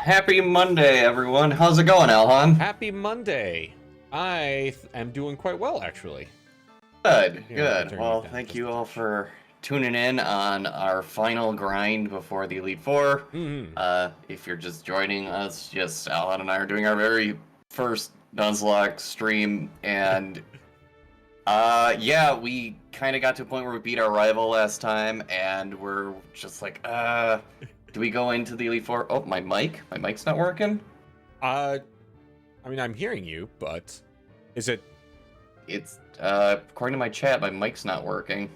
Happy Monday, everyone. How's it going, Alhan? Happy Monday. I am doing quite well, actually. Good, Here, let me good. turn you Well, down thank just a you all touch. for tuning in on our final grind before the Elite Four. Mm-hmm. If you're just joining us, yes, Alhan and I are doing our very first Nuzlocke stream, and yeah, we kind of got to a point where we beat our rival last time, and we're just like, do we go into the Elite Four? Oh, my mic's not working. I mean, I'm hearing you, but is it? It's according to my chat, my mic's not working.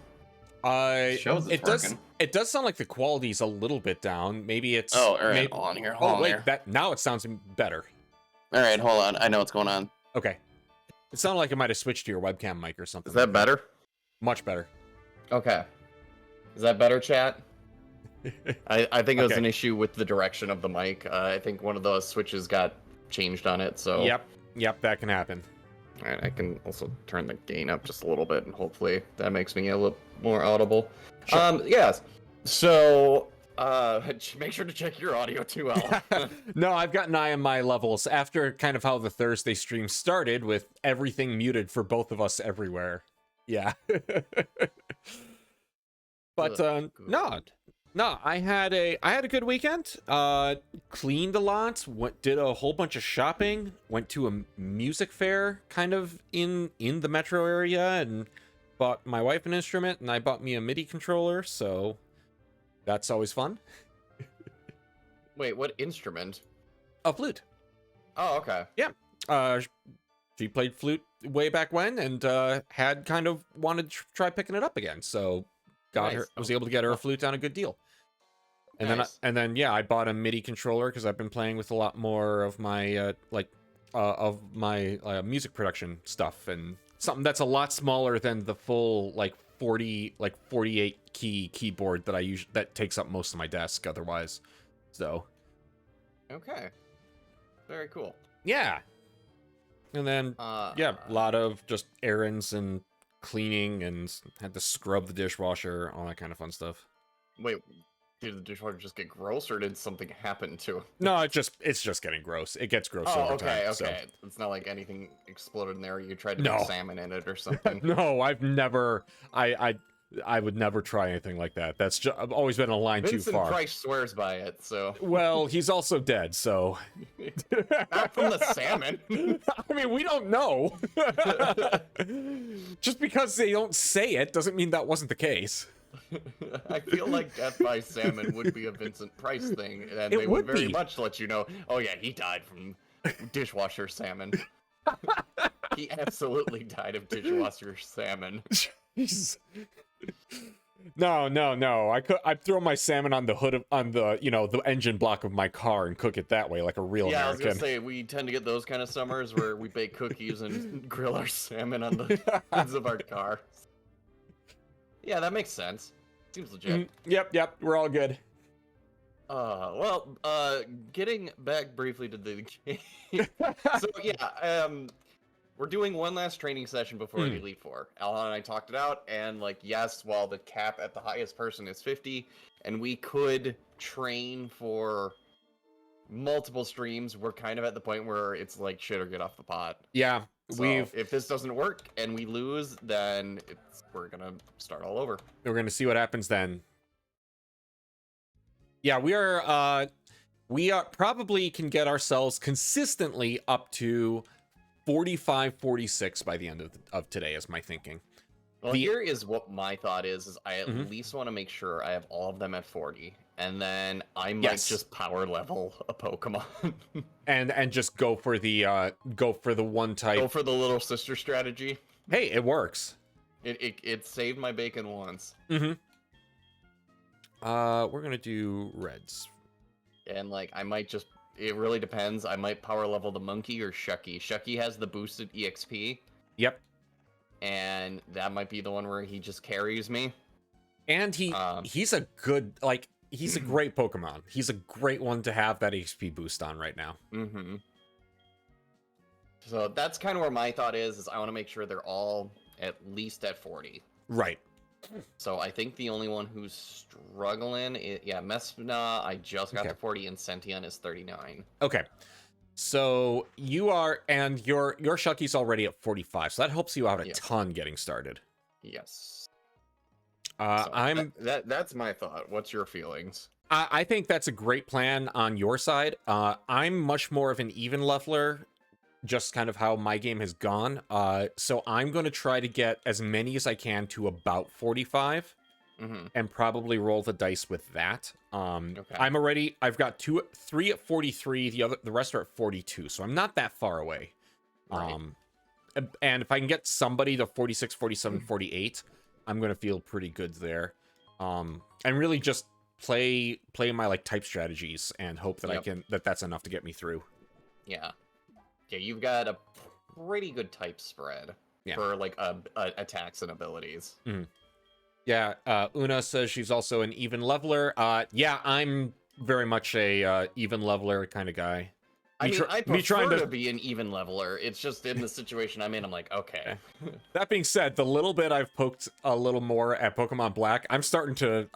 It shows it's It does. working. It does sound like the quality's a little bit down. Maybe it's. Oh, all right, Maybe. hold on here. Hold Oh on wait, here. that now it sounds better. All right, hold on. I know what's going on. Okay. It sounded like it might have switched to your webcam mic or something. Is that better? Much better. Okay. Is that better, chat? I think it was Okay. an issue with the direction of the mic. I think one of those switches got changed on it, so... Yep, that can happen. Alright, I can also turn the gain up just a little bit, and hopefully that makes me a little more audible. Sure. Yes. So, make sure to check your audio too, Al. No, I've got an eye on my levels after kind of how the Thursday stream started with everything muted for both of us everywhere. Yeah. But no, I had a good weekend. Cleaned a lot, did a whole bunch of shopping, went to a music fair kind of in the metro area, and bought my wife an instrument, and I bought me a MIDI controller, so that's always fun. Wait, what instrument? A flute. Oh, okay. Yeah. She played flute way back when, and had kind of wanted to try picking it up again, so was able to get her a flute on a good deal. And Nice. then yeah, I bought a MIDI controller because I've been playing with a lot more of my music production stuff, and something that's a lot smaller than the full 48 key keyboard that that takes up most of my desk otherwise. So Okay. Very cool. yeah. And then yeah, a lot of just errands and cleaning, and had to scrub the dishwasher, all that kind of fun stuff. Wait, did the dishwasher just get gross, or did something happen to it? No, it's just getting gross. It gets gross over time. Okay. So. It's not like anything exploded in there. You tried to No. make salmon in it or something. No, I've never. I would never try anything like that. That's just, I've always been a line Vincent too far. Price swears by it, so. Well, he's also dead, so. Not from the salmon. I mean, we don't know. Just because they don't say it doesn't mean that wasn't the case. I feel like death by salmon would be a Vincent Price thing, and they would very much let you know, oh yeah, he died from dishwasher salmon. He absolutely died of dishwasher salmon. Jeez. No. I'd throw my salmon on the hood of the engine block of my car and cook it that way like a real American. I was gonna say we tend to get those kind of summers where we bake cookies and grill our salmon on the hoods of our cars. Yeah, that makes sense. Seems legit. Yep. We're all good. Getting back briefly to the game. So yeah, we're doing one last training session before the Elite Four. Alhan and I talked it out, and yes, while the cap at the highest person is 50, and we could train for multiple streams, we're kind of at the point where it's like shit or get off the pot. Yeah, so if this doesn't work and we lose, then we're gonna start all over. We're gonna see what happens then. Yeah, we are probably can get ourselves consistently up to 45, 46 by the end of today is my thinking. Well, here is what my thought is I at least want to make sure I have all of them at 40, and then I might just power level a Pokemon. and just go for the one type. Go for the little sister strategy. Hey, it works. It saved my bacon once. We're gonna do reds. And I might just, it really depends. I might power level the monkey or Shucky. Shucky has the boosted EXP. Yep. And that might be the one where he just carries me. And he's a good, he's a great Pokemon. He's a great one to have that HP boost on right now. So that's kind of where my thought is I want to make sure they're all at least at 40. Right. So I think the only one who's struggling is, yeah, Mespina, I just got Okay. to 40, and Sentient is 39. Okay. So you are, and your Shucky's already at 45, so that helps you out a Yes. ton getting started. Yes. So That's my thought. What's your feelings? I think that's a great plan on your side. I'm much more of an even leveler, just kind of how my game has gone. So I'm going to try to get as many as I can to about 45, and probably roll the dice with that. Okay. I've got 3 at 43. The rest are at 42. So I'm not that far away. Right. And if I can get somebody to 46, 47, 48, I'm going to feel pretty good there. And really just play my like type strategies and hope that that's enough to get me through. Yeah. Yeah, you've got a pretty good type spread for like attacks and abilities. Yeah, Una says she's also an even leveler. Yeah, I'm very much a even leveler kind of guy. I mean, I prefer to be an even leveler. It's just in the situation I'm in, I'm like, okay. That being said, the little bit I've poked a little more at Pokemon Black, I'm starting to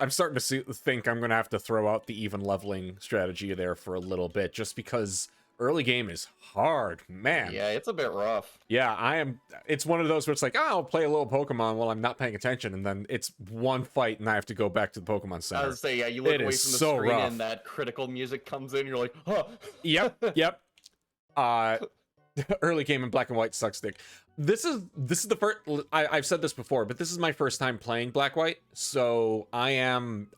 think I'm gonna have to throw out the even leveling strategy there for a little bit, just because early game is hard, man. Yeah, it's a bit rough. Yeah, it's one of those where it's like, oh, I'll play a little Pokemon while I'm not paying attention, and then it's one fight and I have to go back to the Pokemon Center. I was saying, yeah, you look away from the screen and that critical music comes in, you're like, huh. Yep. Early game in Black and White sucks dick. This is the first, I've said this before, but this is my first time playing Black White, so I am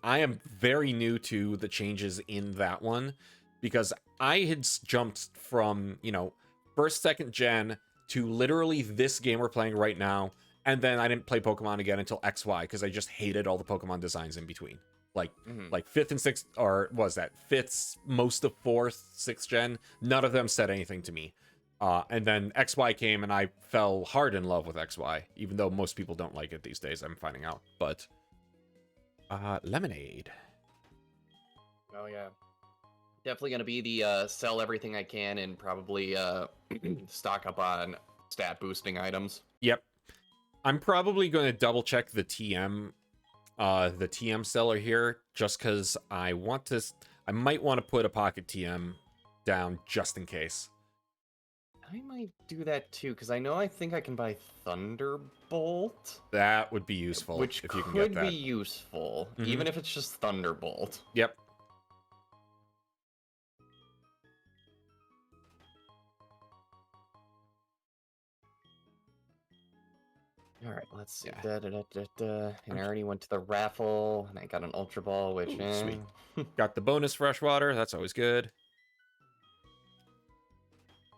very new to the changes in that one, because I had jumped from, first, second gen to literally this game we're playing right now, and then I didn't play Pokemon again until XY because I just hated all the Pokemon designs in between. Like fifth and sixth, or was that fifth, most of fourth, sixth gen? None of them said anything to me. And then XY came, and I fell hard in love with XY, even though most people don't like it these days. I'm finding out, but Lemonade. Oh yeah. Definitely gonna be the sell everything I can and probably stock up on stat boosting items. Yep. I'm probably going to double check the TM seller here, just because I might want to put a pocket TM down just in case. I might do that too, because I think I can buy Thunderbolt. That would be useful. Which if you can get that. Could be useful, even if it's just Thunderbolt. Yep. All right, let's see. And I already went to the raffle, and I got an Ultra Ball, which sweet. Got the bonus freshwater. That's always good.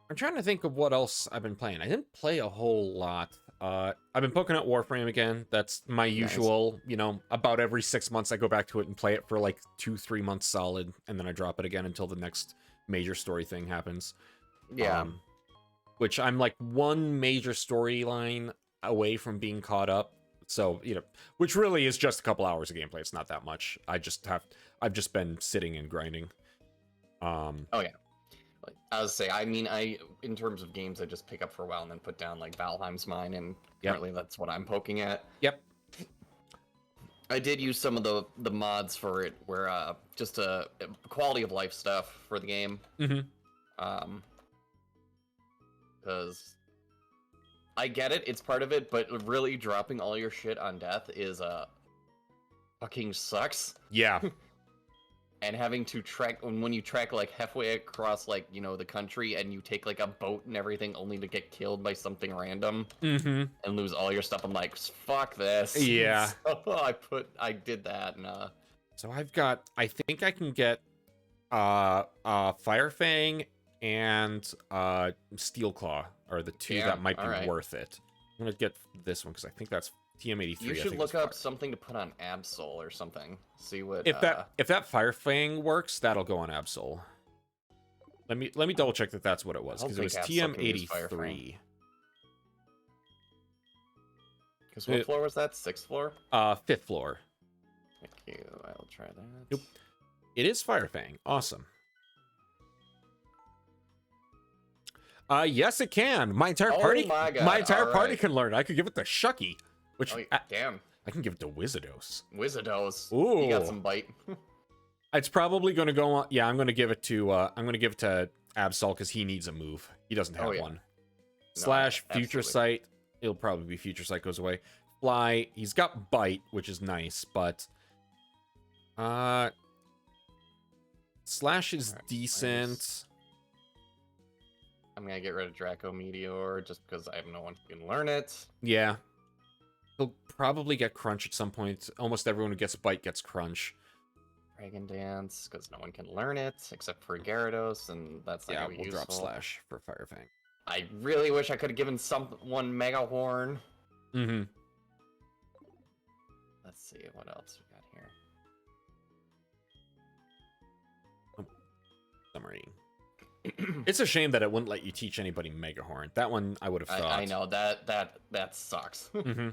I'm trying to think of what else I've been playing. I didn't play a whole lot. I've been poking at Warframe again. That's my usual, about every 6 months I go back to it and play it for like 2-3 months solid, and then I drop it again until the next major story thing happens. Yeah. Which I'm like one major storyline away from being caught up. So, which really is just a couple hours of gameplay. It's not that much. I've just been sitting and grinding. Oh yeah. I was say, in terms of games, I just pick up for a while and then put down like Valheim's Mine, and currently that's what I'm poking at. Yep. I did use some of the mods for it, where just a quality of life stuff for the game. Because I get it, it's part of it, but really dropping all your shit on death is fucking sucks. Yeah. And having to track, when you track like halfway across like, the country, and you take like a boat and everything only to get killed by something random and lose all your stuff, I'm like, fuck this. Yeah. So I did that, and so I think I can get Firefang and Steel Claw are the two that might be worth it. I'm gonna get this one because I think that's TM83. You should look up something to put on Absol or something. See what if that Firefang works, that'll go on Absol. Let me double check that that's what it was, because it was TM83. Because what floor was that? 6th floor? 5th floor. Thank you. I'll try that. Nope. It is Firefang. Awesome. Yes, it can. My entire party. My entire party can learn. I could give it the Shucky, which damn. I can give it to Wizardos. Wizardos. Ooh. You got some bite. It's probably going to go on. Yeah, I'm going to give it to Absol because he needs a move. He doesn't have one. No, Future Sight. It'll probably be Future Sight goes away. Fly. He's got Bite, which is nice, but Slash is decent. I'm gonna get rid of Draco Meteor just because I have no one who can learn it. Yeah. He'll probably get Crunch at some point. Almost everyone who gets Bite gets Crunch. Dragon Dance, because no one can learn it except for Gyarados, and that's not gonna be useful. Drop Slash for Fire Fang. I really wish I could have given someone Mega Horn. Mm-hmm. Let's see what else we got here. Summary. It's a shame that it wouldn't let you teach anybody Mega Horn. That one I would have thought. I know that sucks. Mm-hmm.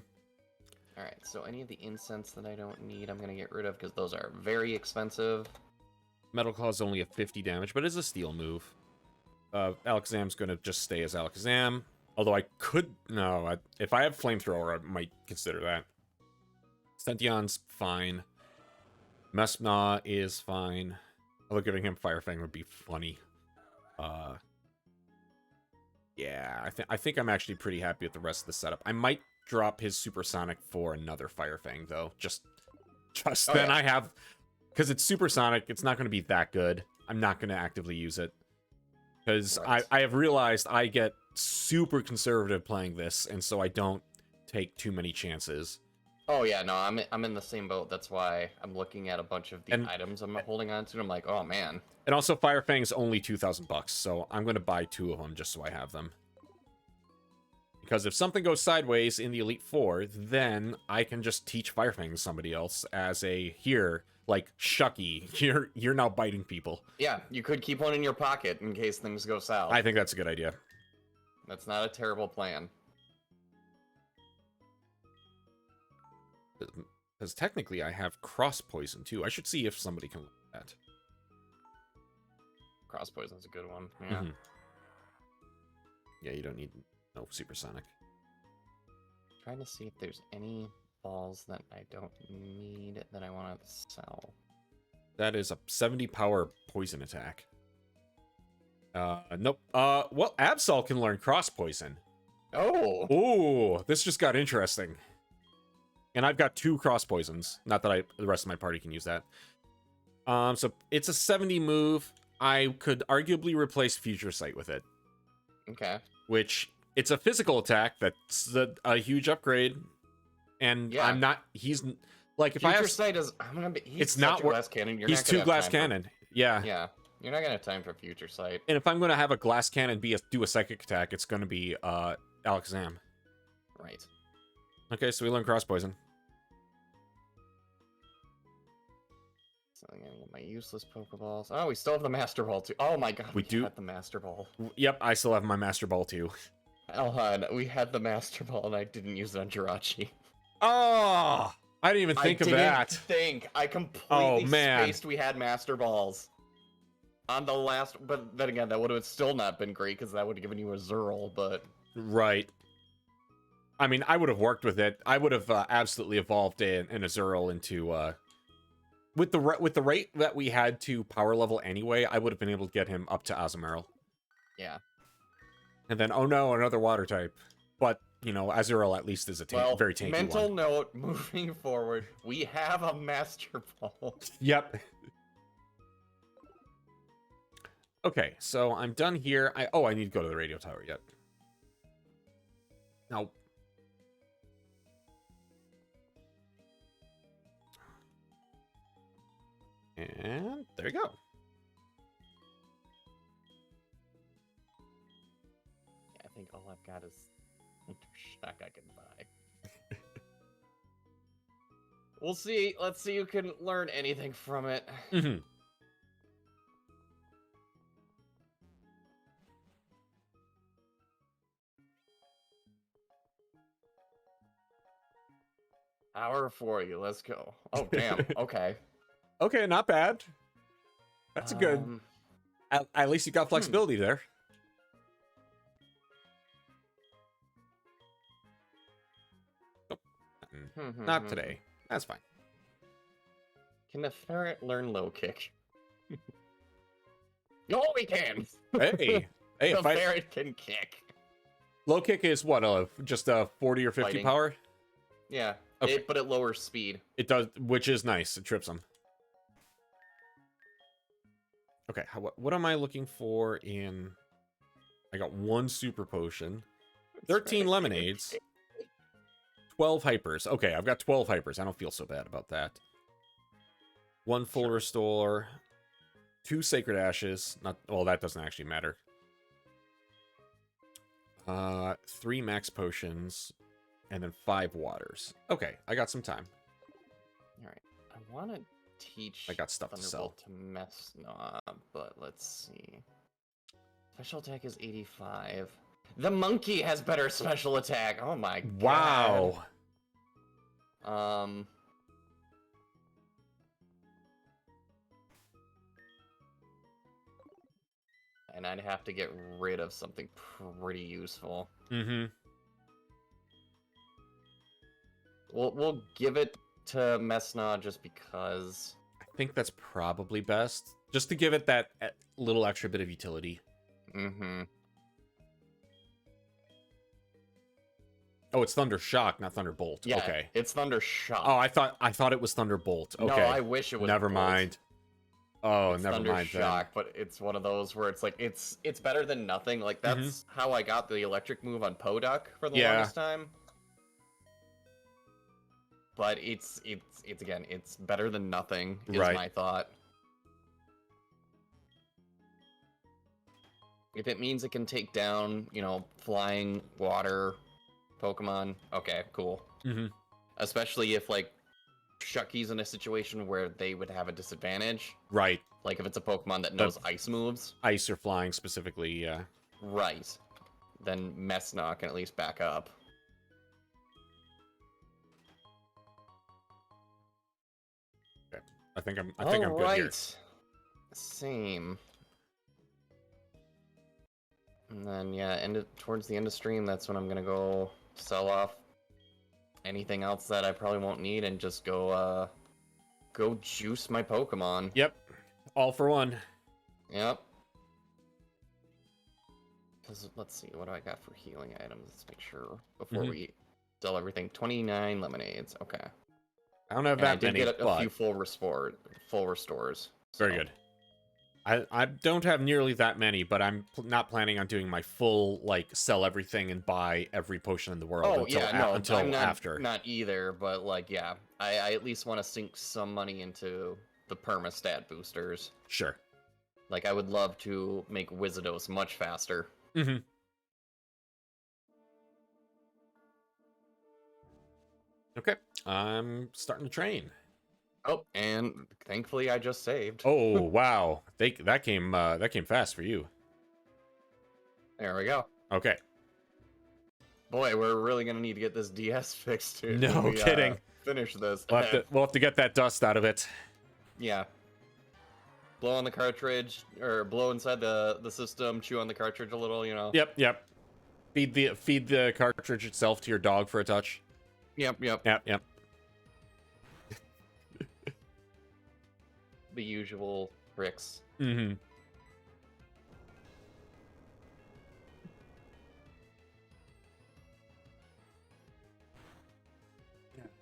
All right, so any of the incense that I don't need, I'm gonna get rid of because those are very expensive. Metal Claw is only a 50 damage, but it's a steel move. Alakazam's gonna just stay as Alakazam. Although I could if I have Flamethrower, I might consider that. Sention's fine. Mespna is fine. Although giving him Fire Fang would be funny. Yeah, I think I'm actually pretty happy with the rest of the setup. I might drop his Supersonic for another Fire Fang though. Just then I have, because it's Supersonic, it's not going to be that good. I'm not going to actively use it because I have realized I get super conservative playing this, and so I don't take too many chances. Oh yeah, no, I'm in the same boat. That's why I'm looking at a bunch of the items I'm holding on to. And I'm like, oh man. And also, Fire Fang's only $2,000, so I'm going to buy 2 of them just so I have them. Because if something goes sideways in the Elite Four, then I can just teach Fire Fang to somebody else as a like Shucky. You're now biting people. Yeah, you could keep one in your pocket in case things go south. I think that's a good idea. That's not a terrible plan. Because technically I have Cross Poison too. I should see if somebody can look at that. Cross Poison's a good one. Yeah. Mm-hmm. Yeah, you don't need no Supersonic. Trying to see if there's any balls that I don't need that I want to sell. That is a 70 power poison attack. Nope. Well, Absol can learn Cross Poison. Oh! Ooh, this just got interesting. And I've got 2 Cross Poisons. Not that the rest of my party can use that. So it's a 70 move. I could arguably replace Future Sight with it. Okay. Which, it's a physical attack that's a huge upgrade. And yeah. I'm not, he's, like, if Future I have... Sight is, I'm gonna be, he's it's not glass cannon. He's 2 glass cannon. Yeah. Yeah. You're not gonna have time for Future Sight. And if I'm gonna have a glass cannon do a psychic attack, it's gonna be, Alakazam. Right. Okay, so we learn Cross Poison. So I'm gonna get my useless Pokeballs. Oh, we still have the Master Ball too. Oh my god, we had the Master Ball. Yep, I still have my Master Ball too. Elhan, we had the Master Ball and I didn't use it on Jirachi. Oh! I didn't even think of that. I completely spaced we had Master Balls. On the last, but then again, that would have still not been great because that would have given you a Zerl, but... Right. I mean, I would have worked with it. I would have absolutely evolved an Azurill into... With the rate that we had to power level anyway, I would have been able to get him up to Azumarill. Yeah. And then, oh no, another water type. But, you know, Azurill at least is a very tanky mental one. note, moving forward, we have a Master Ball. Yep. Okay, so I'm done here. I need to go to the radio tower yet. Now... And there you go. Yeah, I think all I've got is Shock I can buy. We'll see. Let's see who can learn anything from it. Mm-hmm. Hour for you. Let's go. Oh, damn. Okay. Okay, not bad. That's a good... At least you got flexibility there. Not today. That's fine. Can the ferret learn low kick? No, he can! Hey, hey, The ferret can kick. Low kick is what, just a 40 or 50 Fighting. power? Yeah, Okay. but it lowers speed. It does, which is nice. It trips them. Okay, what am I looking for in... I got 1 super potion, 13 lemonades, 12 hypers. Okay, I've got 12 hypers. I don't feel so bad about that. 1 full restore, 2 sacred ashes. Not, well, that doesn't actually matter. 3 max potions, and then 5 waters. Okay, I got some time. All right, I want to teach. I got stuff to sell. To mess knob, but let's see. Special attack is 85. The monkey has better special attack. Oh my god. Wow. And I'd have to get rid of something pretty useful. Mm-hmm. We'll give it to Messna just because. I think that's probably best. Just to give it that little extra bit of utility. Mm-hmm. Oh, it's Thunder Shock, not Thunderbolt. Yeah, okay. It's Thunder Shock. Oh, I thought it was Thunderbolt. Okay. No, I wish it was. Never Bolt. mind. Oh, It's never Thunder mind. Shock, but it's one of those where it's like it's better than nothing. Like that's how I got the electric move on Poduk for the longest time. But it's again, it's better than nothing is my thought. If it means it can take down, flying water Pokemon, okay, cool. Mm-hmm. Especially if like Shucky's in a situation where they would have a disadvantage. Right. Like if it's a Pokemon that knows ice moves. Ice or flying specifically, yeah. Right. Then Messna can at least back up. Okay. I think I'm good here. Same. And then towards the end of stream, that's when I'm gonna go sell off anything else that I probably won't need and just go juice my Pokemon. Yep. All for one. Yep. Because let's see, what do I got for healing items? Let's make sure before we sell everything. 29 lemonades. Okay. I don't have that many. I did get a few full restores. Very good. I don't have nearly that many, but I'm not planning on doing my full, sell everything and buy every potion in the world until after. Not either, but, I at least want to sink some money into the perma-stat boosters. Sure. I would love to make Wizardos much faster. Mm-hmm. Okay, I'm starting to train. Oh, and thankfully I just saved. Oh wow, that came fast for you. There we go. Okay. Boy, we're really gonna need to get this DS fixed too. No kidding. Finish this. We'll have to get that dust out of it. Yeah. Blow on the cartridge, or blow inside the system. Chew on the cartridge a little. Yep. Feed the cartridge itself to your dog for a touch. Yep. The usual tricks. Mm-hmm.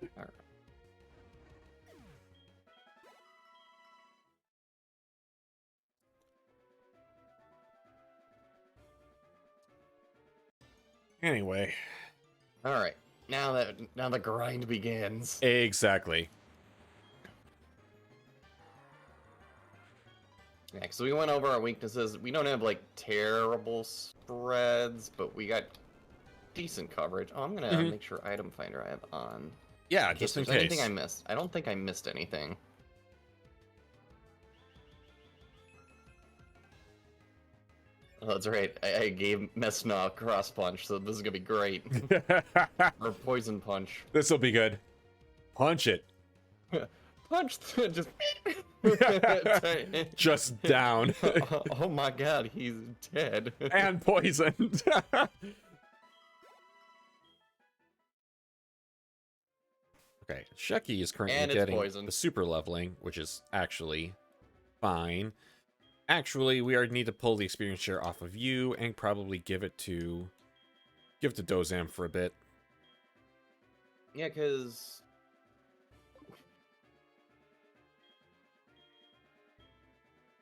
All right. Anyway. All right. Now the grind begins. Exactly. Yeah, so we went over our weaknesses. We don't have terrible spreads, but we got decent coverage. Oh, I'm gonna make sure item finder I have on. Yeah, just in case. Anything I missed? I don't think I missed anything. Oh, that's right. I gave Messna cross punch, so this is gonna be great. Or poison punch. This will be good. Punch it. Punch just. Just down. Oh my god, he's dead. And poisoned. Okay, Shecky is currently And it's getting poison. the super leveling, which is actually fine. Actually, we already need to pull the experience share off of you and probably give it to Dozam for a bit. Yeah, because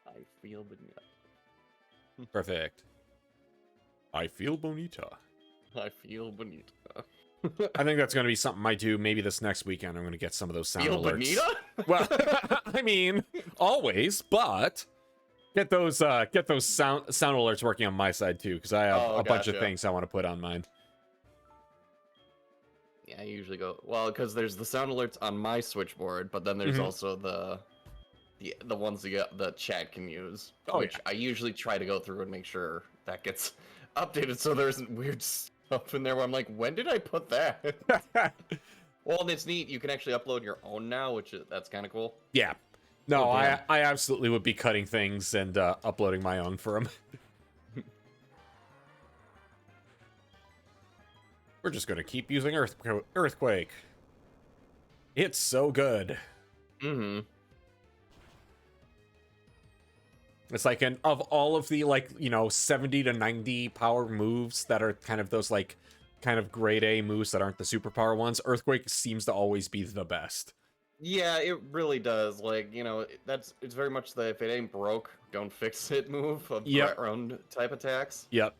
I feel bonita. Perfect. I feel bonita. I feel bonita. I think that's going to be something I do maybe this next weekend. I'm going to get some of those sound Feel alerts. bonita? Well, I mean, always, but get those sound alerts working on my side too, because I have a bunch of Gotcha. things I want to put on mine. Yeah, I usually go because there's the sound alerts on my switchboard, but then there's also the ones the chat can use, which I usually try to go through and make sure that gets updated so there isn't weird stuff in there where I'm like, when did I put that? Well, and it's neat. You can actually upload your own now, that's kind of cool. Yeah. No, Oh, I absolutely would be cutting things and uploading my own for them. We're just going to keep using Earthquake. It's so good. Mm-hmm. It's like of all of the 70 to 90 power moves that are kind of those kind of grade A moves that aren't the superpower ones, Earthquake seems to always be the best. Yeah, it really does. It's very much the if it ain't broke, don't fix it move of threat round type attacks. Yep.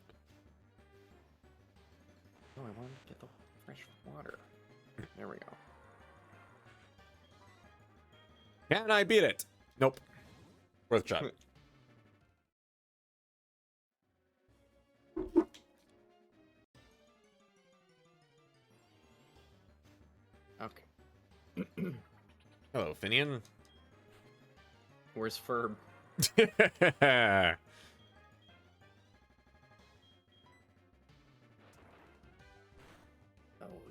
Oh, I want to get the fresh water. There we go. Can I beat it? Nope. Worth a shot. Okay. Hello, Finian. Where's Ferb? Oh,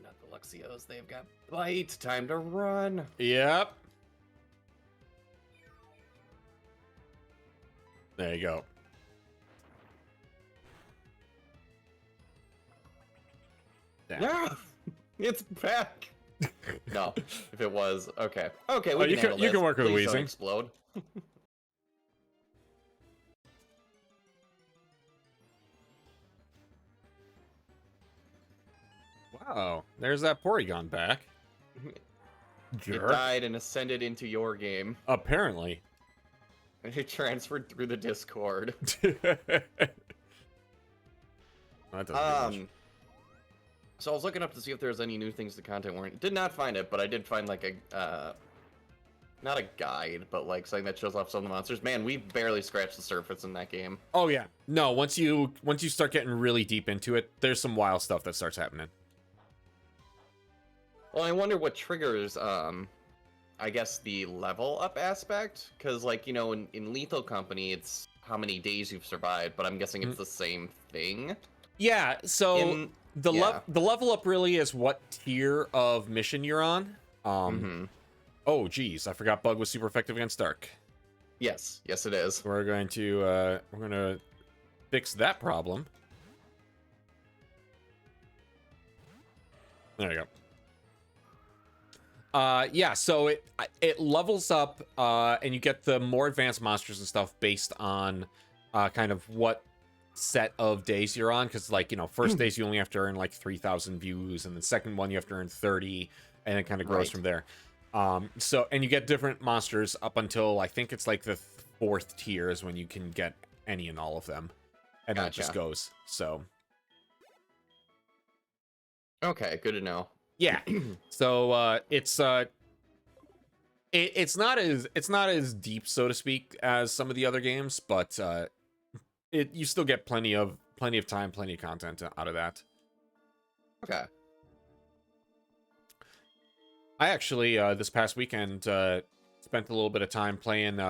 not the Luxios. They've got bite. Time to run. Yep. There you go. Yeah, it's back. No, if it was okay. Okay, we can you can work with Please don't Wheezing. Explode. Wow, there's that Porygon back. It died and ascended into your game. Apparently. And it transferred through the Discord. That doesn't do much. So I was looking up to see if there was any new things to content warning. Did not find it, but I did find like a not a guide, but like something that shows off some of the monsters. Man, we barely scratched the surface in that game. Oh yeah. No, once you start getting really deep into it, there's some wild stuff that starts happening. Well, I wonder what triggers I guess the level up aspect, because like, in Lethal Company it's how many days you've survived, but I'm guessing it's the same thing. Yeah, so the level up really is what tier of mission you're on. Oh geez, I forgot Bug was super effective against Dark. Yes, it is. We're going to fix that problem. There you go. Yeah, so it levels up, and you get the more advanced monsters and stuff based on kind of what set of days you're on. Because first days you only have to earn like 3,000 views, and the second one you have to earn 30, and it kind of grows from there. And you get different monsters up until I think it's like the 4th tier is when you can get any and all of them, and that just goes. So okay, good to know. Yeah, so it's not as deep, so to speak, as some of the other games, but you still get plenty of time, plenty of content out of that. Okay. I actually this past weekend spent a little bit of time playing.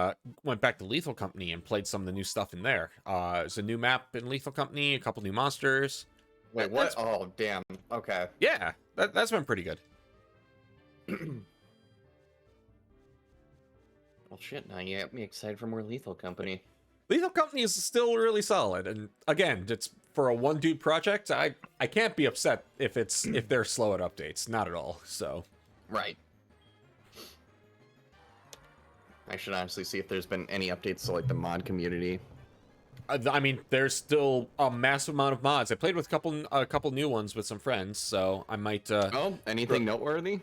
Went back to Lethal Company and played some of the new stuff in there. There's a new map in Lethal Company, a couple new monsters. Wait, what? Oh, damn. Okay. Yeah, that's been pretty good. Well, shit, now you got me excited for more Lethal Company. Lethal Company is still really solid, and again, it's for a one-dude project. I can't be upset if they're slow at updates, not at all. So right. I should honestly see if there's been any updates to like the mod community. I mean, there's still a massive amount of mods. I played with a couple new ones with some friends, so I might. Oh, anything noteworthy?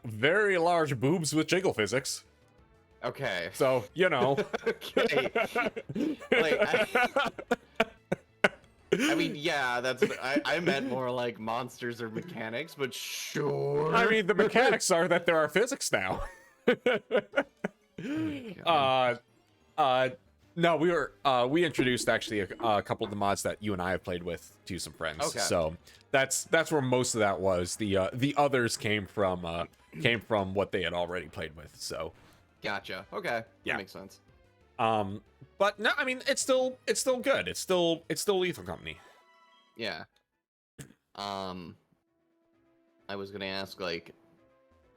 Very large boobs with jiggle physics. Okay. So you know. Okay. Like, I mean, yeah, I meant more like monsters or mechanics, but sure. I mean, the mechanics are that there are physics now. No, we introduced actually a couple of the mods that you and I have played with to some friends. Okay. So that's where most of that was. The others came from what they had already played with. So Gotcha. Okay. Yeah. That makes sense. But no, I mean it's still good. It's still Lethal Company. Yeah. I was gonna ask, like,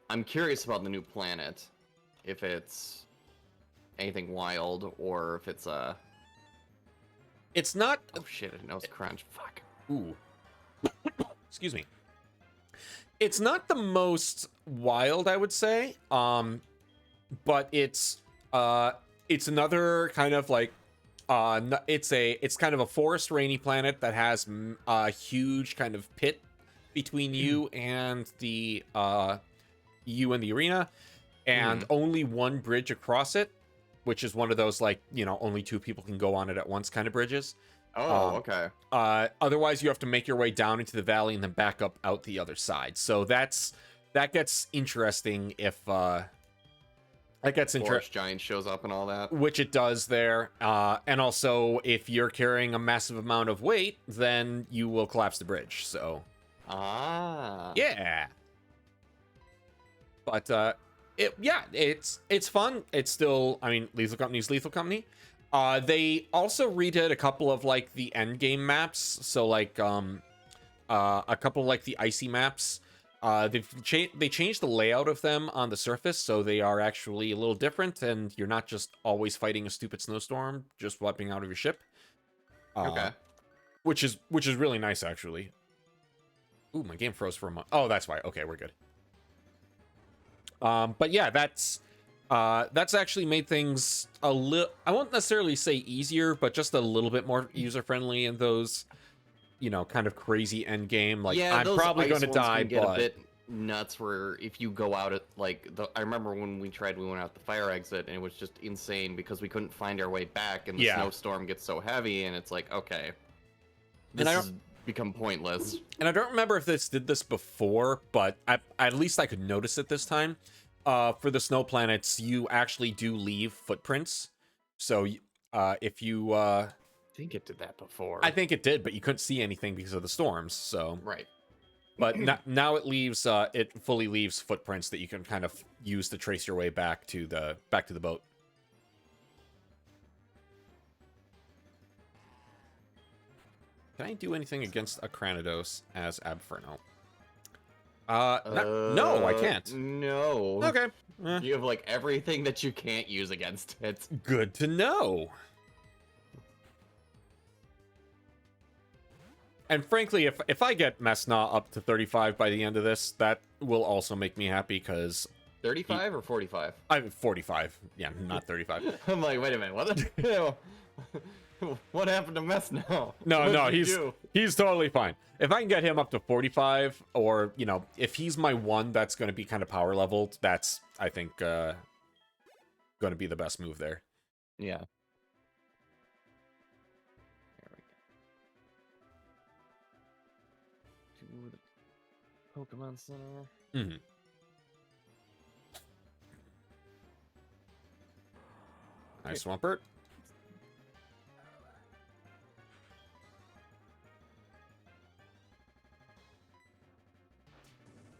I'm curious about the new planet, if it's anything wild or if it's It's not. oh shit, I didn't know it's crunch. Fuck. Ooh. Excuse me. It's not the most wild, I would say. But it's another kind of like it's kind of a forest rainy planet that has a huge kind of pit between you and the arena, and only one bridge across it, which is one of those, like, you know, only two people can go on it at once kind of bridges. Oh, okay. Otherwise you have to make your way down into the valley and then back up out the other side. So that gets interesting if Forest giant shows up and all that. which it does there. And also if you're carrying a massive amount of weight, then you will collapse the bridge. So yeah. But it's fun. It's still, I mean, Lethal Company's Lethal Company. They also redid a couple of like the end game maps. So like a couple of like the icy maps. They changed the layout of them on the surface, so they are actually a little different, and you're not just always fighting a stupid snowstorm, just wiping out of your ship. Okay. Which is really nice, actually. Ooh, my game froze for a moment. Oh, that's why. Okay, we're good. But yeah, that's actually made things a little, I won't necessarily say easier, but just a little bit more user-friendly in those, you know, kind of crazy end game. Like, yeah, I'm probably going to die, get but a bit nuts where if you go out at like I remember when we went out the fire exit and it was just insane because we couldn't find our way back and the snowstorm gets so heavy and it's like, okay, this has become pointless. And I don't remember if this did this before, but at least I could notice it this time. For the snow planets, you actually do leave footprints. So if you I think it did that before. I think it did, but you couldn't see anything because of the storms. So right. But now it fully leaves footprints that you can kind of use to trace your way back to the boat. Can I do anything against a Cranidos as Abferno? No, I can't. No. Okay. You have like everything that you can't use against it. Good to know. And frankly, if I get Messna up to 35 by the end of this, that will also make me happy, because 35 or 45? I'm 45. Yeah, not 35. I'm like, wait a minute, what the what happened to Mess now? No, he's totally fine. If I can get him up to 45, or, you know, if he's my one that's going to be kind of power leveled, that's, I think, going to be the best move there. Yeah. There we go. To the Pokemon Center. Mm-hmm. Nice, Swampert.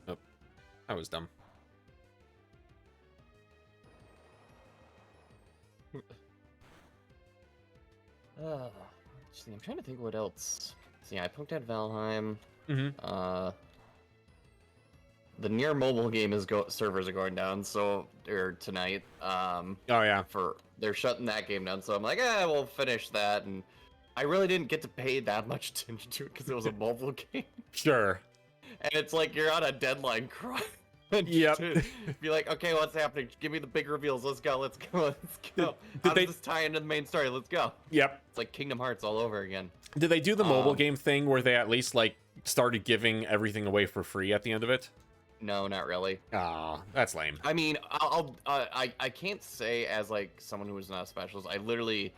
Oh, that was dumb. See, I'm trying to think what else. See, I poked at Valheim. Mm-hmm. The near mobile game servers are going down, so tonight. Oh yeah. They're shutting that game down, so I'm like, we'll finish that. And I really didn't get to pay that much attention to it because it was a mobile game. Sure. And it's like you're on a deadline crunch. Yep. Be like, okay, what's happening? Give me the big reveals. Let's go. Let's go. Let's go. Did How they... does this tie into the main story? Let's go. Yep. It's like Kingdom Hearts all over again. Did they do the mobile game thing where they at least like started giving everything away for free at the end of it? No, not really. Ah, that's lame. I mean, I can't say as like someone who was not a specialist. I literally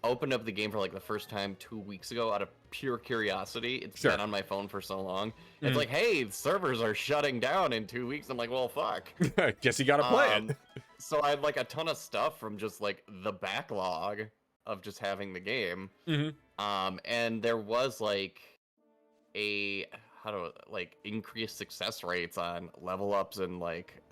opened up the game for like the first time 2 weeks ago out of pure curiosity. It's been on my phone for so long. It's like, hey, servers are shutting down in 2 weeks. I'm like, well, fuck. Guess you gotta play it. So I had like a ton of stuff from just like the backlog of just having the game. And there was like a increased success rates on level ups and like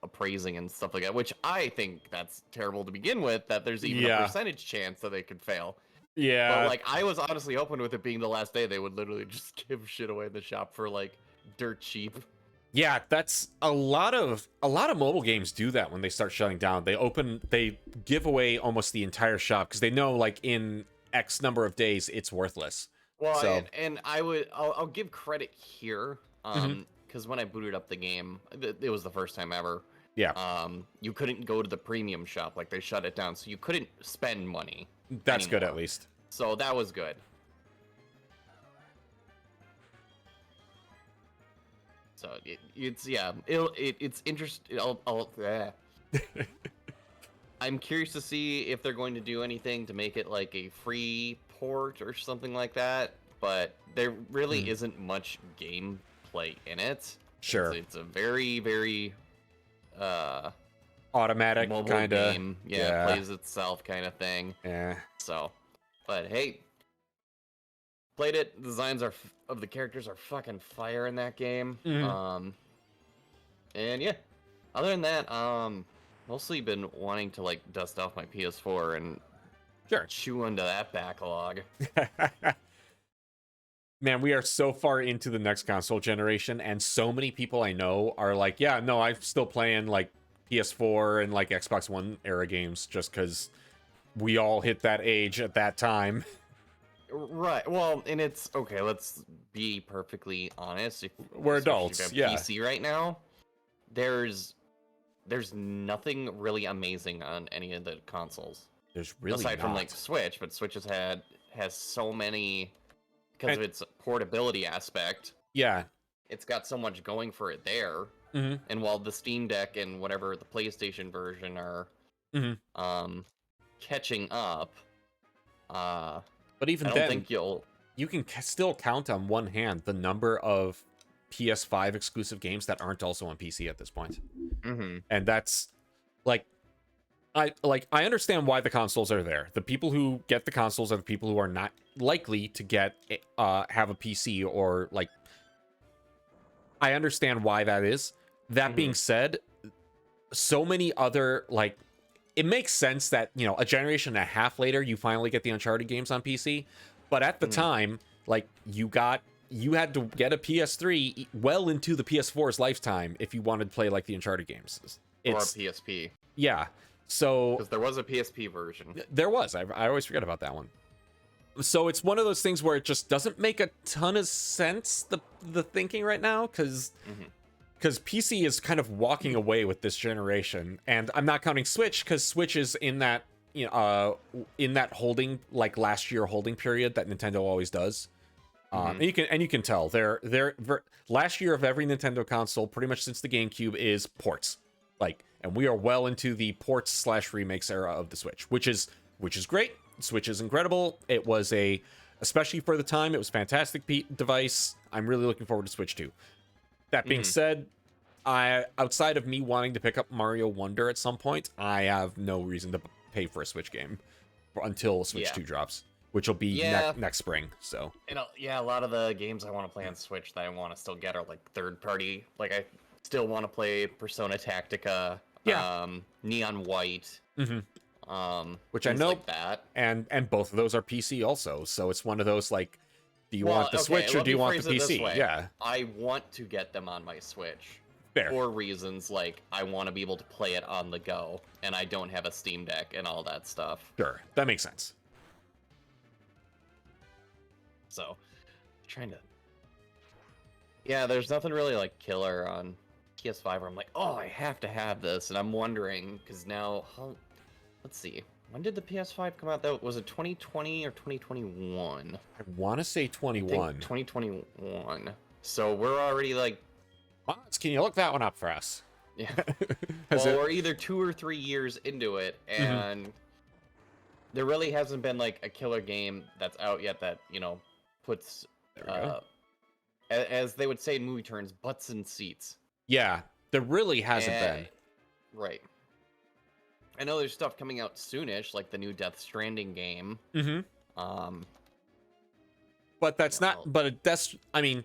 appraising and stuff like that, which I think that's terrible to begin with, that there's even a percentage chance that they could fail. But like I was honestly hoping with it being the last day they would literally just give shit away in the shop for like dirt cheap. Yeah, that's a lot of mobile games do that when they start shutting down. They give away almost the entire shop because they know like in X number of days it's worthless. Well, so. and I'll give credit here, because when I booted up the game, it was the first time ever. Yeah. You couldn't go to the premium shop, like they shut it down, so you couldn't spend money. That's anymore. good at least. So that was good. So it's interesting. I'm curious to see if they're going to do anything to make it like a free port or something like that, but there really isn't much gameplay in it. Sure. It's a very, very automatic kind of game. Yeah, plays itself kind of thing. Yeah. So, but hey, played it. The designs of the characters are fucking fire in that game. And yeah, other than that, mostly been wanting to like dust off my PS4 and chew into that backlog. Man, we are so far into the next console generation, and so many people I know are like, yeah, no, I'm still playing like PS4 and like Xbox One era games just because we all hit that age at that time. Right. Well, and it's okay. Let's be perfectly honest. We're adults. If you have PC right now, there's nothing really amazing on any of the consoles. There's really aside from like Switch, but Switch has so many because of its portability aspect. Yeah, it's got so much going for it there. And while the Steam Deck and whatever the PlayStation version are catching up, but even I don't think you can still count on one hand the number of PS5 exclusive games that aren't also on PC at this point. And that's like I understand why the consoles are there. The people who get the consoles are the people who are not likely to get have a PC, or like I understand why that is. That being said, so many other like it makes sense that, you know, a generation and a half later you finally get the Uncharted games on PC, but at the time, like you had to get a PS3 well into the PS4's lifetime if you wanted to play like the Uncharted games. Or a PSP. Yeah. So because there was a PSP version. There was. I always forget about that one. So it's one of those things where it just doesn't make a ton of sense, the thinking right now, because PC is kind of walking away with this generation, and I'm not counting Switch because Switch is in that in that holding, like last year holding period that Nintendo always does. And you can tell they're last year of every Nintendo console, pretty much since the GameCube, is ports. Like, and we are well into the ports / remakes era of the Switch, which is great. Switch is incredible. It was especially for the time, it was a fantastic device. I'm really looking forward to Switch 2. That being said, outside of me wanting to pick up Mario Wonder at some point, I have no reason to pay for a Switch game until Switch 2 drops, which will be next spring. So a lot of the games I want to play on Switch that I want to still get are like third party. Like I still want to play Persona Tactica, Neon White, which I know like that, and both of those are PC also. So it's one of those like, do you want the Switch or do you want the PC? Yeah, I want to get them on my Switch. Fair. For reasons like I want to be able to play it on the go, and I don't have a Steam Deck and all that stuff. Sure, that makes sense. So, trying to... Yeah, there's nothing really like killer on PS5 where I'm like, oh, I have to have this, and I'm wondering because now, let's see, when did the PS5 come out? That was it 2020 or 2021? I want to say 21. 2021. So we're already like, Mods, can you look that one up for us? yeah. Well, we're either 2 or 3 years into it, and there really hasn't been like a killer game that's out yet that puts as they would say in movie terms, butts in seats. Yeah, there really hasn't been. Right. I know there's stuff coming out soonish, like the new Death Stranding game. But that's not. But that's. I mean,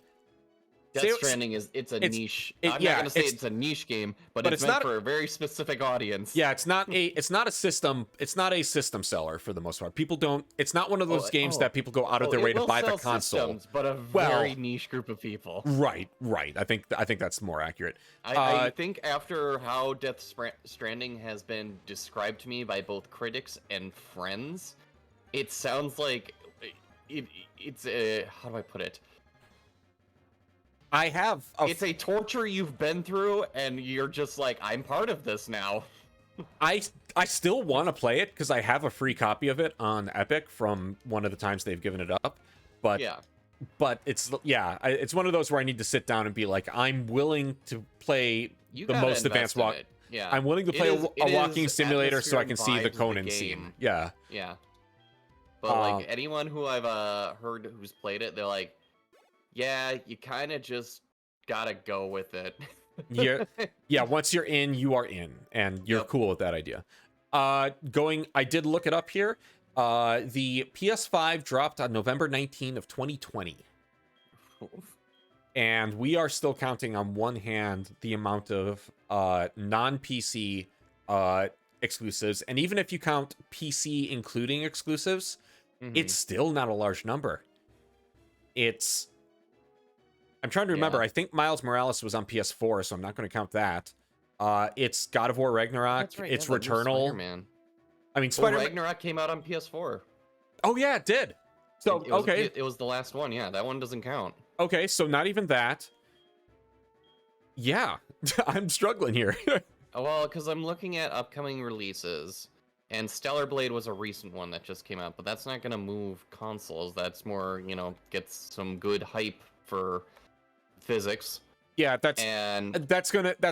Death Stranding it's a niche. I'm not gonna say it's a niche game, but it's meant for a very specific audience. Yeah, it's not a system. It's not a system seller for the most part. People don't. It's not one of those games that people go out of their way to buy the console. Systems, but a very niche group of people. Right. I think that's more accurate. I think after how Death Stranding has been described to me by both critics and friends, it sounds like it's a, how do I put it? It's a torture you've been through, and you're just like, I'm part of this now. I still want to play it because I have a free copy of it on Epic from one of the times they've given it up. But it's one of those where I need to sit down and be like, I'm willing to play the most advanced walk. Yeah, I'm willing to play a walking simulator so I can see the Conan scene. Yeah. But like anyone who I've heard who's played it, they're like, yeah, you kind of just gotta go with it. Yeah, once you're in, you are in, and you're cool with that idea. I did look it up here. The PS5 dropped on November 19 of 2020. And we are still counting on one hand the amount of non-PC exclusives. And even if you count PC including exclusives, it's still not a large number. I'm trying to remember. I think Miles Morales was on PS4, so I'm not going to count that. It's God of War Ragnarok. Right, it's Returnal. I mean, Spider-Man Ragnarok came out on PS4. Oh yeah, it did. So it was the last one. Yeah, that one doesn't count. Okay, so not even that. Yeah, I'm struggling here. Well, because I'm looking at upcoming releases, and Stellar Blade was a recent one that just came out, but that's not going to move consoles. That's more, gets some good hype for physics. Yeah, that's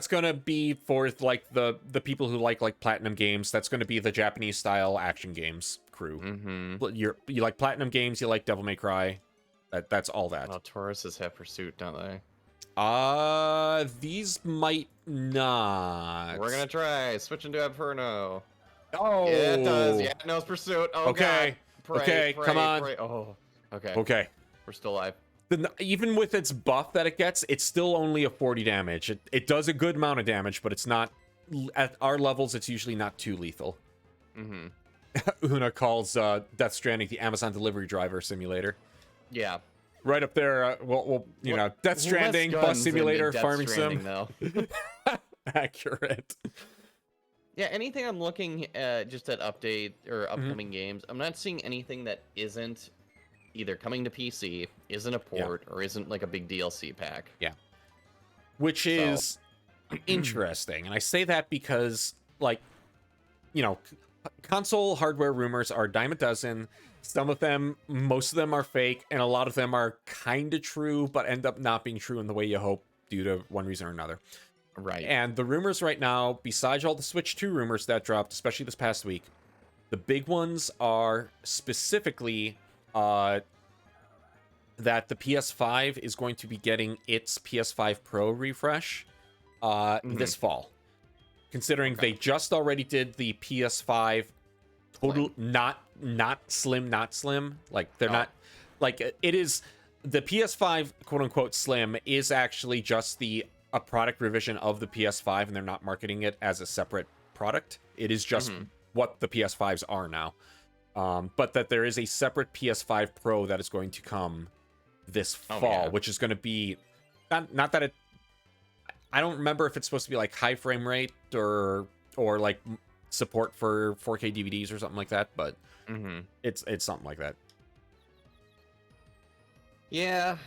gonna be for like the people who like Platinum Games. That's gonna be the Japanese style action games crew. You like Platinum Games, you like Devil May Cry. That's all that. Well, Tauruses have Pursuit, don't they? These might not. We're gonna try switch into Inferno. Oh, yeah, it does. Yeah, no, it's Pursuit. Oh, okay. God. Pray, come on. Oh, okay. Okay, we're still alive. Even with its buff that it gets, it's still only a 40 damage. It does a good amount of damage, but it's not, at our levels, it's usually not too lethal. Una calls Death Stranding the Amazon delivery driver simulator. Yeah. Right up there, Death Stranding, bus simulator, farming sim. Though. Accurate. Yeah, anything I'm looking just at update or upcoming games, I'm not seeing anything that isn't either coming to PC, isn't a port, or isn't like a big DLC pack. Yeah. Which is interesting. And I say that because, like, console hardware rumors are a dime a dozen. Some of them, most of them are fake, and a lot of them are kind of true, but end up not being true in the way you hope due to one reason or another. Right. And the rumors right now, besides all the Switch 2 rumors that dropped, especially this past week, the big ones are specifically that the PS5 is going to be getting its PS5 Pro refresh this fall. Considering they just already did the PS5 total, not slim, like they're not, like it is, the PS5 quote unquote slim is actually just a product revision of the PS5, and they're not marketing it as a separate product. It is just what the PS5s are now. But that there is a separate PS5 Pro that is going to come this fall, which is going to be not that it. I don't remember if it's supposed to be like high frame rate or like support for 4K DVDs or something like that, but it's something like that. Yeah,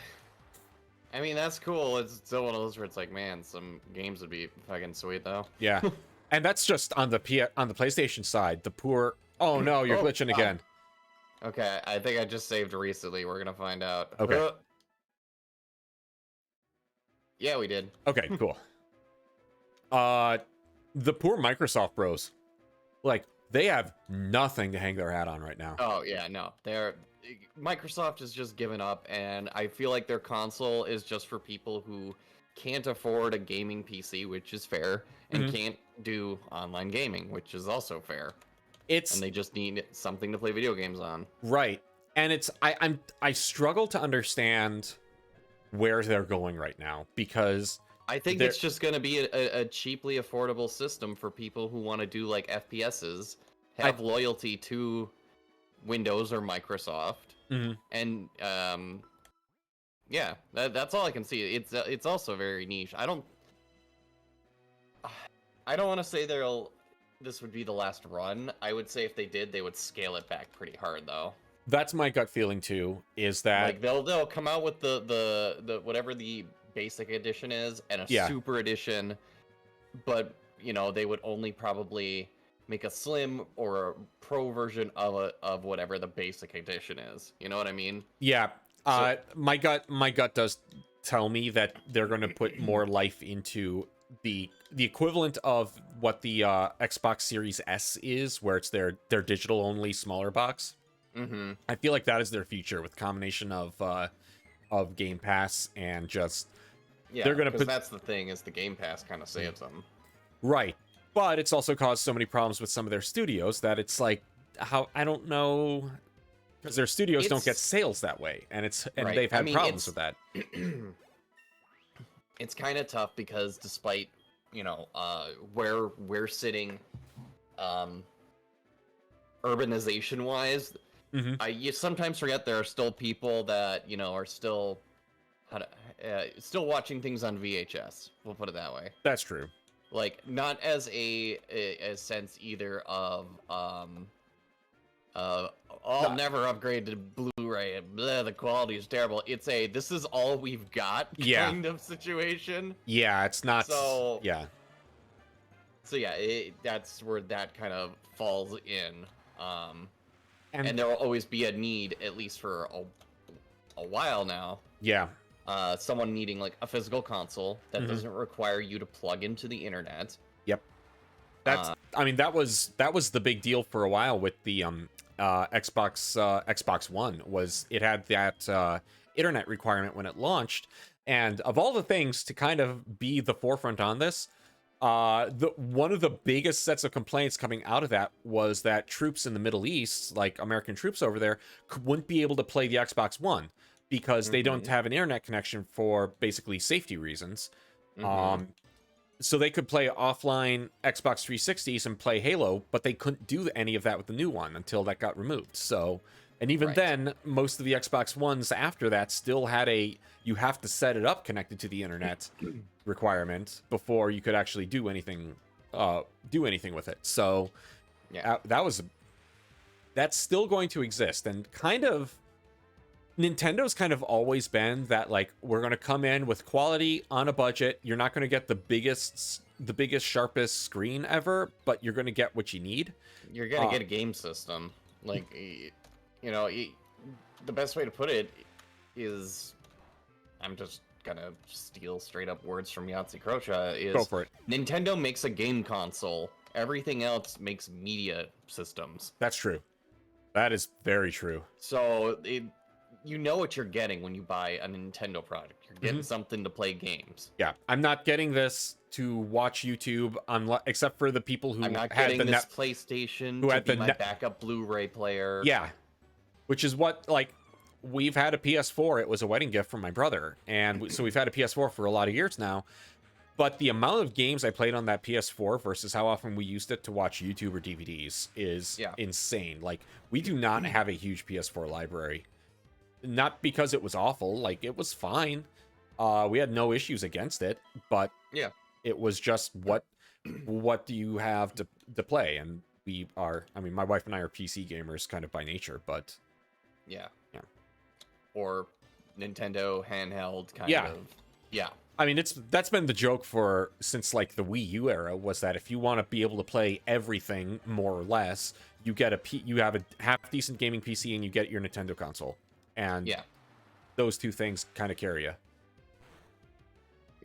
I mean, that's cool. It's still one of those where it's like, man, some games would be fucking sweet though. Yeah. And that's just on the on the PlayStation side. The poor. Oh no, you're Oh, glitching wow. again. Okay, I think I just saved recently. We're gonna find out. Okay. Yeah, we did. Okay, cool. The poor Microsoft bros. Like, they have nothing to hang their hat on right now. Oh yeah, no, Microsoft has just given up, and I feel like their console is just for people who can't afford a gaming PC, which is fair, and can't do online gaming, which is also fair. And they just need something to play video games on. Right. And I struggle to understand where they're going right now, because I think it's just going to be a cheaply affordable system for people who want to do like FPSs, have loyalty to Windows or Microsoft, and yeah, that's all I can see. It's also very niche. I don't want to say this would be the last run. I would say if they did, they would scale it back pretty hard though. That's my gut feeling too, is that like they'll come out with the whatever the basic edition is and a super edition, but you know, they would only probably make a slim or a pro version of whatever the basic edition is. You know what I mean? Yeah. My gut does tell me that they're going to put more life into the equivalent of what the Xbox Series S is, where it's their digital only smaller box. I feel like that is their future, with combination of Game Pass and just they're gonna put. That's the thing, is the Game Pass kind of saves them, right? But it's also caused so many problems with some of their studios that it's like, how, I don't know, because their studios don't get sales that way, and they've had problems with that. It's kind of tough because despite, you know, where we're sitting, urbanization wise, you sometimes forget there are still people that, you know, are still still watching things on VHS. We'll put it that way. That's true. Like, not as a sense either of I'll never upgrade to Blu-ray and blah, the quality is terrible. It's this is all we've got kind of situation. Yeah, it's not. So yeah. So yeah, that's where that kind of falls in. And there will always be a need, at least for a while now. Yeah. Someone needing like a physical console that doesn't require you to plug into the internet. Yep. That's. I mean, that was the big deal for a while with the Xbox One. Was it had that internet requirement when it launched, and of all the things to kind of be the forefront on this, one of the biggest sets of complaints coming out of that was that troops in the Middle East, like American troops over there, wouldn't be able to play the Xbox One because they don't have an internet connection for basically safety reasons. So they could play offline Xbox 360s and play Halo, but they couldn't do any of that with the new one until that got removed. So, and even then, most of the Xbox Ones after that still had you have to set it up connected to the internet requirement before you could actually do anything with it. So, that's still going to exist, and kind of Nintendo's kind of always been that, like, we're going to come in with quality on a budget. You're not going to get the biggest, sharpest screen ever, but you're going to get what you need. You're going to get a game system. Like, you know, the best way to put it is, I'm just going to steal straight up words from Yahtzee Crocha, is go for it. Nintendo makes a game console. Everything else makes media systems. That's true. That is very true. So, you know what you're getting when you buy a Nintendo product. You're getting something to play games. Yeah, I'm not getting this to watch YouTube, except for the people who I'm not had getting this PlayStation who had be my backup Blu-ray player. Yeah, which is what, like, we've had a PS4. It was a wedding gift from my brother, and so we've had a PS4 for a lot of years now. But the amount of games I played on that PS4 versus how often we used it to watch YouTube or DVDs is insane. Like, we do not have a huge PS4 library. Not because it was awful, like, it was fine. We had no issues against it, but it was just what do you have to play? And we are, I mean, my wife and I are PC gamers kind of by nature, but yeah. Or Nintendo handheld kind Yeah. of. Yeah. I mean, that's been the joke for since like the Wii U era, was that if you want to be able to play everything more or less, you have a half decent gaming PC and you get your Nintendo console, and Yeah. those two things kind of carry you.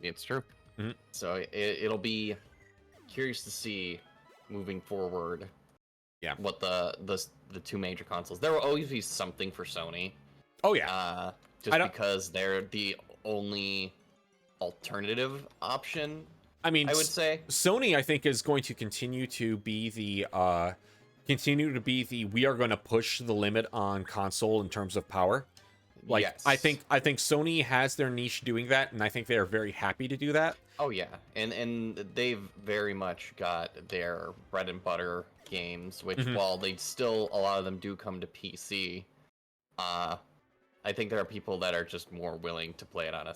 It's true. Mhm. So it'll be curious to see moving forward. Yeah. What the two major consoles. There will always be something for Sony. Oh yeah. Just because they're the only alternative option. I mean, I would say Sony, I think, is going to continue to be the we are going to push the limit on console in terms of power. Like, yes. I think Sony has their niche doing that, and I think they are very happy to do that. Oh yeah, and they've very much got their bread and butter games, which while they still a lot of them do come to PC, I think there are people that are just more willing to play it on a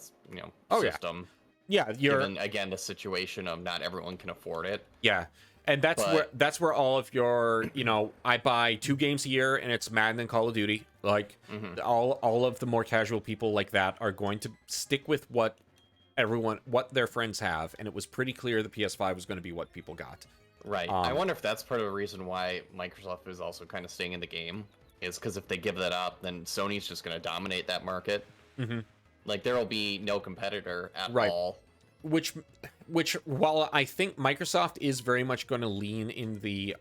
system. Yeah, you're given again the situation of not everyone can afford it. Yeah. And that's where all of your, I buy 2 games a year and it's Madden and Call of Duty. Like all of the more casual people like that are going to stick with what their friends have, and it was pretty clear the PS5 was going to be what people got. Right. I wonder if that's part of the reason why Microsoft is also kind of staying in the game, is because if they give that up, then Sony's just going to dominate that market. Like there will be no competitor at all. Which while I think Microsoft is very much going to lean in the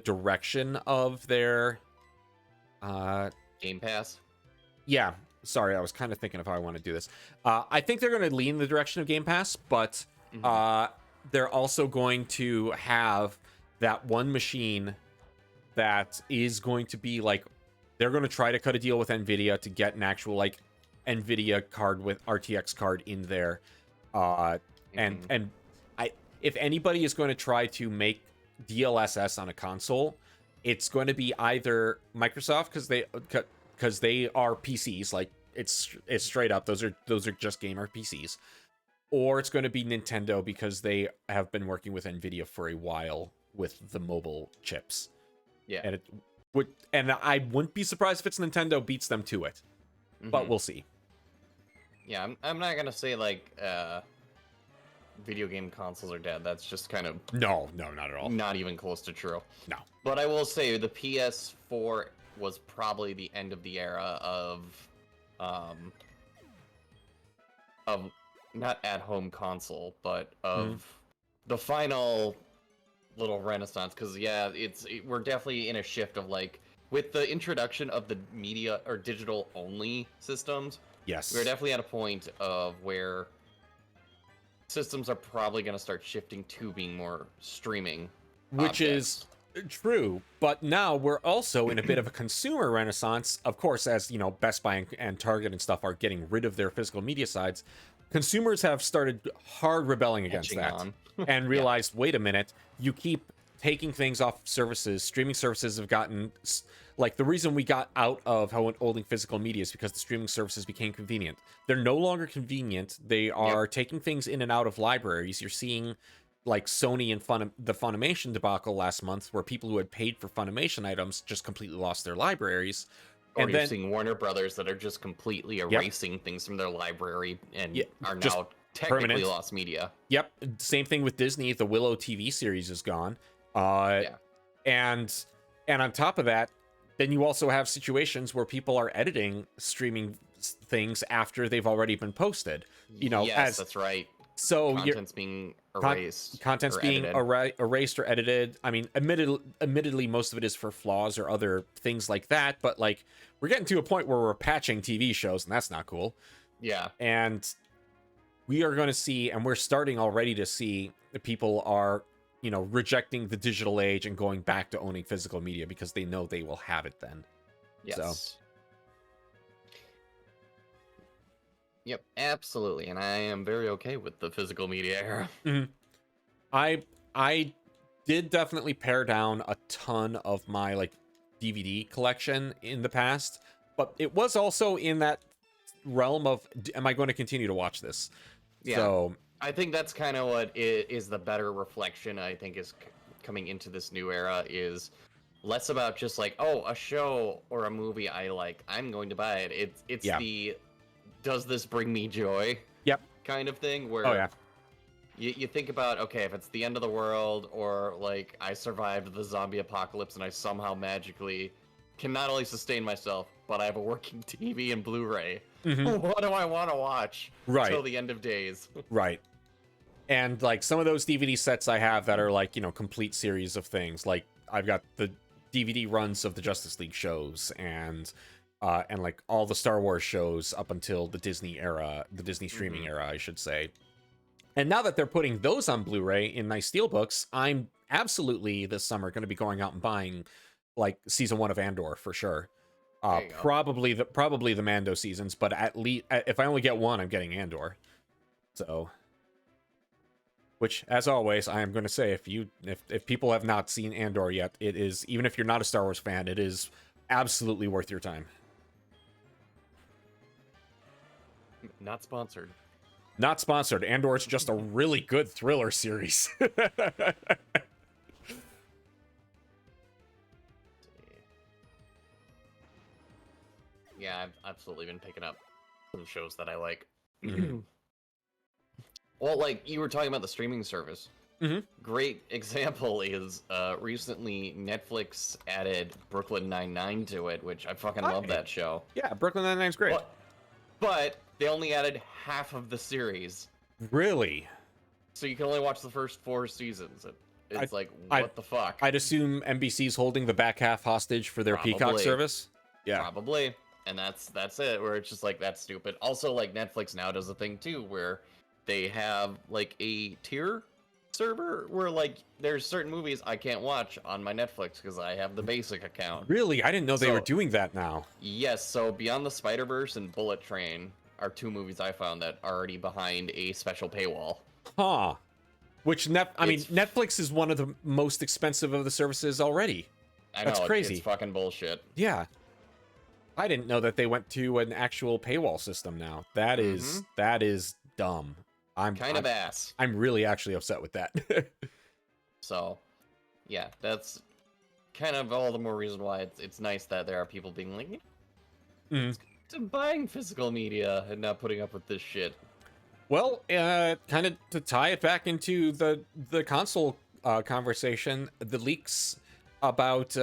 direction of their Game Pass. Yeah, sorry, I was kind of thinking of how I want to do this. I think they're going to lean in the direction of Game Pass, but they're also going to have that one machine that is going to be like, they're going to try to cut a deal with Nvidia to get an actual like Nvidia card with RTX card in there. And if anybody is going to try to make DLSS on a console, it's going to be either Microsoft because they are PCs, like it's straight up, those are just gamer PCs, or it's going to be Nintendo because they have been working with Nvidia for a while with the mobile chips. Yeah, and I wouldn't be surprised if it's Nintendo beats them to it, but we'll see. Yeah, I'm not gonna say like video game consoles are dead. That's just kind of no, not at all. Not even close to true. No. But I will say the PS4 was probably the end of the era of not at-home console, but of the final little renaissance. Because yeah, we're definitely in a shift of like with the introduction of the media or digital only systems. Yes, we're definitely at a point of where systems are probably going to start shifting to being more streaming, which is true. But now we're also in a bit of a consumer renaissance. Of course, as Best Buy and Target and stuff are getting rid of their physical media sites, consumers have started hard rebelling against that and realized, wait a minute, you keep taking things off services. Streaming services have gotten, like, the reason we got out of holding physical media is because the streaming services became convenient. They're no longer convenient. They are taking things in and out of libraries. You're seeing, like, Sony and the Funimation debacle last month, where people who had paid for Funimation items just completely lost their libraries. Or you're seeing Warner Brothers that are just completely erasing things from their library and are now technically lost media. Yep. Same thing with Disney. The Willow TV series is gone. And on top of that, then you also have situations where people are editing streaming things after they've already been posted. Yes, that's right. So content's being erased. Content's being erased or edited. I mean, admittedly, most of it is for flaws or other things like that. But like, we're getting to a point where we're patching TV shows, and that's not cool. Yeah. And we are going to see, and we're starting already to see, that people are, rejecting the digital age and going back to owning physical media because they know they will have it then. Yes. So. Yep, absolutely, and I am very okay with the physical media era. I did definitely pare down a ton of my like DVD collection in the past, but it was also in that realm of, am I going to continue to watch this? Yeah. So I think that's kind of what is the better reflection, I think, is coming into this new era is less about just like, oh, a show or a movie I like, I'm going to buy it. It's Yeah. the does this bring me joy? Yep. Kind of thing where Oh yeah. you think about, okay, if it's the end of the world, or like I survived the zombie apocalypse and I somehow magically can not only sustain myself, but I have a working TV and Blu-ray. What do I want to watch Right. till the end of days? Right. And like some of those DVD sets I have that are like, complete series of things. Like I've got the DVD runs of the Justice League shows and like all the Star Wars shows up until the Disney era, the Disney streaming era, I should say. And now that they're putting those on Blu-ray in nice steelbooks, I'm absolutely this summer going to be going out and buying like season 1 of Andor for sure. Probably the Mando seasons, but at least if I only get one, I'm getting Andor. So, which, as always, I am going to say, if people have not seen Andor yet, it is, even if you're not a Star Wars fan, it is absolutely worth your time. Not sponsored. Not sponsored. Andor is just a really good thriller series. Yeah, I've absolutely been picking up some shows that I like. Well, like you were talking about the streaming service. Great example is recently Netflix added Brooklyn Nine-Nine to it, which I fucking love that show. Yeah, Brooklyn Nine-Nine's great. But they only added half of the series. Really? So you can only watch the first 4 seasons. It's what the fuck? I'd assume NBC's holding the back half hostage for their Peacock service. Yeah. Probably. And that's it, where it's just like, that's stupid. Also, like, Netflix now does a thing too where they have like a tier server where like there's certain movies I can't watch on my Netflix because I have the basic account. Really? I didn't know they were doing that now. Yes, so Beyond the Spider-Verse and Bullet Train are 2 movies I found that are already behind a special paywall. Huh. Which Netflix is one of the most expensive of the services already. I know, that's crazy. It's fucking bullshit. Yeah. I didn't know that they went to an actual paywall system now. That is dumb. I'm kind of ass. I'm really actually upset with that. So, yeah, that's kind of all the more reason why it's nice that there are people being like, to buying physical media and not putting up with this shit. Well, kind of to tie it back into the console conversation, the leaks about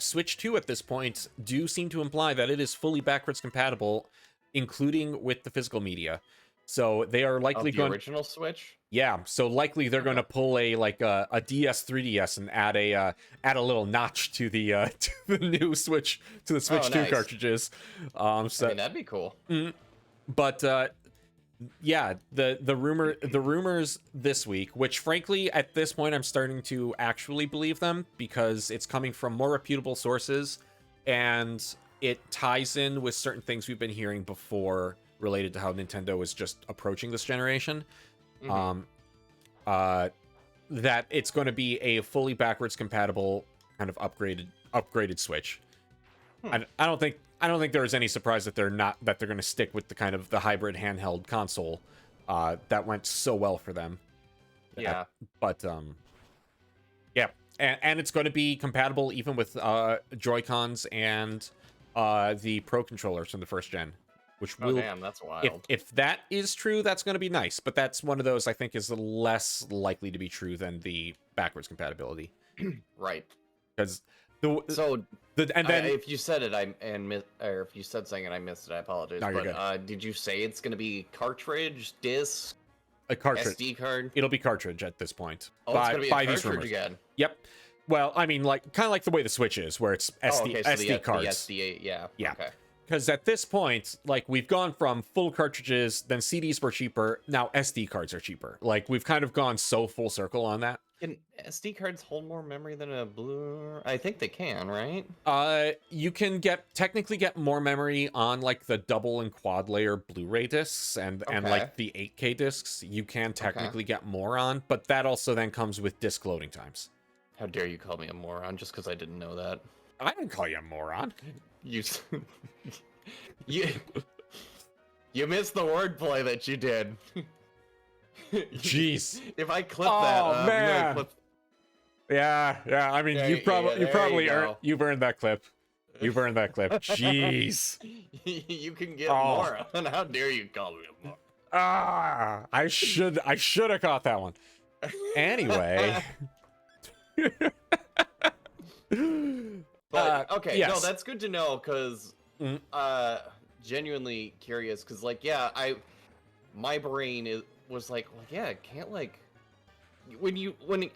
Switch 2 at this point do seem to imply that it is fully backwards compatible, including with the physical media. So they are likely going original Switch. Yeah, so likely they're going to pull a DS 3DS and add a little notch to the new Switch, to the Switch 2 cartridges. I mean, that'd be cool. But yeah, the rumors this week, which frankly at this point I'm starting to actually believe them because it's coming from more reputable sources and it ties in with certain things we've been hearing before related to how Nintendo is just approaching this generation. That it's going to be a fully backwards compatible kind of upgraded Switch. I don't think there is any surprise that they're going to stick with the kind of the hybrid handheld console that went so well for them. Yeah. But yeah, and it's going to be compatible even with Joy-Cons and the Pro controllers from the first gen. Which will, damn, that's wild. If that is true, that's going to be nice. But that's one of those I think is less likely to be true than the backwards compatibility. Right. Because if you said it, or if you said something and I missed it, I apologize. No, but did you say it's going to be cartridge, disc, a cartridge, SD card? It'll be cartridridge at this point. Oh, it's going to be a cartridge again. Yep. Well, I mean, like kind of like the way the Switch is, where it's SD cards. The SD, yeah. Okay. Because at this point, like, we've gone from full cartridges, then CDs were cheaper, now SD cards are cheaper. Like, we've kind of gone so full circle on that. Can SD cards hold more memory than a Blu-ray? I think they can, right? You can technically get more memory on, like, the double and quad layer Blu-ray discs and like, the 8K discs. You can technically get more on, but that also then comes with disc loading times. How dare you call me a moron just because I didn't know that? I didn't call you a moron. You missed the wordplay that you did. Jeez. If I clip that, man. Yeah, yeah. I mean, you've probably earned that clip. You've earned that clip. Jeez. You can get Oh. more. How dare you call me a more? I should have caught that one. Anyway. But okay, yes. no, that's good to know because genuinely curious because like yeah, my brain was like, well, yeah, it can't like when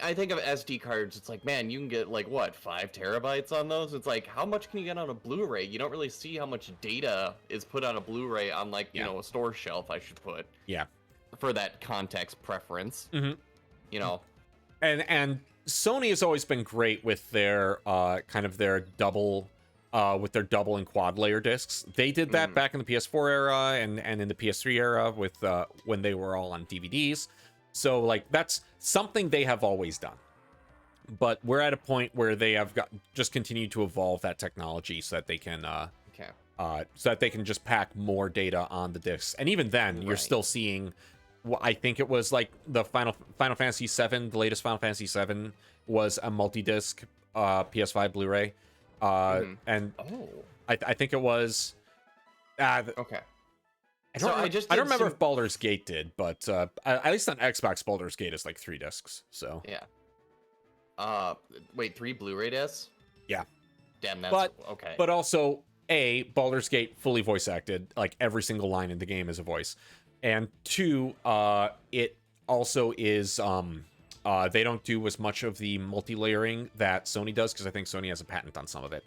I think of SD cards, it's like, man, you can get like what, 5 terabytes on those? It's like, how much can you get on a Blu-ray? You don't really see how much data is put on a Blu-ray on like, you know, a store shelf, I should put. Yeah. For that context preference. Mm-hmm. You know. And Sony has always been great with their kind of their double and quad layer discs. They did that back in the PS4 era and in the PS3 era with when they were all on DVDs. So like that's something they have always done. But we're at a point where they have just continued to evolve that technology so that they can so that they can just pack more data on the discs. And even then, you're still seeing I think it was like the Final Fantasy VII, the latest Final Fantasy VII was a multi-disc PS5 Blu-ray. And I think it was okay. I don't remember if Baldur's Gate did, but at least on Xbox, Baldur's Gate is like 3 discs. So yeah. Wait, 3 Blu-ray discs? Yeah. Damn, that's okay. But also, Baldur's Gate fully voice acted, like every single line in the game is a voice, and 2, it also is they don't do as much of the multi-layering that Sony does because I think Sony has a patent on some of it.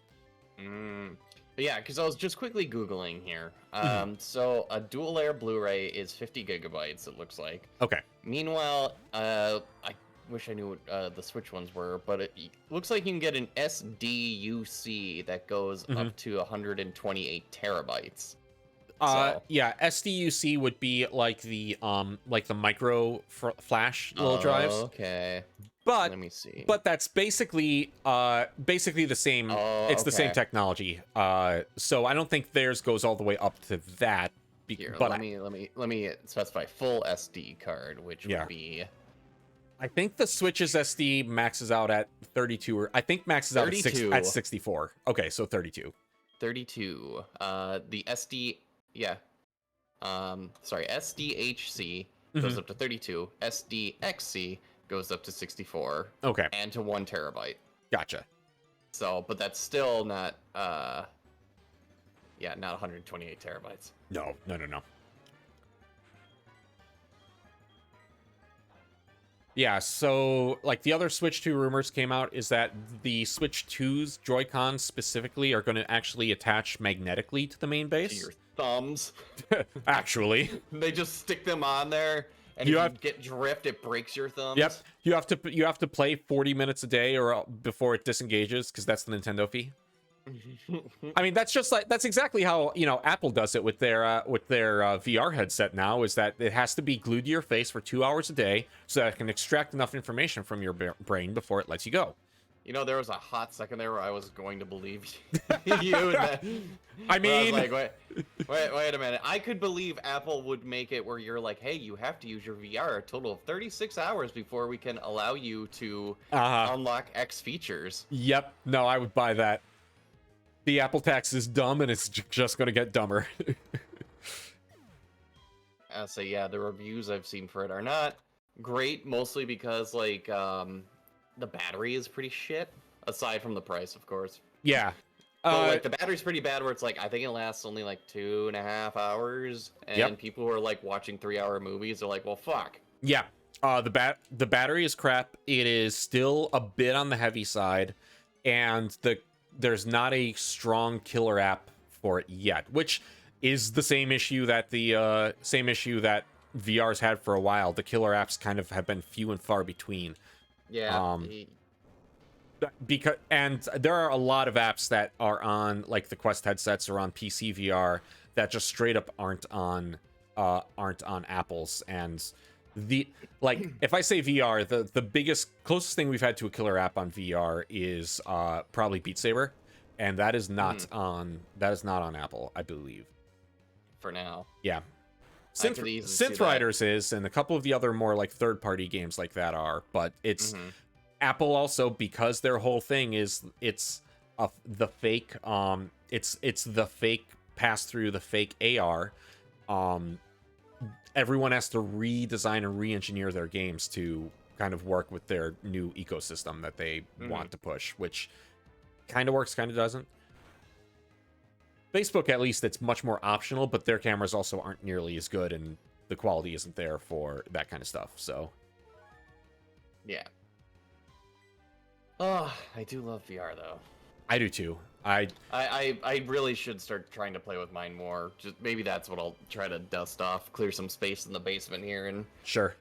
Yeah, because I was just quickly Googling here. So a dual layer Blu-ray is 50 gigabytes, it looks like. Okay. Meanwhile, I wish I knew what the Switch ones were, but it looks like you can get an SDUC that goes up to 128 terabytes. Yeah, SDUC would be like the micro flash little drives. Okay. But let me see. But that's basically the same. It's the same technology. So I don't think theirs goes all the way up to that. Here, but let me specify full SD card, which would be. I think the Switch's SD maxes out at 32, or I think maxes out at 64. Okay, so 32. 32. The SD, yeah. Sorry, SDHC goes up to 32. SDXC goes up to 64. Okay. And to 1 terabyte. Gotcha. So, but that's still not, not 128 terabytes. No. Yeah, so like the other Switch 2 rumors came out is that the Switch 2's Joy-Cons specifically are going to actually attach magnetically to the main base. To your thumbs. Actually. They just stick them on there, and if you get drift, it breaks your thumbs. Yep. You have to play 40 minutes a day or before it disengages, because that's the Nintendo fee. I mean, that's exactly how, Apple does it with their VR headset now, is that it has to be glued to your face for 2 hours a day so that it can extract enough information from your brain before it lets you go. There was a hot second there where I was going to believe you. I mean, I was like, wait a minute. I could believe Apple would make it where you're like, hey, you have to use your VR a total of 36 hours before we can allow you to unlock X features. Yep. No, I would buy that. The Apple tax is dumb, and it's just going to get dumber. So yeah, the reviews I've seen for it are not great, mostly because like the battery is pretty shit. Aside from the price, of course. Yeah. But like the battery's pretty bad. Where it's like I think it lasts only like 2.5 hours, and people who are like watching 3-hour movies are like, well, fuck. Yeah. The battery is crap. It is still a bit on the heavy side, and there's not a strong killer app for it yet, which is the same issue that VR's had for a while. The killer apps kind of have been few and far between. Yeah. And there are a lot of apps that are on like the Quest headsets or on PC VR that just straight up aren't on Apple's. And if I say VR, the biggest closest thing we've had to a killer app on VR is probably Beat Saber, and that is not on Apple, I believe. For now. Yeah. Synth Riders is, and a couple of the other more like third-party games like that are, but it's Apple also, because their whole thing is the fake it's the fake pass through, the fake AR. Everyone has to redesign and re-engineer their games to kind of work with their new ecosystem that they want to push, which kind of works, kind of doesn't. Facebook, at least, it's much more optional, but their cameras also aren't nearly as good, and the quality isn't there for that kind of stuff. So, yeah. Oh, I do love VR though. I do too. I really should start trying to play with mine more. Just maybe that's what I'll try to dust off, clear some space in the basement here and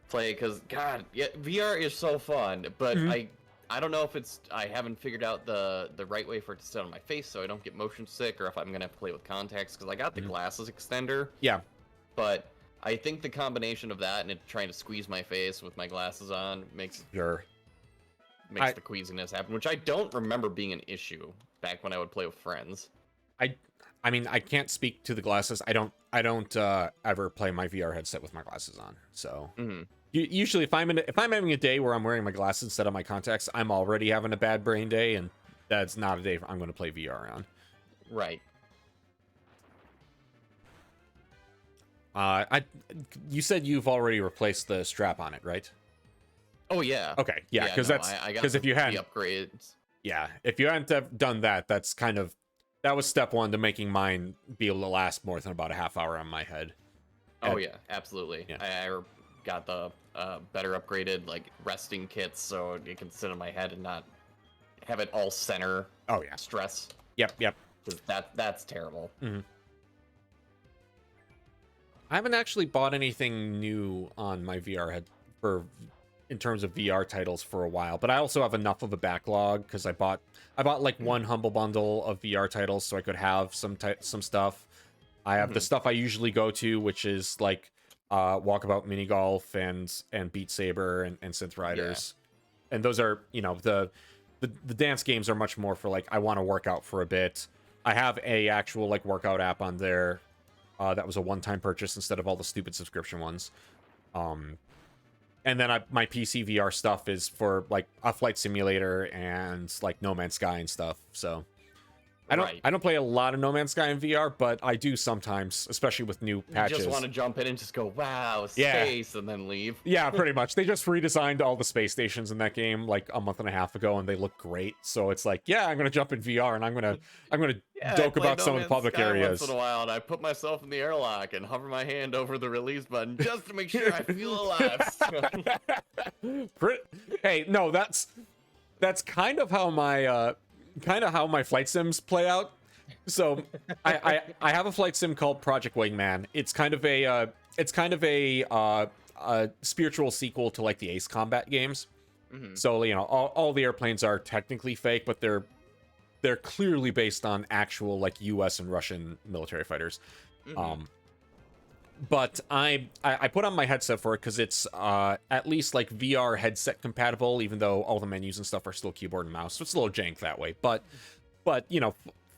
play. Because God, yeah, VR is so fun, but I don't know if I haven't figured out the right way for it to sit on my face so I don't get motion sick, or if I'm gonna have to play with contacts because I got the glasses extender. Yeah. But I think the combination of that and it trying to squeeze my face with my glasses on makes the queasiness happen, which I don't remember being an issue back when I would play with friends. I mean, I can't speak to the glasses. I don't ever play my VR headset with my glasses on. So usually, if I'm having a day where I'm wearing my glasses instead of my contacts, I'm already having a bad brain day, and that's not a day I'm going to play VR on. Right. You said you've already replaced the strap on it, right? Oh yeah. Okay. Yeah, because if you hadn't the upgrades. Yeah, if you hadn't have done that, that was step one to making mine be able to last more than about a half hour on my head. Oh yeah, absolutely. Yeah. I got the better upgraded like resting kits so it can sit on my head and not have it all center. Oh yeah. Stress. Yep. Because that's terrible. I haven't actually bought anything new on my VR head in terms of VR titles for a while, but I also have enough of a backlog because I bought like one Humble Bundle of VR titles so I could have some stuff. I have the stuff I usually go to, which is like Walkabout Mini Golf and Beat Saber and Synth Riders. Yeah. And those are, the dance games are much more for like I want to work out for a bit. I have a actual like workout app on there that was a one-time purchase instead of all the stupid subscription ones. And then my PC VR stuff is for like a flight simulator and like No Man's Sky and stuff. So I don't play a lot of No Man's Sky in VR, but I do sometimes, especially with new patches. You just want to jump in and just go, wow, space, and then leave. Yeah, pretty much. They just redesigned all the space stations in that game like a month and a half ago, and they look great. So it's like, yeah, I'm gonna jump in VR and I'm gonna joke about some of the public areas. Once in a while, and I put myself in the airlock and hover my hand over the release button just to make sure I feel alive. Hey, no, that's kind of how my flight sims play out. So I have a flight sim called Project Wingman. It's kind of a spiritual sequel to like the Ace Combat games. So all the airplanes are technically fake, but they're clearly based on actual like US and Russian military fighters. But I put on my headset for it because it's at least like VR headset compatible, even though all the menus and stuff are still keyboard and mouse. So it's a little jank that way. But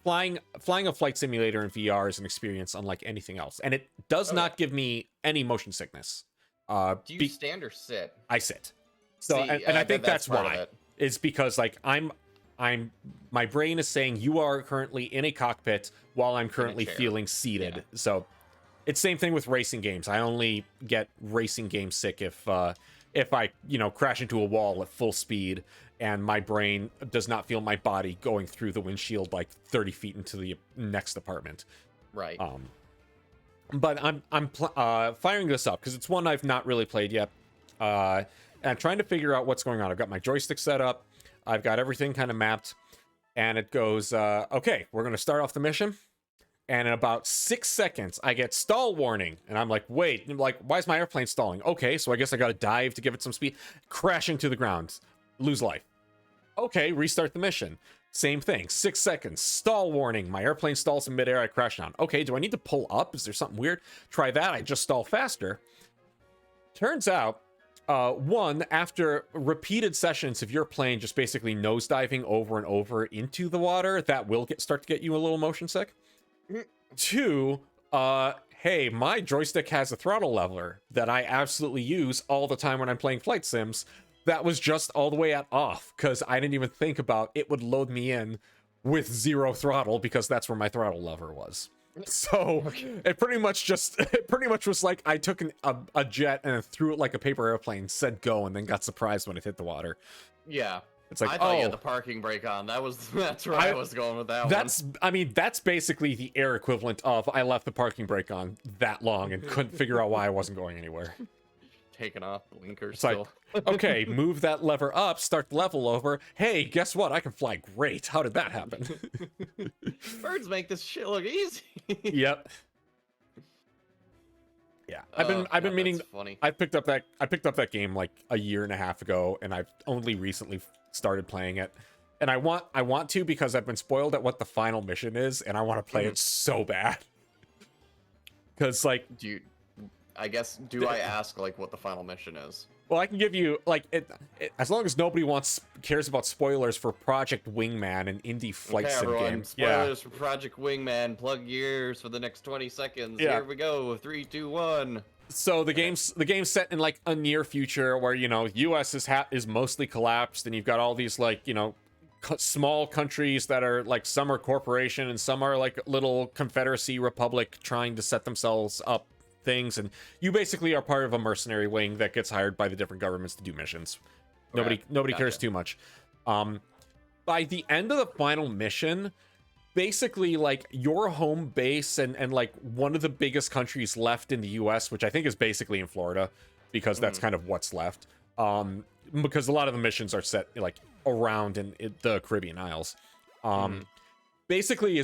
flying a flight simulator in VR is an experience unlike anything else, and it does not give me any motion sickness. Do you stand or sit? I sit. So and I think that's why. It's because like my brain is saying you are currently in a cockpit while I'm currently feeling seated. Yeah. So it's same thing with racing games. I only get racing games sick if I crash into a wall at full speed and my brain does not feel my body going through the windshield like 30 feet into the next apartment. Right. But I'm firing this up because it's one I've not really played yet. And I'm trying to figure out what's going on. I've got my joystick set up. I've got everything kind of mapped. And it goes, okay, we're going to start off the mission. And in about 6 seconds, I get stall warning. And I'm like, wait, why is my airplane stalling? Okay, so I guess I got to dive to give it some speed. Crashing to the ground. Lose life. Okay, restart the mission. Same thing. 6 seconds. Stall warning. My airplane stalls in midair. I crash down. Okay, do I need to pull up? Is there something weird? Try that. I just stall faster. Turns out, after repeated sessions of your plane just basically nosediving over and over into the water, that will start to get you a little motion sick. 2, hey, my joystick has a throttle leveler that I absolutely use all the time when I'm playing flight sims. that was just all the way at off, because I didn't even think about it would load me in with 0 throttle, because that's where my throttle lever was. So it pretty much was like I took a jet and threw it like a paper airplane, said go, and then got surprised when it hit the water. Yeah. It's like, I thought you had the parking brake on. That's where I was going with that one. I mean, that's basically the air equivalent of I left the parking brake on that long and couldn't figure out why I wasn't going anywhere. Taking off blinkers. It's Still. like, okay, move that lever up, start the level over. Hey, guess what? I can fly great. How did that happen? Birds make this shit look easy. Yep. Yeah, I've been meaning. Funny. I picked up that game like a year and a half ago, and I've only recently started playing it. And I want to, because I've been spoiled at what the final mission is, and I want to play it so bad. Because like, I ask like what the final mission is? Well, I can give you like it as long as nobody cares about spoilers for Project Wingman, an indie flight sim game. Spoilers for Project Wingman. Plug your ears for the next 20 seconds. Yeah. Here we go. 3, 2, 1. So the game's set in like a near future where, you know, US is mostly collapsed, and you've got all these like, you know, small countries that are like, some are corporation and some are like little Confederacy republic trying to set themselves up things, and you basically are part of a mercenary wing that gets hired by the different governments to do missions. Okay. Nobody cares too much. By the end of the final mission, basically like your home base and like one of the biggest countries left in the US, which I think is basically in Florida, because that's kind of what's left, because a lot of the missions are set like around in the Caribbean Isles. Basically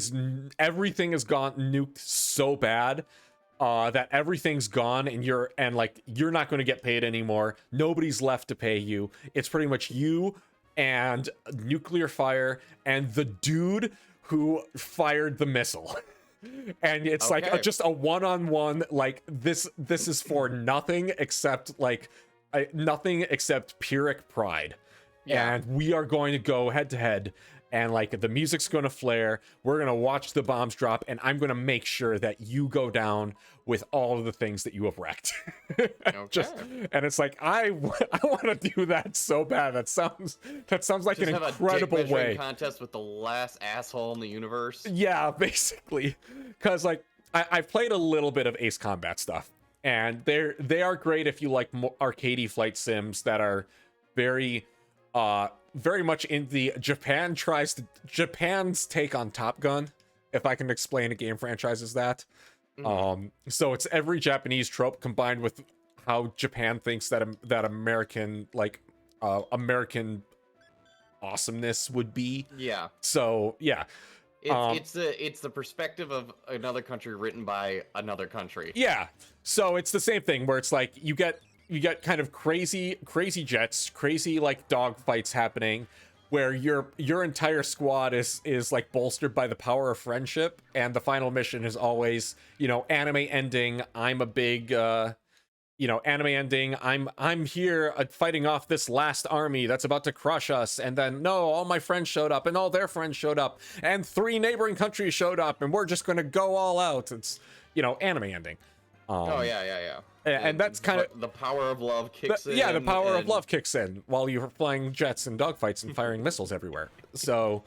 everything has gone nuked so bad that everything's gone, and you're not going to get paid anymore. Nobody's left to pay you. It's pretty much you and nuclear fire and the dude who fired the missile. And it's like just a one-on-one, like this is for nothing except Pyrrhic pride. Yeah. And we are going to go head to head, and like the music's going to flare, we're going to watch the bombs drop, and I'm going to make sure that you go down with all of the things that you have wrecked. And it's like, I want to do that so bad. That sounds like just an incredible way. Contest with the last asshole in the universe. Yeah, basically. Because like I've played a little bit of Ace Combat stuff, and they are great if you like arcadey flight sims that are very much in the Japan's take on Top Gun, if I can explain a game franchise as that. So it's every Japanese trope combined with how Japan thinks that American American awesomeness would be. Yeah. So yeah. It's the perspective of another country written by another country. Yeah. So it's the same thing where it's like you get kind of crazy jets, crazy like dogfights happening, where your entire squad is like bolstered by the power of friendship, and the final mission is always, you know, anime ending. I'm a big anime ending. I'm here fighting off this last army that's about to crush us, and then no, all my friends showed up, and all their friends showed up, and 3 neighboring countries showed up, and we're just gonna go all out. It's, you know, anime ending. Yeah. And that's kind of the power of love kicks in. Yeah, the power of love kicks in while you're flying jets and dogfights and firing missiles everywhere. So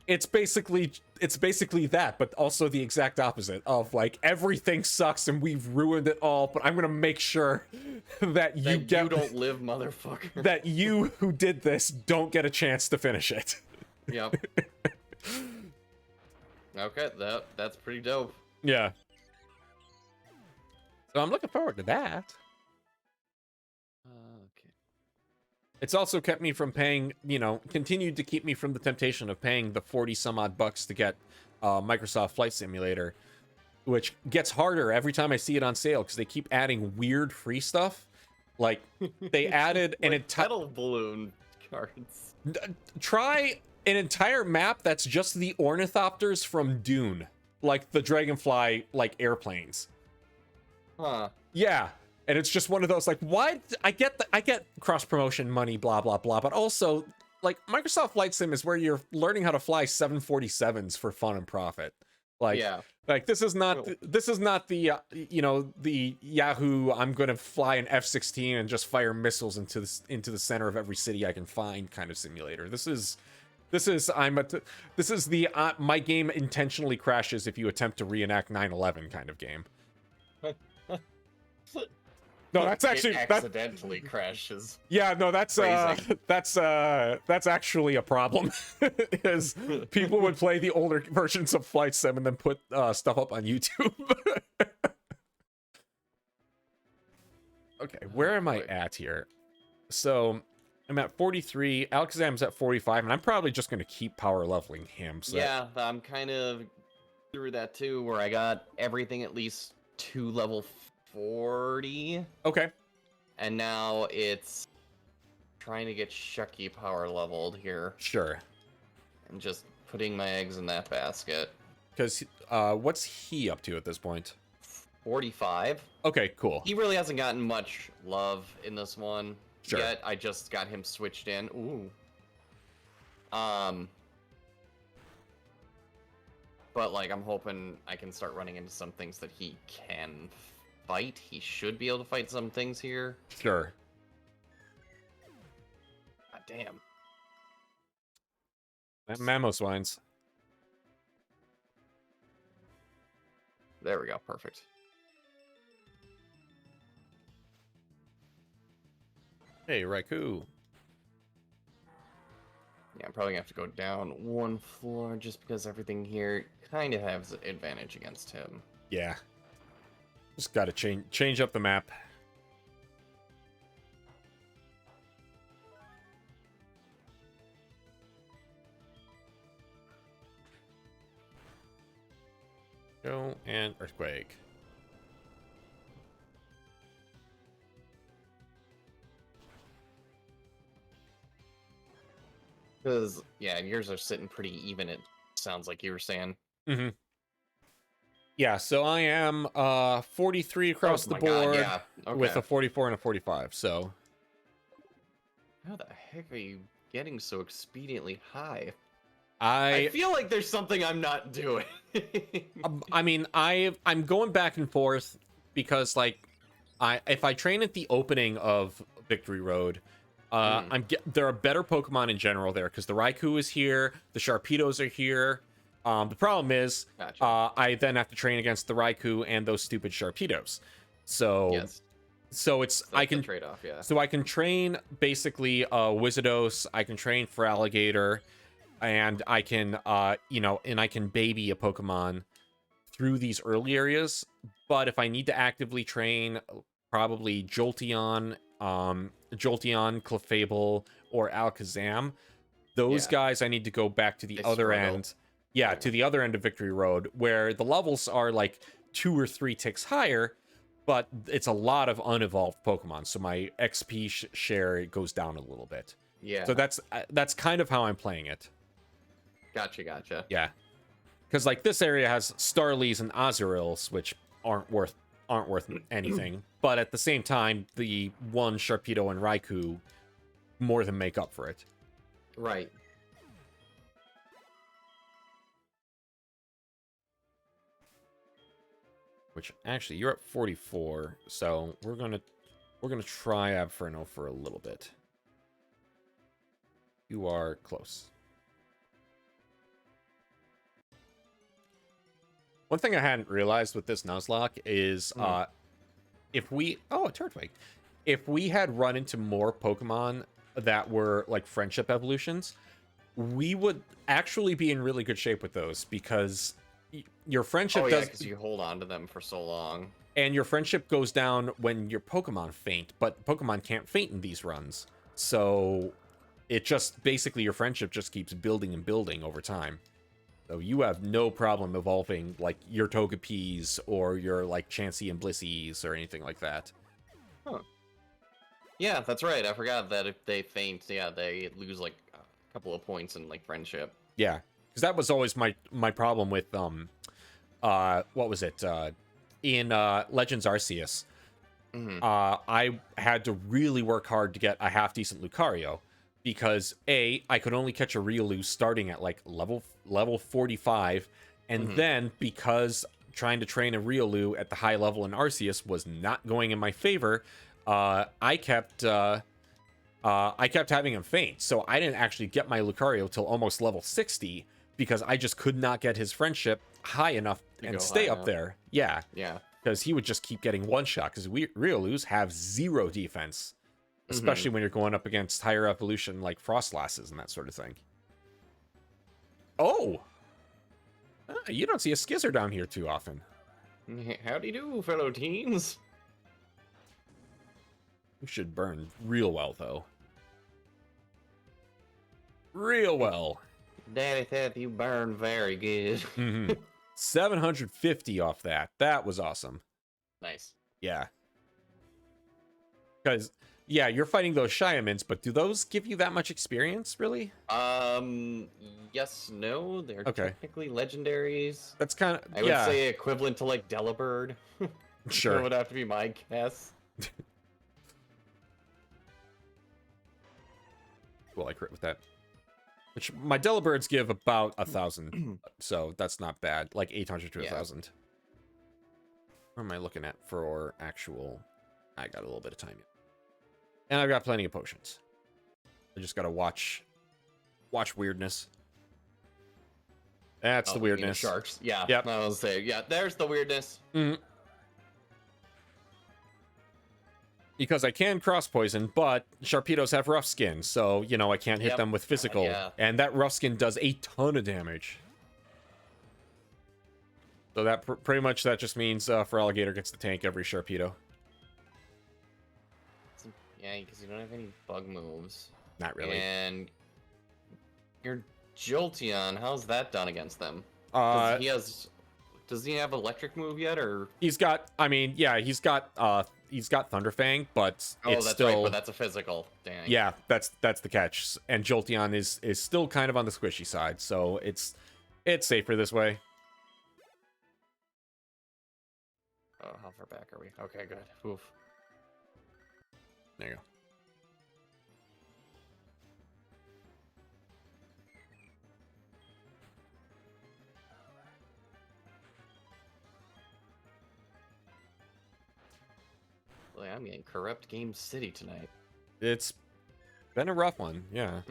it's basically that, but also the exact opposite of like everything sucks and we've ruined it all, but I'm gonna make sure that you don't live, motherfucker. That you who did this don't get a chance to finish it. Yep. Okay, that's pretty dope. Yeah. So I'm looking forward to that. Okay. It's also kept me from paying, you know, continued to keep me from the temptation of paying the 40 some odd bucks to get Microsoft Flight Simulator, which gets harder every time I see it on sale because they keep adding weird free stuff. Like they added an entire balloon cards. Try an entire map that's just the ornithopters from Dune, like the Dragonfly like airplanes. Huh. Yeah, and it's just one of those like, why? I get cross promotion money, blah blah blah, but also like Microsoft Flight Sim is where you're learning how to fly 747s for fun and profit. Like, Yeah. this is not the the Yahoo. I'm gonna fly an F-16 and just fire missiles into the center of every city I can find kind of simulator. This is the my game intentionally crashes if you attempt to reenact 9/11 kind of game. No, that's actually it accidentally crashes. Yeah, no, that's actually a problem. Is people would play the older versions of Flight Sim and then put stuff up on YouTube. Okay, where am I at here? So I'm at 43. Alakazam's at 45, and I'm probably just going to keep power leveling him. So Yeah, I'm kind of through that too, where I got everything at least to level 40. Okay. And now it's trying to get Shucky power leveled here. Sure. And just putting my eggs in that basket. Because what's he up to at this point? 45. Okay, cool. He really hasn't gotten much love in this one Sure. yet. I just got him switched in. Ooh. But like I'm hoping I can start running into some things that he can fight. He should be able to fight some things here. Sure. God damn. That Mamoswines. There we go. Perfect. Hey, Raikou. Yeah, I'm probably gonna have to go down one floor just because everything here kind of has an advantage against him. Yeah. Just gotta change up the map. Go and Earthquake. Because, yeah, yours are sitting pretty even, it sounds like you were saying. Mm-hmm. Yeah, so I am 43 across the my board God, yeah. Okay. with a 44 and a 45, so... How the heck are you getting so expediently high? I feel like there's something I'm not doing. I mean, I'm going back and forth because, like, if I train at the opening of Victory Road, there are better Pokemon in general there because the Raikou is here, the Sharpedos are here. The problem is, Gotcha. I then have to train against the Raikou and those stupid Sharpedos. So, Yes. so it's That's I can the trade-off, yeah. So I can train basically Wizardos. I can train for Alligator, and I can and I can baby a Pokemon through these early areas. But if I need to actively train, probably Jolteon, Clefable, or Alakazam, those guys I need to go back to the other end. Yeah, to the other end of Victory Road, where the levels are like 2 or 3 ticks higher, but it's a lot of unevolved Pokemon, so my XP share goes down a little bit. Yeah. So that's kind of how I'm playing it. Gotcha. Yeah, because like this area has Starlies and Azurils, which aren't worth anything, but at the same time, the one Sharpedo and Raikou more than make up for it. Right. Which actually, you're at 44, so we're gonna try Abferno for a little bit. You are close. One thing I hadn't realized with this Nuzlocke is if we a Turtwig. If we had run into more Pokemon that were like friendship evolutions, we would actually be in really good shape with those because your friendship because you hold on to them for so long. And your friendship goes down when your Pokemon faint, but Pokemon can't faint in these runs. So it just basically your friendship just keeps building and building over time. So you have no problem evolving like your Togepis or your like Chansey and Blissies or anything like that. Huh. Yeah, that's right. I forgot that if they faint, they lose like a couple of points in like friendship. Yeah, because that was always my problem with what was it in Legends Arceus. I had to really work hard to get a half decent Lucario because I could only catch a Riolu starting at like level 45, And then, because trying to train a Riolu at the high level in Arceus was not going in my favor, I kept having him faint. So I didn't actually get my Lucario till almost level 60 because I just could not get his friendship high enough and stay up there. Yeah. Yeah. Because he would just keep getting one shot. Because Riolus have 0 defense, especially when you're going up against higher evolution like Frostlasses and that sort of thing. Oh! You don't see a Skizzer down here too often. Howdy do, fellow teens. You should burn real well, though. Real well. Daddy said you burn very good. 750 off that. That was awesome. Nice. Yeah. Because, yeah, you're fighting those Shyamins, but do those give you that much experience, really? Yes, no. They're Okay. technically legendaries. That's kind of, I would say equivalent to, like, Delibird. Sure. That would have to be my guess. Well, I crit with that. Which, my Delibirds give about 1,000, so that's not bad. Like 800 to 1,000. What am I looking at for actual... I got a little bit of time yet. And I've got plenty of potions. I just gotta watch weirdness. That's the weirdness. Sharks. Yeah. Yep. I was saying, yeah, there's the weirdness. Because I can cross poison, but Sharpedos have rough skin, so, you know, I can't hit them with physical. Yeah. And that rough skin does a ton of damage. So that pretty much that just means Feraligatr gets the tank every Sharpedo. Yeah, because you don't have any bug moves. Not really. And your Jolteon, how's that done against them? Does he have electric move yet, or he's got? I mean, yeah, he's got Thunderfang, but it's that's still right, but that's a physical. Dang. Yeah, that's the catch. And Jolteon is still kind of on the squishy side, so it's safer this way. Oh, how far back are we? Okay, good. Oof. There you go. Boy, I'm getting Corrupt Game City tonight. It's been a rough one, yeah.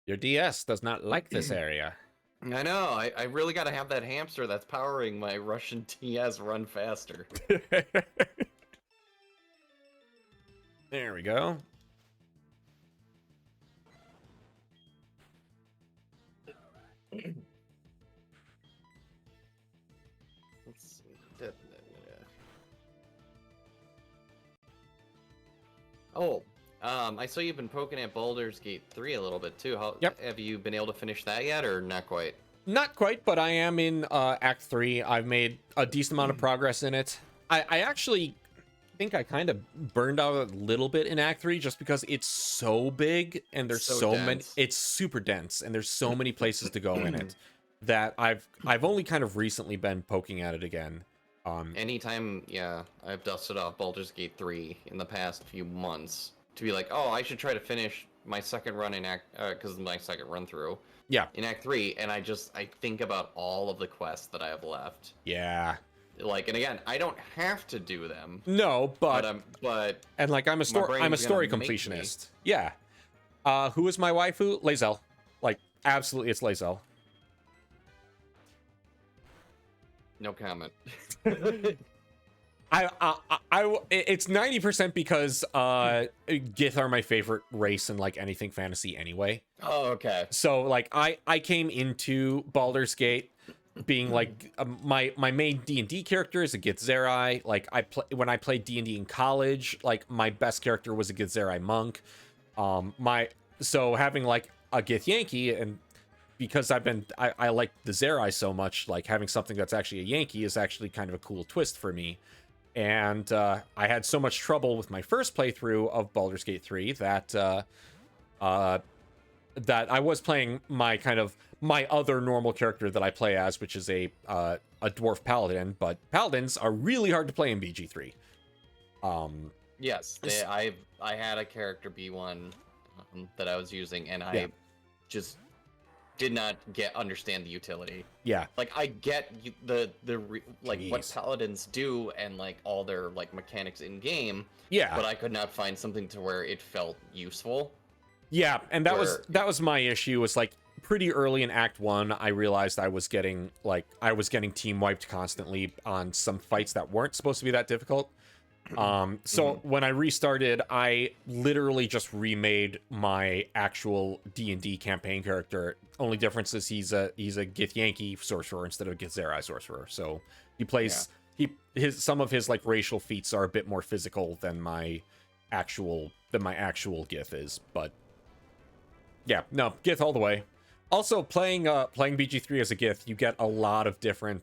Your DS does not like this area. I know. I really got to have that hamster that's powering my Russian DS run faster. There we go. Let's see. Oh, I saw you've been poking at Baldur's Gate 3 a little bit too. Have you been able to finish that yet, or not quite? Not quite, but I am in Act 3. I've made a decent amount of progress in it. I actually think I kind of burned out a little bit in Act 3 just because it's so big and there's so many. It's super dense and there's so many places to go in it that I've only kind of recently been poking at it again. Anytime, yeah, I've dusted off Baldur's Gate 3 in the past few months to be like, oh, I should try to finish my second run in Act, because my second run through. Yeah. In Act 3, and I think about all of the quests that I have left. Yeah. Like, and again, I don't have to do them. No, but and like I'm a story completionist. Yeah. Who is my waifu? Lae'zel. Like, absolutely, it's Lae'zel. No comment. It's 90% because Gith are my favorite race in like anything fantasy anyway. Oh, okay. So like I came into Baldur's Gate being like my main D&D character is a Githzerai. Like when I played D&D in college, like my best character was a Githzerai monk. So having like a Gith Yankee, and because I like the Zerai so much, like having something that's actually a Yankee is actually kind of a cool twist for me. And I had so much trouble with my first playthrough of Baldur's Gate 3 that I was playing my other normal character that I play as, which is a dwarf paladin. But paladins are really hard to play in BG3. Yes, I had a character B1 that I was using, and I just did not understand the utility. Yeah. Like, I get like what paladins do and like all their like mechanics in game. Yeah. But I could not find something to where it felt useful. Yeah, and that was my issue. Was like pretty early in Act 1, I realized I was getting team wiped constantly on some fights that weren't supposed to be that difficult. So when I restarted, I literally just remade my actual D&D campaign character. Only difference is he's a Githyanki sorcerer instead of a Githzerai sorcerer. So he plays some of his like racial feats are a bit more physical than my actual Gith is, but yeah, no, Gith all the way. Also, playing BG3 as a Gith, you get a lot of different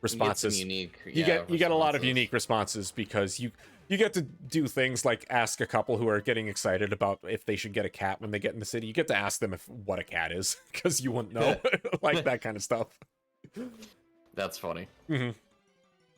responses. You get a lot of unique responses because you get to do things like ask a couple who are getting excited about if they should get a cat when they get in the city. You get to ask them what a cat is because you wouldn't know, like that kind of stuff. That's funny. Mm-hmm.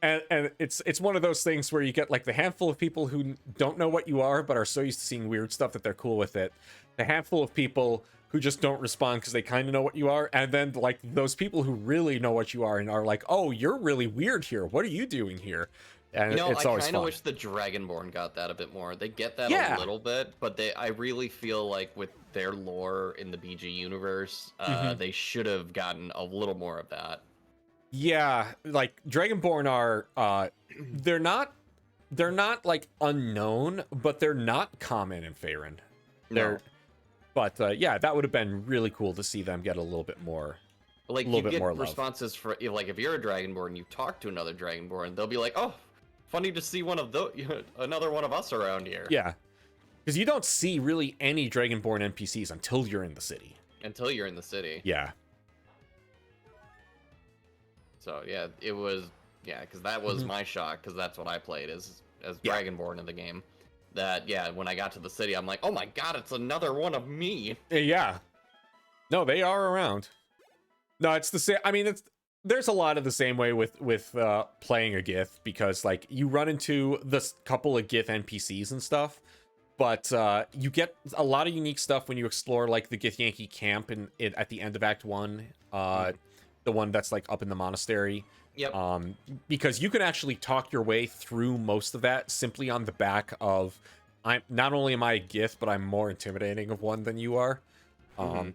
And it's one of those things where you get like the handful of people who don't know what you are but are so used to seeing weird stuff that they're cool with it. The handful of people who just don't respond because they kind of know what you are, and then like those people who really know what you are and are like, oh, you're really weird here. What are you doing here? And it's always fun. I kind of wish the Dragonborn got that a bit more. They get that a little bit, but I really feel like with their lore in the BG universe, they should have gotten a little more of that. Yeah, like Dragonborn are they're not like unknown, but they're not common in Faerun. But yeah, that would have been really cool to see them get a little bit more. Like you get responses for like if you're a Dragonborn and you talk to another Dragonborn, they'll be like, "Oh, funny to see another one of us around here." Yeah, because you don't see really any Dragonborn NPCs until you're in the city. Yeah. So yeah, it was because that was my shock because that's what I played as Dragonborn in the game. That when I got to the city, I'm like, oh my god, it's another one of me. Yeah. No, they are around. No, it's the same. I mean, there's a lot of the same way with playing a Gith because like you run into this couple of Gith NPCs and stuff, but you get a lot of unique stuff when you explore like the Githyanki camp at the end of Act 1. The one that's like up in the monastery. Yep. Because you can actually talk your way through most of that simply on the back of I'm not only am I a Gith, but I'm more intimidating of one than you are.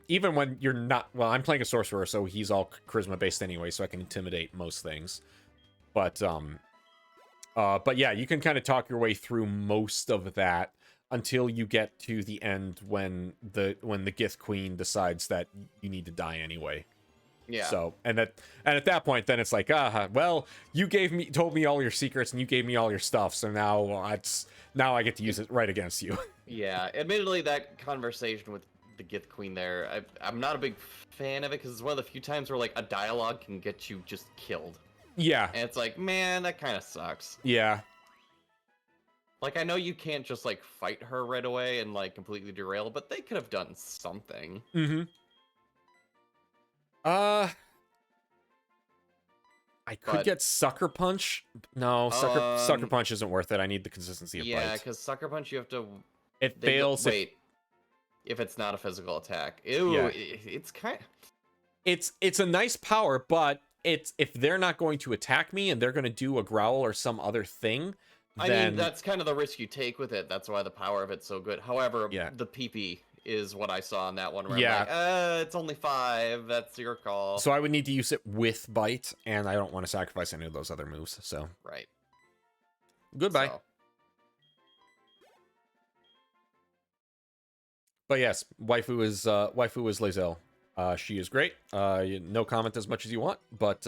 Even when you're not, well, I'm playing a sorcerer, so he's all charisma based anyway, so I can intimidate most things. But yeah, you can kind of talk your way through most of that until you get to the end when the Gith Queen decides that you need to die anyway. Yeah. So and at that point, then it's like, well, you told me all your secrets and you gave me all your stuff, so now I get to use it right against you. Yeah. Admittedly, that conversation with the Gith Queen there, I'm not a big fan of it because it's one of the few times where like a dialogue can get you just killed. Yeah. And it's like, man, that kind of sucks. Yeah. Like I know you can't just like fight her right away and like completely derail, but they could have done something. Mm-hmm. I could get Sucker Punch. No, Sucker Punch isn't worth it. I need the consistency of yeah, bite. because Sucker Punch you have to. It fails. If it's not a physical attack, ew, yeah. It's kind. It's a nice power, but if they're not going to attack me and they're going to do a growl or some other thing. I mean, that's kind of the risk you take with it. That's why the power of it's so good. However, the PP is what I saw in that one. Where I'm like, it's only 5. That's your call. So I would need to use it with bite, and I don't want to sacrifice any of those other moves. So right. Goodbye. So. But yes, waifu is Lae'zel. She is great. No comment as much as you want, but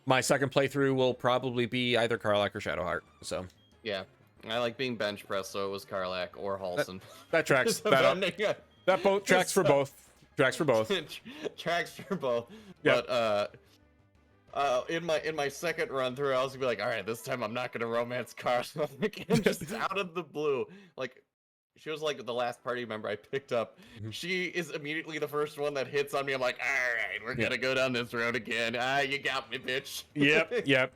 my second playthrough will probably be either Karlach or Shadowheart. So yeah, I like being bench pressed, so it was Karlach or Halson. That tracks. that both tracks for both. Tracks for both. Tracks for both. Yep. But in my second run through, I was gonna be like, all right, this time I'm not gonna romance Karlach again, just out of the blue. Like, she was like the last party member I picked up. She is immediately the first one that hits on me. I'm like, all right, we're gonna go down this road again. You got me, bitch. Yep.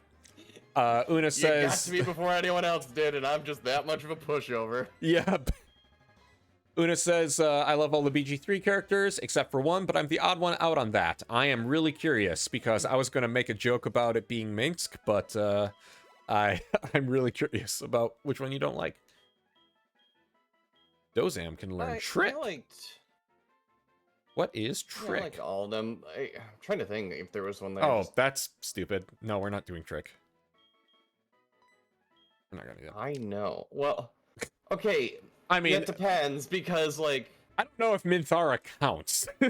Una says, you got to me before anyone else did, and I'm just that much of a pushover. Yep. Una says, I love all the BG3 characters except for one, but I'm the odd one out on that. I am really curious because I was going to make a joke about it being Minsk, but I'm really curious about which one you don't like. Dozam can learn Trick. What is Trick? I like all of them. I'm trying to think if there was one that. Oh, that's stupid. No, we're not doing Trick. We're not gonna do that. I know. Well, okay. I mean, it depends because, like, I don't know if Minthara counts. no,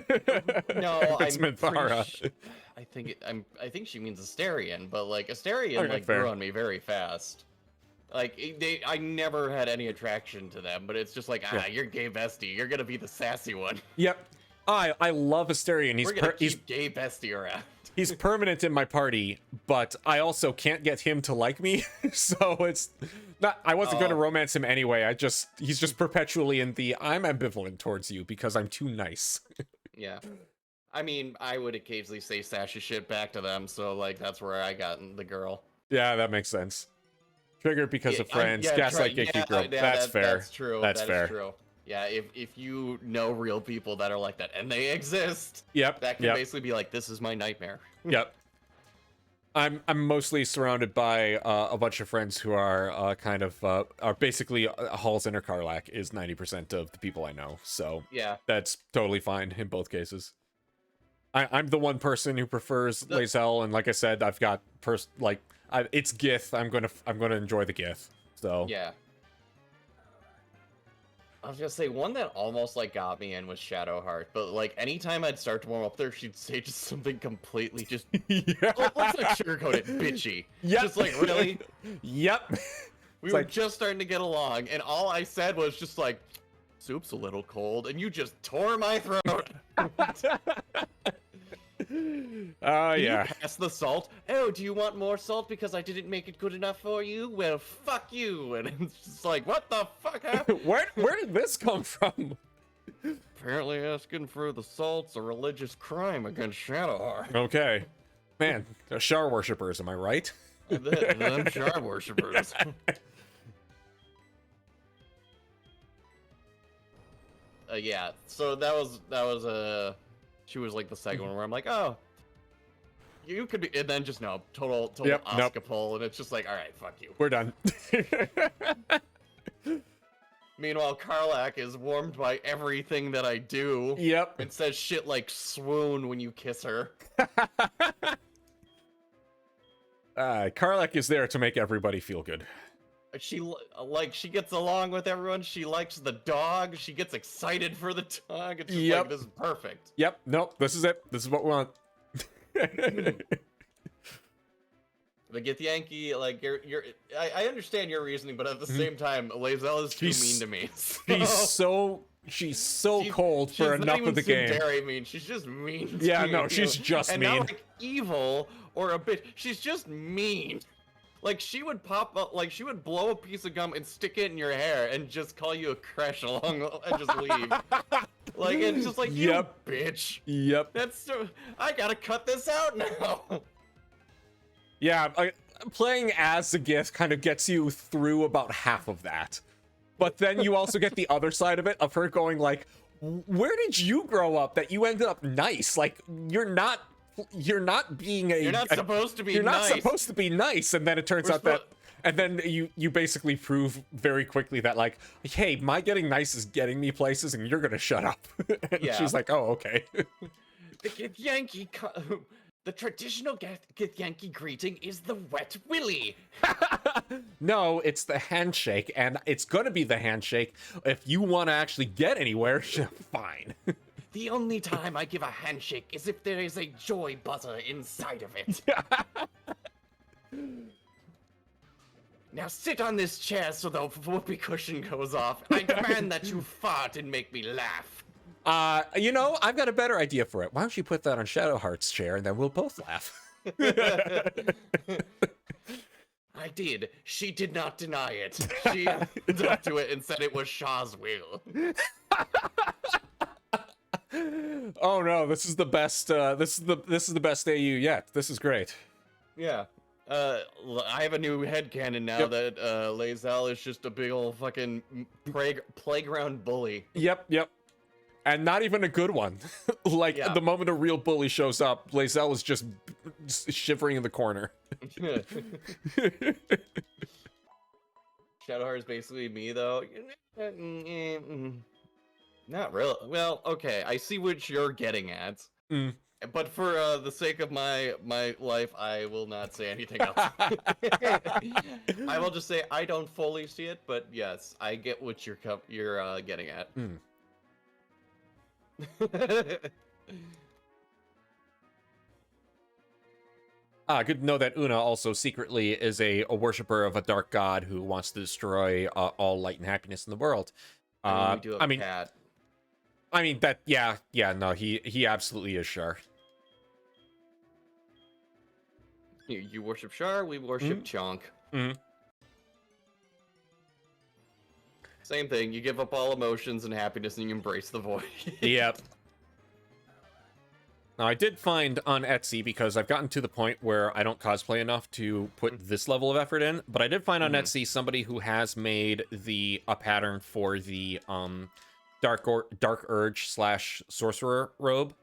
it's Minthara. I think she means Asterion, but like Asterion fair. grew on me very fast. Like I never had any attraction to them, but it's just like, you're gay bestie. You're gonna be the sassy one. Yep. I love Asterion. He's gay bestie around. He's permanent in my party, but I also can't get him to like me. So it's not, I wasn't going to romance him anyway. He's just perpetually in the, I'm ambivalent towards you because I'm too nice. Yeah. I mean, I would occasionally say sassy shit back to them. So like, that's where I got the girl. Yeah, that makes sense. Triggered because of friends. Gaslight Gatekeeper. That's fair. That's true. That's fair. True. Yeah, if you know real people that are like that, and they exist, yep, that can basically be like, this is my nightmare. Yep. I'm mostly surrounded by a bunch of friends who are are basically Hall's Inner Karlach is 90% of the people I know, so yeah, that's totally fine in both cases. I'm the one person who prefers Lae'zel, and like I said, I've got it's Gith. I'm gonna enjoy the Gith. So yeah. I was gonna say, one that almost like got me in was Shadowheart, but like anytime I'd start to warm up there, she'd say just something completely just let's not sugarcoat it, bitchy. Yep. Just like, really? Yep. We were just starting to get along, and all I said was just like, soup's a little cold, and you just tore my throat. Oh, yeah. You pass the salt? Oh, do you want more salt because I didn't make it good enough for you? Well, fuck you. And it's just like, what the fuck happened? Where did this come from? Apparently asking for the salt's a religious crime against Shadowheart. Okay. Man, Shar worshippers, am I right? Them Shar worshippers. Yeah, so that was she was like the second one where I'm like, oh, you could be, and then just total Oscar pull, and it's just like, all right, fuck you. We're done. Meanwhile, Karlach is warmed by everything that I do. Yep. It says shit like swoon when you kiss her. Karlach is there to make everybody feel good. She gets along with everyone. She likes the dog. She gets excited for the dog. It's just like, this is perfect. Yep. Nope. This is it. This is what we want. The Githyanki, like I understand your reasoning, but at the same time, Lae'zel is too mean to me. She's so cold for enough of the game. She's very mean. She's just mean. Yeah, no, she's just mean. And not like evil or a bitch. She's just mean. Like, she would pop up, like, she would blow a piece of gum and stick it in your hair and just call you a crush along and just leave. Like, it's just like, you bitch. Yep. I gotta cut this out now. Yeah, playing as the Gith kind of gets you through about half of that. But then you also get the other side of it, of her going like, where did you grow up that you ended up nice? Like, you're not being a... You're not supposed to be nice. You're not supposed to be nice. And then it turns out that... And then you basically prove very quickly that, like, hey, my getting nice is getting me places and you're gonna shut up. And she's like, oh, okay. The Githyanki... The traditional Githyanki greeting is the wet willy. No, it's the handshake, and it's gonna be the handshake. If you want to actually get anywhere, fine. The only time I give a handshake is if there is a joy butter inside of it. Now sit on this chair so the whoopee cushion goes off. I demand that you fart and make me laugh. You know, I've got a better idea for it. Why don't you put that on Shadowheart's chair, and then we'll both laugh. I did. She did not deny it. She owned up to it and said it was Shaw's will. Oh no, this is the best. This is the best AU yet. This is great. Yeah. I have a new headcanon now that Lae'zel is just a big old fucking playground bully. Yep. And not even a good one. Like, the moment a real bully shows up, Lae'zel is just shivering in the corner. Shadowheart is basically me, though. Not really. Well, okay, I see what you're getting at. But for the sake of my life, I will not say anything else. I will just say I don't fully see it, but yes, I get what you're getting at. Good to know that Una also secretly is a worshiper of a dark god who wants to destroy all light and happiness in the world. We do have a cat. I mean that, yeah, no, he absolutely is Shar. You worship Shar, we worship Chonk. Same thing. You give up all emotions and happiness, and you embrace the void. Yep. Now, I did find on Etsy, because I've gotten to the point where I don't cosplay enough to put this level of effort in, but I did find on Etsy somebody who has made a pattern for the Dark Urge / Sorcerer robe.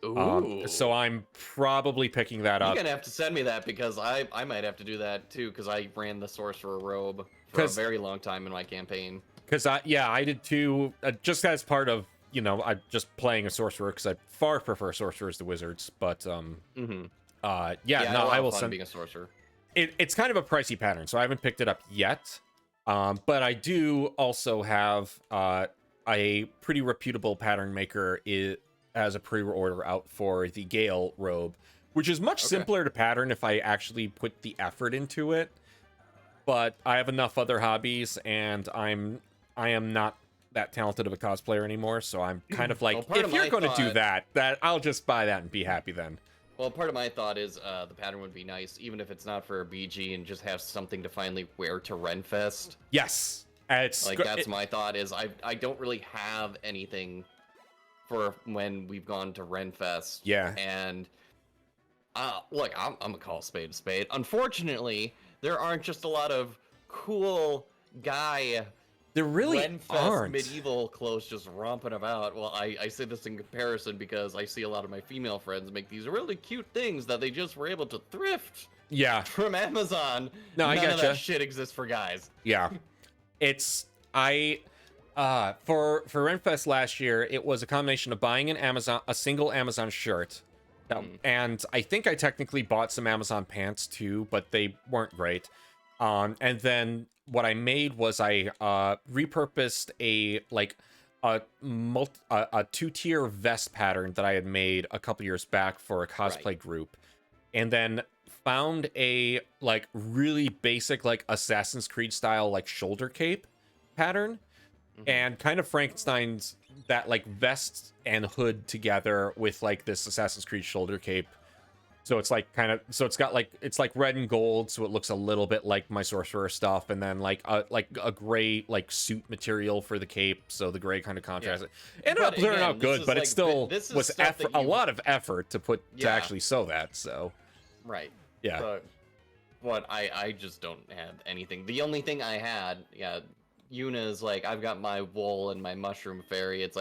Ooh. So I'm probably picking that up. You're gonna have to send me that, because I might have to do that too, because I ran the Sorcerer robe for a very long time in my campaign. Because I did too, just as part of, I'm just playing a sorcerer, because I far prefer sorcerers to wizards. But I will send. Being a sorcerer. It's kind of a pricey pattern, so I haven't picked it up yet. But I do also have a pretty reputable pattern maker as a pre-order out for the Gale robe, which is much simpler to pattern if I actually put the effort into it. But I have enough other hobbies, and I am not that talented of a cosplayer anymore, so I'm kind of like, if you're going to do that I'll just buy that and be happy then. Well, part of my thought is the pattern would be nice, even if it's not for a BG, and just have something to finally wear to Renfest. Yes. That's my thought is I don't really have anything for when we've gone to Renfest. Yeah. And look, I'm gonna call a spade a spade. Unfortunately, there aren't just a lot of cool guy there really Renfest aren't medieval clothes just romping about. Well, I say this in comparison because I see a lot of my female friends make these really cute things that they just were able to thrift from Amazon. No, I None gotcha. of that shit exists for guys. Yeah. For Renfest last year, it was a combination of buying a single Amazon shirt. And I think I technically bought some Amazon pants too, but they weren't great. And then what I made was I repurposed a 2-tier vest pattern that I had made a couple years back for a cosplay group, and then found a really basic Assassin's Creed style shoulder cape pattern, and kind of Frankenstein's that vest and hood together with this Assassin's Creed shoulder cape. So it's it's got it's red and gold, so it looks a little bit like my sorcerer stuff, and then a gray suit material for the cape, so the gray kind of contrast. It ended up turning out good, but it still was a lot of effort to put to actually sew that. So but I just don't have anything. The only thing I had, Yuna is I've got my wool and my mushroom fairy. It's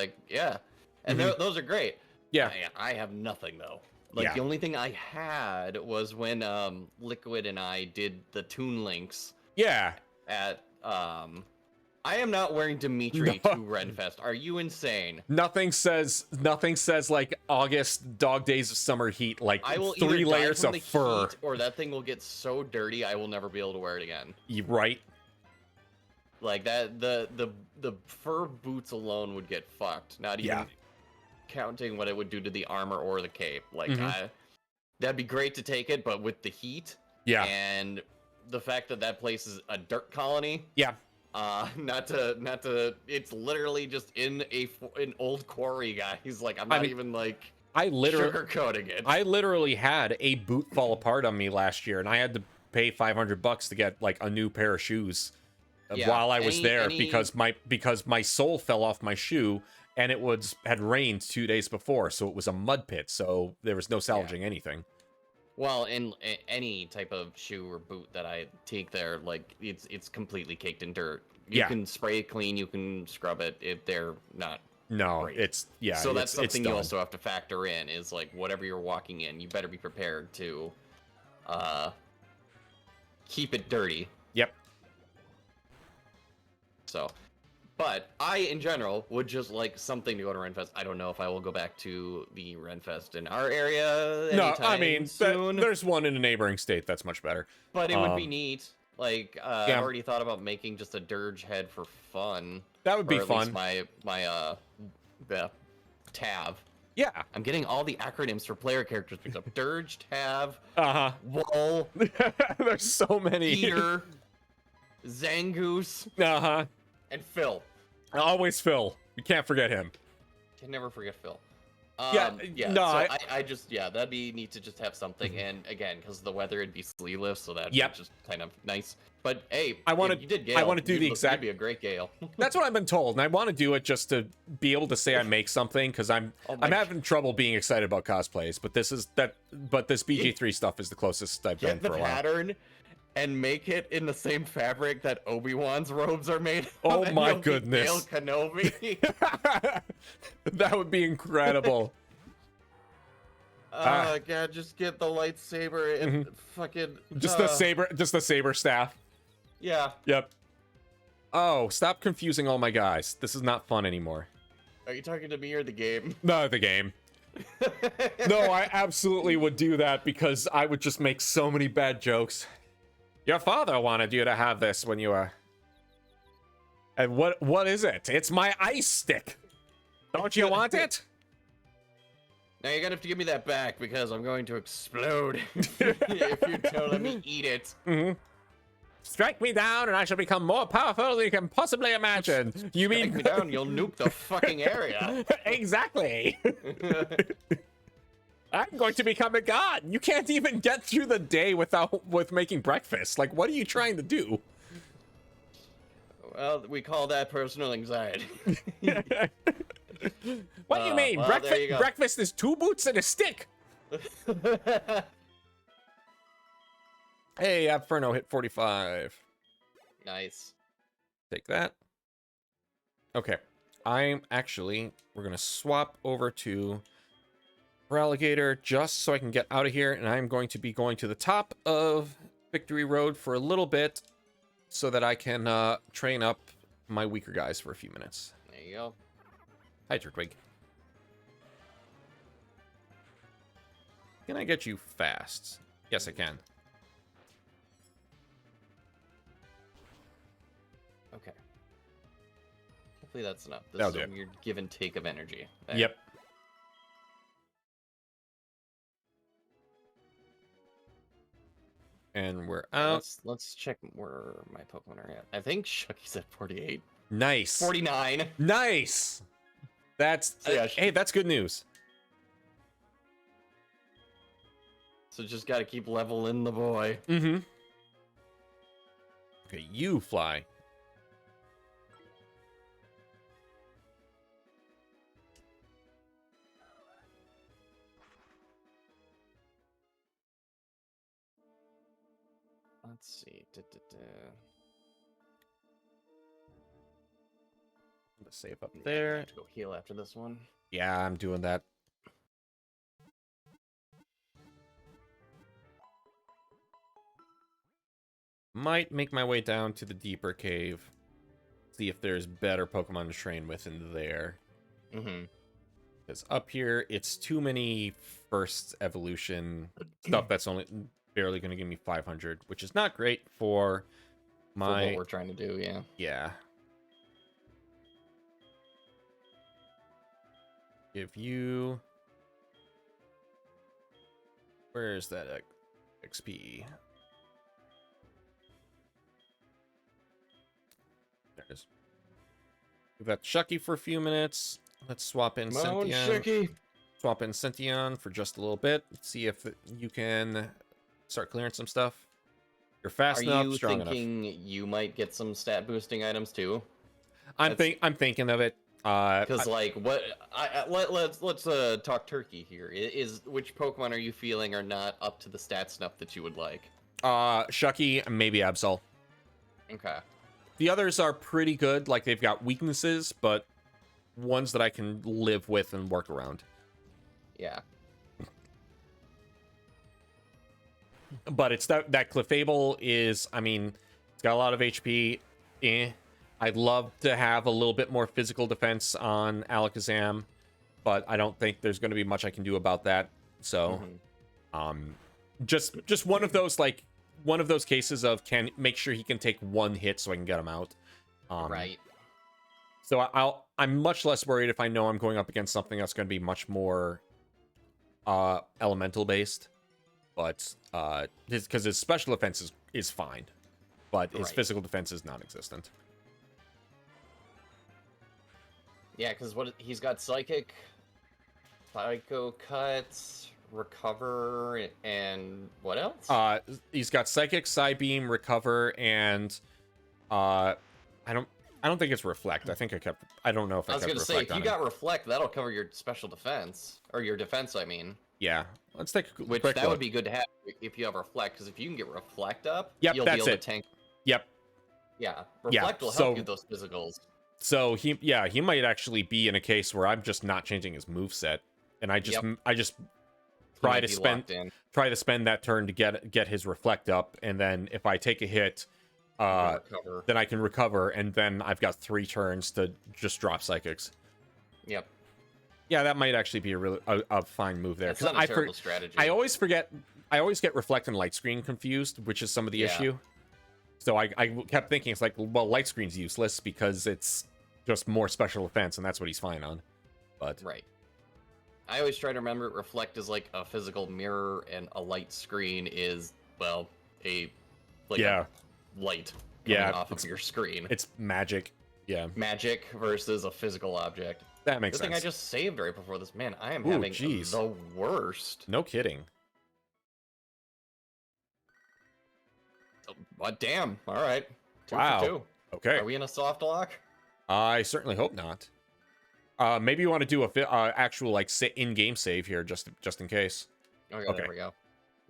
and those are great. I have nothing though. The only thing I had was when Liquid and I did the Toon Links. At I am not wearing Dimitri to Renfest. Are you insane? Nothing says August dog days of summer heat I will 3 layers of fur, or that thing will get so dirty I will never be able to wear it again. Right? That the fur boots alone would get fucked. Not even counting what it would do to the armor or the cape. That'd be great to take it, but with the heat and the fact that place is a dirt colony, not to it's literally just in an old quarry, guys. I'm not even sugarcoating it. I literally had a boot fall apart on me last year, and I had to pay $500 to get a new pair of shoes while I was there because my sole fell off my shoe. And it had rained 2 days before, so it was a mud pit, so there was no salvaging anything. Well, in any type of shoe or boot that I take there, like it's completely caked in dirt. You Yeah. can spray it clean, you can scrub it if they're not No, great. it's So that's it's something you done. also have to factor in is like whatever you're walking in, you better be prepared to keep it dirty. Yep. So, but I, in general, would just like something to go to Renfest. I don't know if I will go back to the Renfest in our area No, anytime I mean, soon. there's one in a neighboring state that's much better. But it would be neat. Like, yeah. I already thought about making just a dirge head for fun. That would be or at fun. Least the tab. Yeah. I'm getting all the acronyms for player characters mixed up. Dirge, tab, Uh-huh. Wall, There's so many. Peter, Zangoose, Uh-huh. and Phil. Always Phil. You can't forget him. Can never forget Phil. Yeah, no, so I just, that'd be neat to just have something. And again, because the weather, it'd be sleeveless, so that'd be just kind of nice. But hey, you did Gale. I want to do the exact. You'd be a great Gale. That's what I've been told, and I want to do it just to be able to say I make something because I'm having trouble being excited about cosplays. But this BG3 stuff is the closest I've been Get for the a while. pattern and make it in the same fabric that Obi-Wan's robes are made of. Oh my you'll be goodness. Gale Kenobi. That would be incredible. Oh god, just get the lightsaber and fucking Just the saber staff. Yeah. Yep. Oh, stop confusing all my guys. This is not fun anymore. Are you talking to me or the game? No, the game. No, I absolutely would do that because I would just make so many bad jokes. Your father wanted you to have this when you were... And what is it? It's my ice stick. Don't you want it? Now you're gonna have to give me that back because I'm going to explode if you don't let me eat it. Strike me down and I shall become more powerful than you can possibly imagine. You mean... Strike me down, you'll nuke the fucking area. Exactly. I'm going to become a god. You can't even get through the day with making breakfast. Like, what are you trying to do? Well, we call that personal anxiety. What do you mean? Well, there you go. Breakfast is 2 boots and a stick. Hey, Inferno hit 45. Nice. Take that. Okay. We're going to swap over to Alligator just so I can get out of here. And I'm going to be going to the top of Victory Road for a little bit so that I can train up my weaker guys for a few minutes. There you go. Hi, Turtwig. Can I get you fast? Yes, I can. Okay. Hopefully that's enough. This That'll is do a it. weird give and take of energy. There. Yep. And we're out. Let's check where my Pokemon are at. I think Shucky's at 48. Nice. 49. Nice. That's hey, that's good news. So just gotta keep leveling the boy. Mm-hmm. Okay, you fly. Let's see. Let's save up I there. have to go heal after this one. Yeah, I'm doing that. Might make my way down to the deeper cave. See if there's better Pokemon to train with in there. Mm-hmm. Because up here, it's too many first evolution stuff that's only barely going to give me 500, which is not great for my... For what we're trying to do, yeah. Yeah. Give you... Where's that XP? There it is. We've got Shucky for a few minutes. Let's swap in Sentient. Swap in Sentient for just a little bit. Let's see if you can start clearing some stuff. You're fast enough, strong enough. Are you thinking you might get some stat boosting items too? I'm thinking of it. Because like what let's talk turkey here. Is which Pokemon are you feeling are not up to the stat snuff that you would like? Shucky and maybe Absol. Okay. The others are pretty good. Like they've got weaknesses, but ones that I can live with and work around. Yeah. But it's that Clefable is, I mean, it's got a lot of HP. I'd love to have a little bit more physical defense on Alakazam, but I don't think there's going to be much I can do about that. So, just one of those cases of can make sure he can take one hit so I can get him out. Right. So I'm much less worried if I know I'm going up against something that's going to be much more elemental based. But because his special defense is fine, but his physical defense is non-existent. Yeah, because he's got Psychic, Psycho Cuts, Recover, and what else? He's got Psychic, Psybeam, Recover, and I don't think it's Reflect. I don't know if I was gonna say, if you got Reflect, that'll cover your special defense, or your defense, I mean. Yeah, let's take a quick look. Would be good to have if you have Reflect, because if you can get Reflect up, you'll be able to tank. Yep. Yeah, Reflect will help you with those physicals. So he might actually be in a case where I'm just not changing his moveset, and I just try to spend that turn to get his Reflect up, and then if I take a hit, then I can recover, and then I've got 3 turns to just drop Psychics. Yep. Yeah, that might actually be a fine move there. It's not a terrible strategy. I always get Reflect and Light Screen confused, which is some of the issue. So I kept thinking, it's like, well, Light Screen's useless because it's just more special defense, and that's what he's fine on. But right. I always try to remember Reflect is like a physical mirror, and a Light Screen is, well, a light coming off of your screen. It's magic. Yeah. Magic versus a physical object. That makes sense. Good thing I just saved right before this. Man, I am having the worst. No kidding. But damn. All right. 2 wow. for 2. Okay. Are we in a soft lock? I certainly hope not. Maybe you want to do a actual like in-game save here, just in case. Okay. There we go.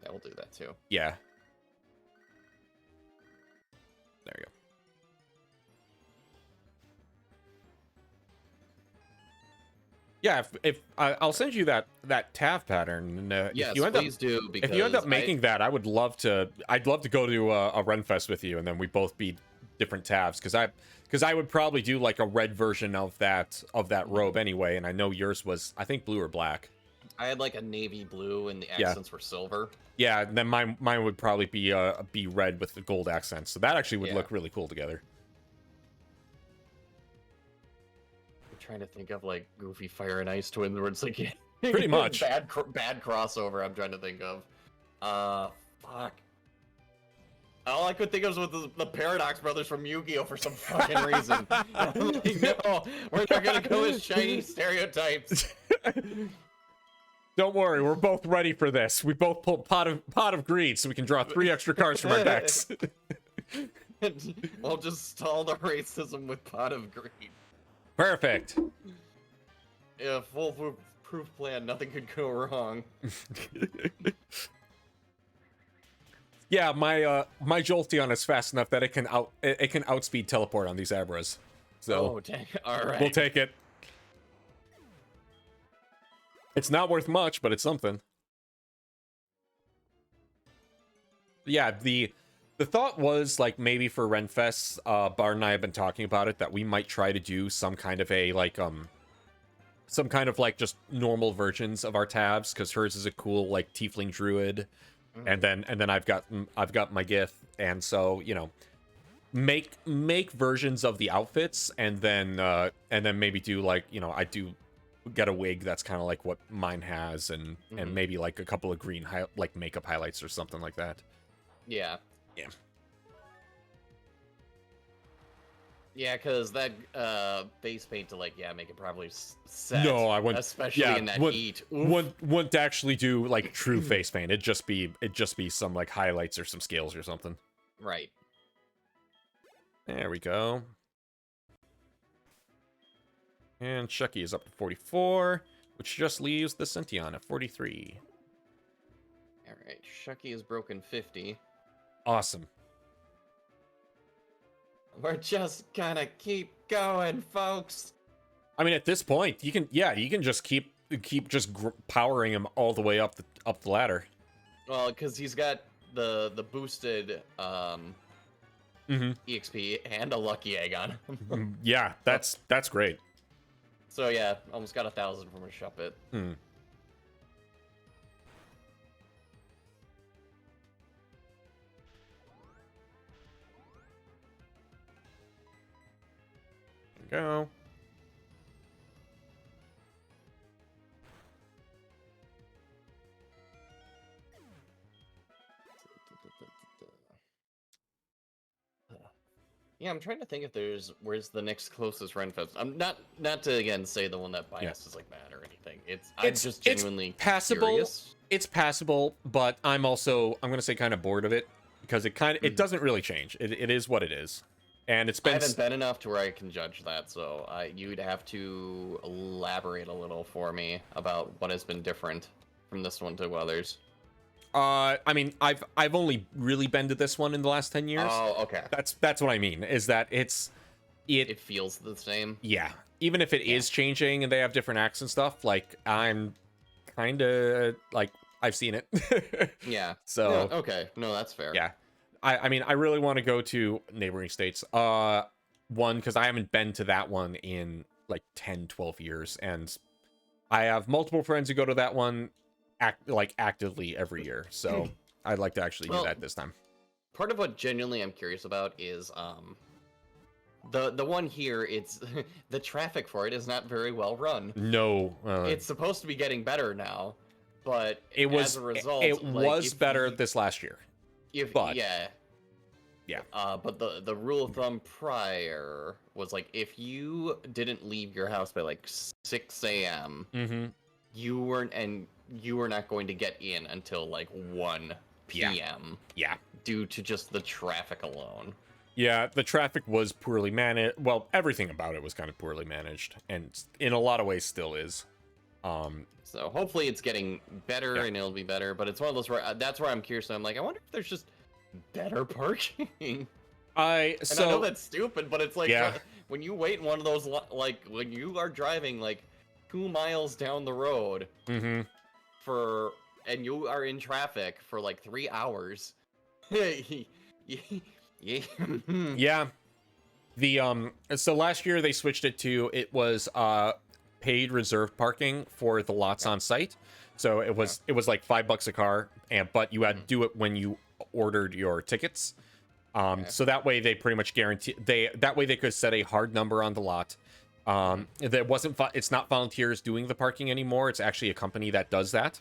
Yeah, we'll do that too. Yeah. There you go. Yeah, if I'll send you that TAV pattern. Yes, please do. Because if you end up making that, I'd love to go to a Renfest with you, and then we both be different TAVs. Because I would probably do like a red version of that robe anyway, and I know yours was, I think, blue or black. I had like a navy blue, and the accents were silver. Yeah, and then mine would probably be red with the gold accents. So that actually would look really cool together. Trying to think of like Goofy Fire and Ice Twins where it's like pretty much bad crossover. I'm trying to think of fuck, all I could think of was the Paradox Brothers from Yu-Gi-Oh for some fucking reason. Like, no, we're not gonna go with shiny stereotypes. Don't worry, we're both ready for this. We both pull pot of greed so we can draw 3 extra cards from our decks. We'll just stall the racism with Pot of Greed. Perfect. Yeah, full proof plan. Nothing could go wrong. Yeah, my Jolteon is fast enough that it can outspeed teleport on these Abras. So dang. All right. We'll take it. It's not worth much, but it's something. Yeah, the thought was, like, maybe for Renfest, Bard and I have been talking about it, that we might try to do some kind of just normal versions of our tabs, because hers is a cool, like, Tiefling Druid, and then I've got my Gith, and so, you know, make versions of the outfits, and then maybe do, like, you know, I do get a wig that's kind of like what mine has, and maybe, like, a couple of green, like, makeup highlights or something like that. Yeah. Yeah. Yeah, because that base paint to make it probably set. No, I wouldn't. Especially in that heat. Wouldn't actually do like true face paint. It'd just be some like highlights or some scales or something. Right. There we go. And Chucky is up to 44, which just leaves the Sentient at 43. All right, Shucky has broken 50. Awesome. We're just gonna keep going, folks. I mean, at this point, you can just keep just powering him all the way up the ladder. Well, because he's got the boosted EXP and a lucky egg on him. Yeah, that's great. So yeah, almost got 1,000 from a Shuppet. Go. Yeah, I'm trying to think if where's the next closest Renfest. I'm not to again say the one that bias is like bad or anything. I'm just genuinely passable. curious. It's passable, but I'm gonna say kind of bored of it because it doesn't really change. It is what it is, and it's been. I haven't been enough to where I can judge that, so you'd have to elaborate a little for me about what has been different from this one to others. I mean, I've only really been to this one in the last 10 years. Oh, okay. That's what I mean, is that it feels the same. Yeah. Even if it is changing and they have different acts and stuff, like I'm kind of like I've seen it. Yeah. So no, okay. No, that's fair. Yeah. I mean, I really want to go to neighboring states. One, because I haven't been to that one in like 10, 12 years, and I have multiple friends who go to that one actively every year, so I'd like to actually do that this time. Part of what genuinely I'm curious about is the one here. It's the traffic for it is not very well run. No, it's supposed to be getting better now, but as a result, it was better this last year. But the rule of thumb prior was like if you didn't leave your house by like 6 a.m. You were not going to get in until like 1 p.m. Yeah. Due to just the traffic alone. Yeah, the traffic was poorly managed. Well, everything about it was kind of poorly managed, and in a lot of ways still is. So hopefully it's getting better and it'll be better, but it's one of those where that's where I'm curious. I'm like, I wonder if there's just better parking. I know that's stupid, but it's like when you wait in one of those, like when you are driving like 2 miles down the road and you are in traffic for like 3 hours. Yeah. So last year they switched it to paid reserved parking for the lots on site. So it was like $5 a car, but you had to do it when you ordered your tickets. So that way they pretty much guarantee that way they could set a hard number on the lot. It's not volunteers doing the parking anymore. It's actually a company that does that.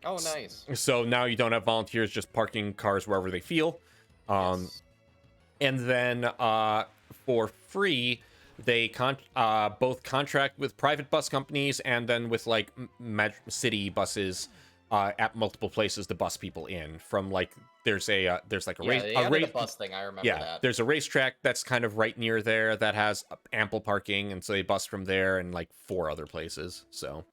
Oh, nice. So now you don't have volunteers just parking cars wherever they feel. And then for free, they both contract with private bus companies and then with like city buses at multiple places to bus people in. From like there's a bus thing. I remember that. There's a racetrack that's kind of right near there that has ample parking, and so they bus from there and like 4 other places. So.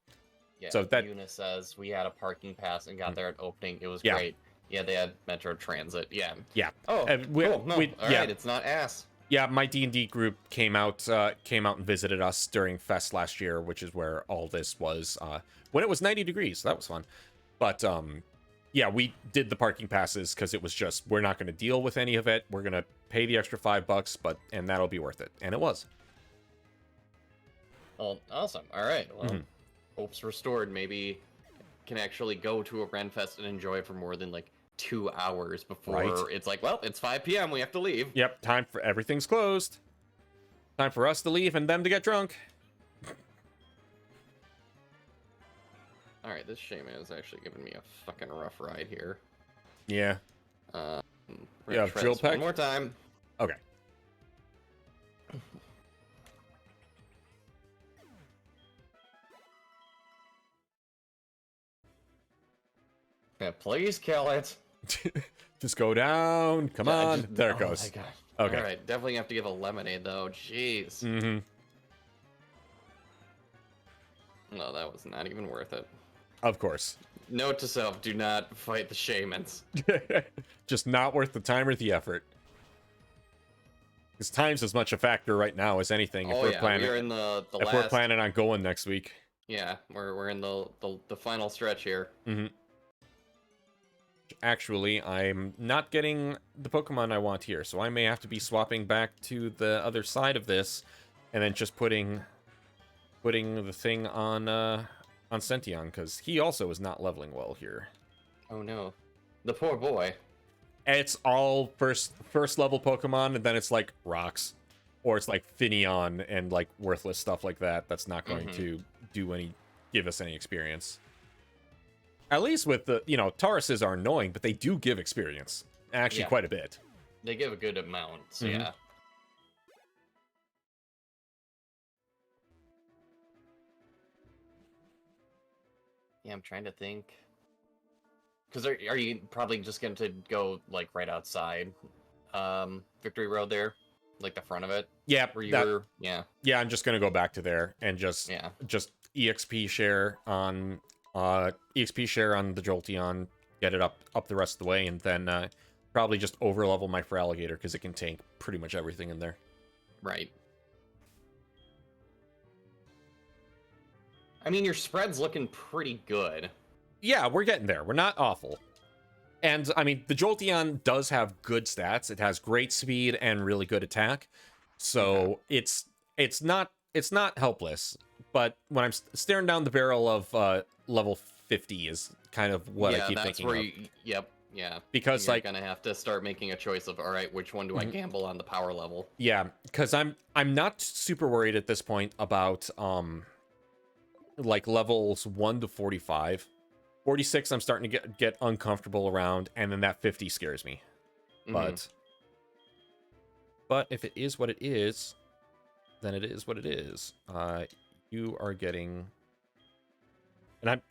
Yeah, so that Una says we had a parking pass and got there at opening. It was great. Yeah, they had Metro Transit. Yeah. Yeah. Oh, cool. No, all right, it's not ass. Yeah, my D&D group came out and visited us during Fest last year, which is where all this was. When it was 90 degrees, that was fun. But yeah, we did the parking passes because it was just we're not going to deal with any of it. We're going to pay the extra $5, and that'll be worth it, and it was. Oh, awesome! All right, well. Hope's restored. Maybe can actually go to a Renfest and enjoy it for more than like 2 hours before it's like, well, it's 5 p.m. We have to leave. Yep, time for everything's closed. Time for us to leave and them to get drunk. All right, this Shaman is actually giving me a fucking rough ride here. Yeah. Drill pack one more time. Okay. Yeah, please kill it. Just go down. Come on. There it goes. My God. Okay. All right, definitely have to give a lemonade though. Jeez. No, that was not even worth it. Of course. Note to self, do not fight the shamans. Just not worth the time or the effort. Because time's as much a factor right now as anything. We're in the last... we're planning on going next week. Yeah, we're in the final stretch here. Mm-hmm. Actually, I'm not getting the Pokemon I want here, so I may have to be swapping back to the other side of this, and then just putting the thing on Sentient, because he also is not leveling well here. Oh no, the poor boy. It's all first level Pokemon, and then it's like rocks, or it's like Finneon and like worthless stuff like that. That's not going to give us any experience. At least with the, Tauruses are annoying, but they do give experience. Actually, quite a bit. They give a good amount, so yeah. Yeah, I'm trying to think. Because are you probably just going to go, like, right outside Victory Road there? Like, the front of it? Yeah. Where you were? Yeah. Yeah, I'm just going to go back to there and just EXP share on... EXP share on the Jolteon, get it up the rest of the way, and then probably just overlevel my Feraligatr because it can tank pretty much everything in there. Right. I mean, your spread's looking pretty good. Yeah, we're getting there. We're not awful. And, I mean, the Jolteon does have good stats. It has great speed and really good attack. So it's not helpless. But when I'm staring down the barrel of level 50 is kind of what I keep thinking of. Yeah. Because you're gonna have to start making a choice of, all right, which one do I gamble on the power level? Yeah, because I'm not super worried at this point about like levels 1 to 45. 46 I'm starting to get uncomfortable around, and then that 50 scares me. But if it is what it is, then it is what it is. You are getting... And I'm,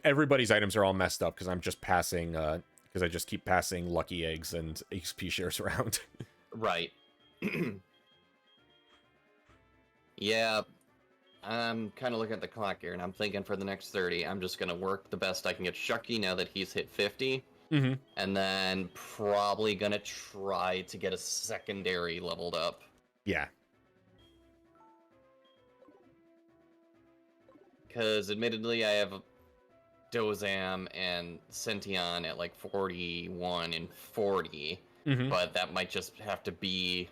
everybody's items are all messed up because I'm just passing, because I just keep passing lucky eggs and XP shares around. Right. Yeah, I'm kind of looking at the clock here, and I'm thinking for the next 30, I'm just going to work the best I can get Shucky now that he's hit 50. And then probably going to try to get a secondary leveled up. Yeah. Because admittedly, I have Dozam and Sentient at like 41 and 40, but that might just have to be,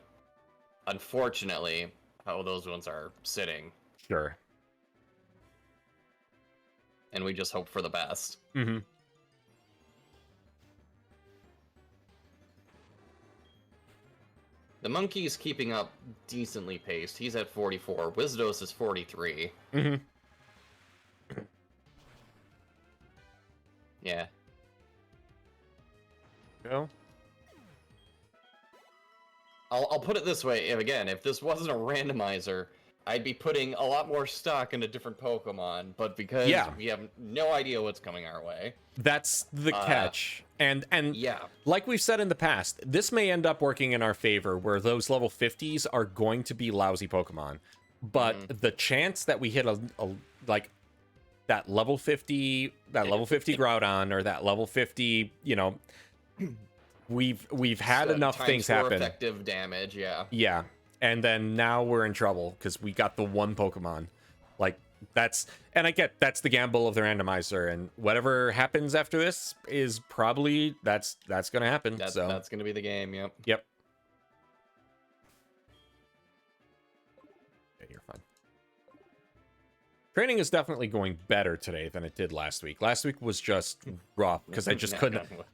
unfortunately, how those ones are sitting. Sure. And we just hope for the best. The monkey's keeping up decently paced. He's at 44. Wizdos is 43. Yeah. Go. I'll put it this way. If this wasn't a randomizer, I'd be putting a lot more stock into different Pokemon, but because we have no idea what's coming our way. That's the catch. And yeah, like we've said in the past, this may end up working in our favor, where those level 50s are going to be lousy Pokemon. But the chance that we hit a like that level 50 Groudon or that level 50, we've had enough things happen. Effective damage, yeah. Yeah. And then now we're in trouble because we got the one Pokemon. Like, and I get that's the gamble of the randomizer, and whatever happens after this is probably that's gonna happen. That's gonna be the game. Yep. Yeah, you're fine. Training is definitely going better today than it did last week. Last week was just rough because I just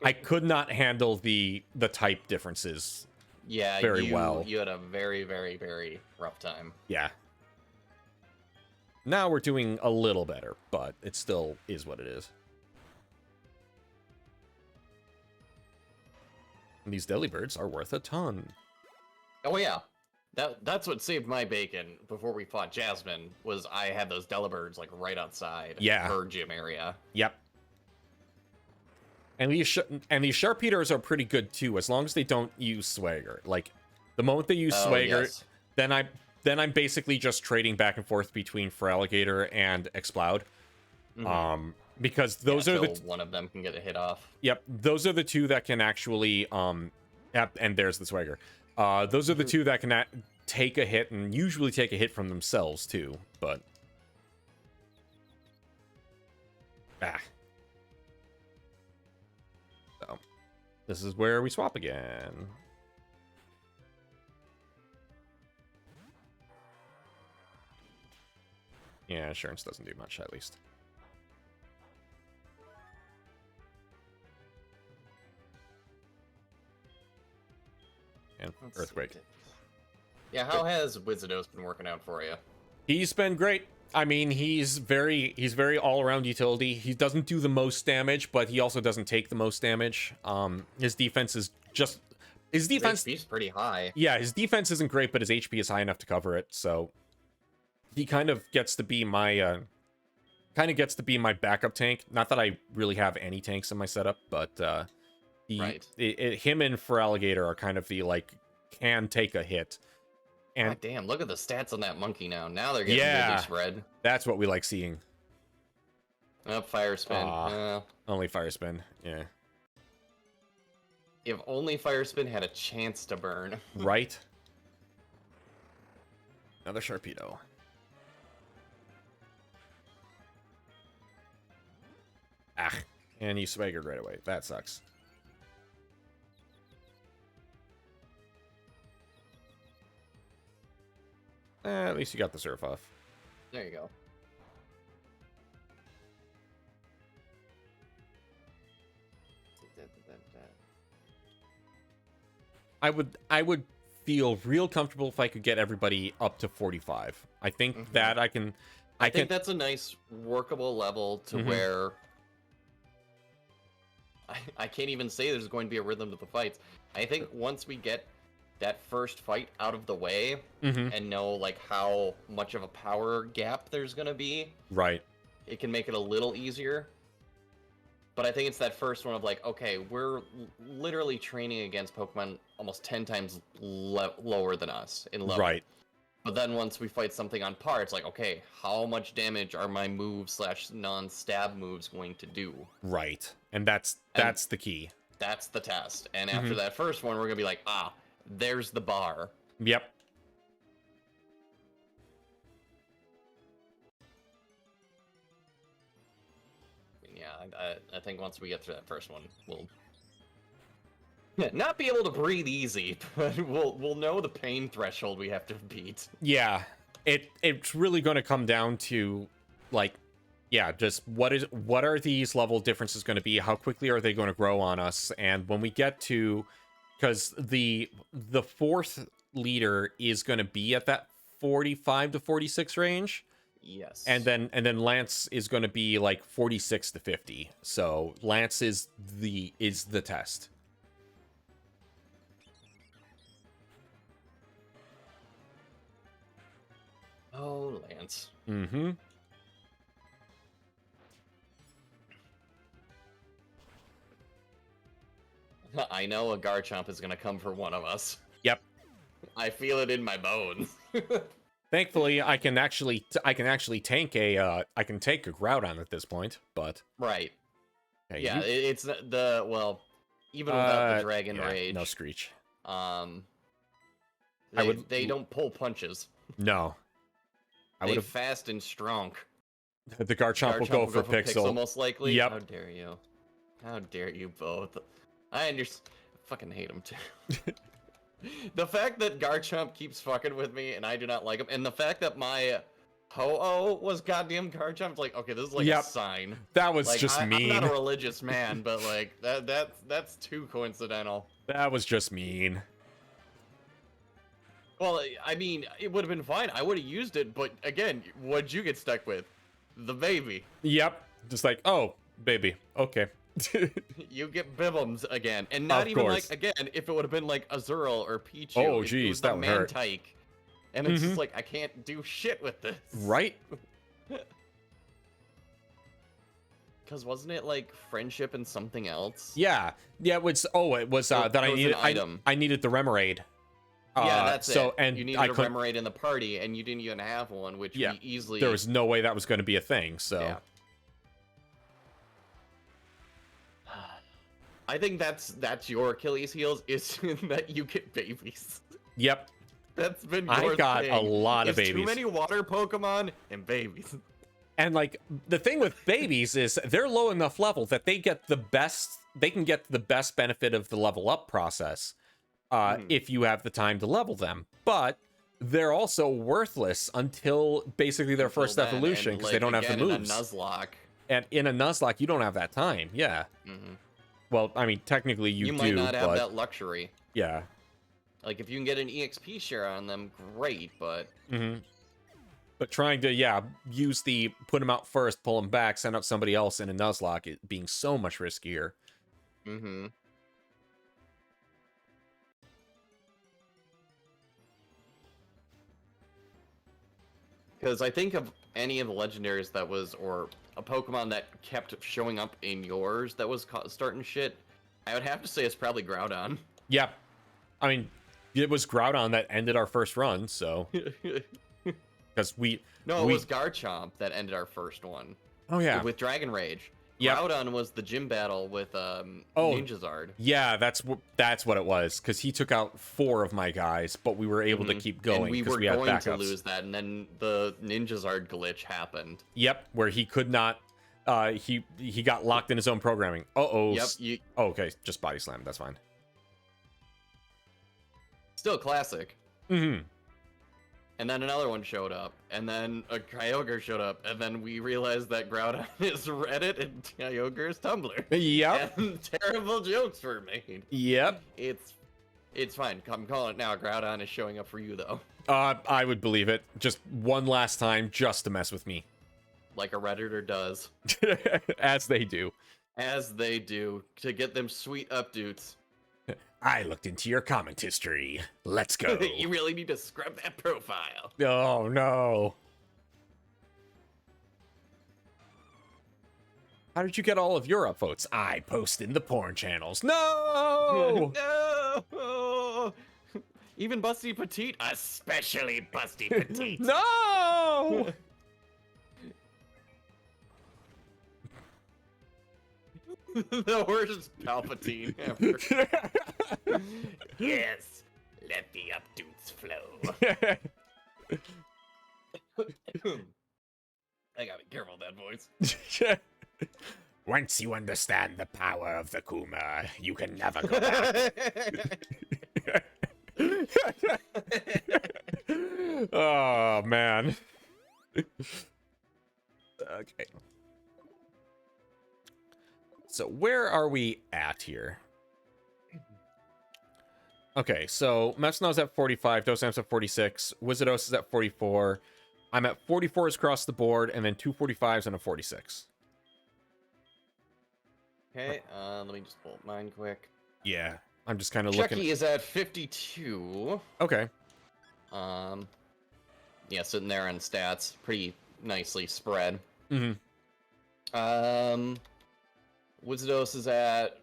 I could not handle the type differences. Yeah, very well. You had a very, very, very rough time. Yeah. Now we're doing a little better, but it still is what it is. And these Delibirds are worth a ton. Oh yeah, that's what saved my bacon before we fought Jasmine. Was I had those Delibirds like right outside her gym area. Yep. And these Sharpeaters are pretty good too, as long as they don't use Swagger. Like the moment they use Swagger, then then I'm basically just trading back and forth between Feraligatr and Exploud. Because those are the one of them can get a hit off. Yep, those are the two that can actually yep, and there's the Swagger. Those are the two that can take a hit, and usually take a hit from themselves too, but so this is where we swap again. Yeah, Assurance doesn't do much, at least. And Earthquake. Yeah, how has Wizardos been working out for you? He's been great. I mean, he's very all-around utility. He doesn't do the most damage, but he also doesn't take the most damage. His defense is just... His defense... His HP's pretty high. Yeah, his defense isn't great, but his HP is high enough to cover it, so... He kind of gets to be my... backup tank. Not that I really have any tanks in my setup, but... him and Feraligatr are kind of the, like, can take a hit. And God damn, look at the stats on that monkey now. Now they're getting really spread. That's what we like seeing. Fire spin. Only fire spin, yeah. If only fire spin had a chance to burn. Right? Another Sharpedo. And you swaggered right away. That sucks. At least you got the surf off. There you go. I would feel real comfortable if I could get everybody up to 45. I think that I can. I think that's a nice workable level to where I can't even say there's going to be a rhythm to the fights. I think once we get that first fight out of the way and know like how much of a power gap there's gonna be, right, it can make it a little easier. But I think it's that first one of like, okay, we're literally training against Pokemon almost 10 times lower than us in level. Right. But then once we fight something on par, it's like, okay, how much damage are my moves / non-stab moves going to do? Right. And that's the key. That's the test. And after that first one, we're gonna be like, there's the bar. Yep. Yeah, I think once we get through that first one, we'll not be able to breathe easy, but we'll know the pain threshold we have to beat. Yeah, it's really going to come down to like, yeah, just what are these level differences going to be? How quickly are they going to grow on us? And when we get to, because the fourth leader is going to be at that 45 to 46 range. Yes. And then Lance is going to be like 46 to 50. So Lance is the test. Oh, Lance. Mm-hmm. I know a Garchomp is gonna come for one of us. Yep. I feel it in my bones. Thankfully, I can actually tank a Groudon at this point, but right. Okay, yeah, it's the even without the Dragon Rage, no Screech. They don't pull punches. No, They're fast and strong. The Garchomp will go for Pixel. Most likely. Yep. How dare you? How dare you both? I understand. Fucking hate them too. The fact that Garchomp keeps fucking with me and I do not like him, and the fact that my Ho-Oh was goddamn Garchomp, like, okay, this is like a sign. That was like, just mean. I'm not a religious man, but like that's too coincidental. That was just mean. Well, I mean, it would have been fine. I would have used it, but again, what'd you get stuck with? The baby. Yep. Just like, oh, baby. Okay. You get Bibums again, and not even like again. If it would have been like Azurill or Pichu, oh geez, that would hurt. And it's just like I can't do shit with this. Right? Because wasn't it like friendship and something else? Yeah, yeah. It was. Oh, it was that I needed. I needed the Remoraid. Yeah, that's so it. and You needed a Remoraid in the party, and you didn't even have one, which we easily... There was no way that was going to be a thing, so... Yeah. I think that's your Achilles heels, is that you get babies. Yep. That's been your I got thing, a lot of babies. Too many water Pokemon and babies. And like the thing with babies is they're low enough level that they get the best. They can get the best benefit of the level up process if you have the time to level them. But they're also worthless until basically their first evolution because they don't have the moves. In a Nuzlocke. And in a Nuzlocke, you don't have that time. Yeah. Well, I mean, technically you do. You might not have that luxury. Yeah. Like if you can get an EXP share on them, great. But. But trying to, use the put them out first, pull them back, send out somebody else in a Nuzlocke, it being so much riskier. Because I think of any of the legendaries that was, or a Pokemon that kept showing up in yours that was starting shit, I would have to say it's probably Groudon. Yeah. I mean, it was Groudon that ended our first run, so... Because it was Garchomp that ended our first one. Oh, yeah. With Dragon Rage. Yep. Groudon was the gym battle with Ninjazard. Yeah, that's what it was. Because he took out 4 of my guys, but we were able to keep going. And we were had going backups. to lose that, and then the Ninjazard glitch happened. Yep, where he could not... he got locked in his own programming. Uh-oh. Yep. Oh, okay, just body slam. That's fine. Still classic. And then another one showed up, and then a Kyogre showed up, and then we realized that Groudon is Reddit and Kyogre is Tumblr. Yep. And terrible jokes were made. Yep. It's fine. I'm calling it now. Groudon is showing up for you, though. I would believe it. Just one last time, just to mess with me. Like a Redditor does. As they do. As they do, to get them sweet updates. I looked into your comment history. Let's go. You really need to scrub that profile. Oh, no. How did you get all of your upvotes? I post in the porn channels. No! No! Even Busty Petite, especially Busty Petite. No! The worst Palpatine ever. Yes, let the updates flow. I gotta be careful with that voice. Once you understand the power of the Kuma, you can never go back. Oh, man. Okay. So where are we at here? Okay, so Mepsno's at 45, Dosamp's at 46, Wizardos is at 44. I'm at 44s across the board, and then 245s and a 46. Okay, let me just pull up mine quick. Yeah, I'm just kind of Chucky looking. is at 52. Okay. Yeah, sitting there on stats, pretty nicely spread. Wizardos is at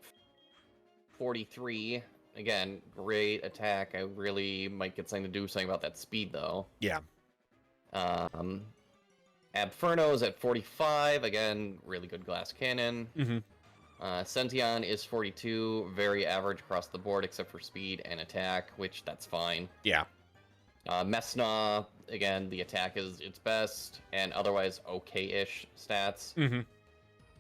43. Again, great attack. I really might get something to do about that speed, though. Yeah. Abferno is at 45. Again, really good glass cannon. Sentient is 42. Very average across the board, except for speed and attack, which that's fine. Yeah. Messna, again, the attack is its best, and otherwise okay-ish stats.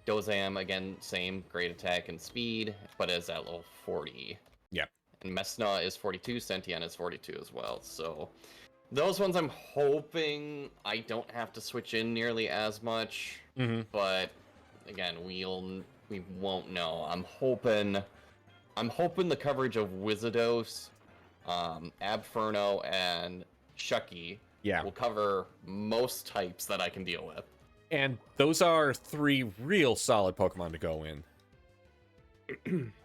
Dozam, again, same, great attack and speed, but is at level 40. Yeah. And Messna is 42, Sentient is 42 as well, so... Those ones I'm hoping I don't have to switch in nearly as much, but, again, we won't know. I'm hoping the coverage of Wizardos, Abferno, and Chucky will cover most types that I can deal with. And those are 3 real solid Pokemon to go in.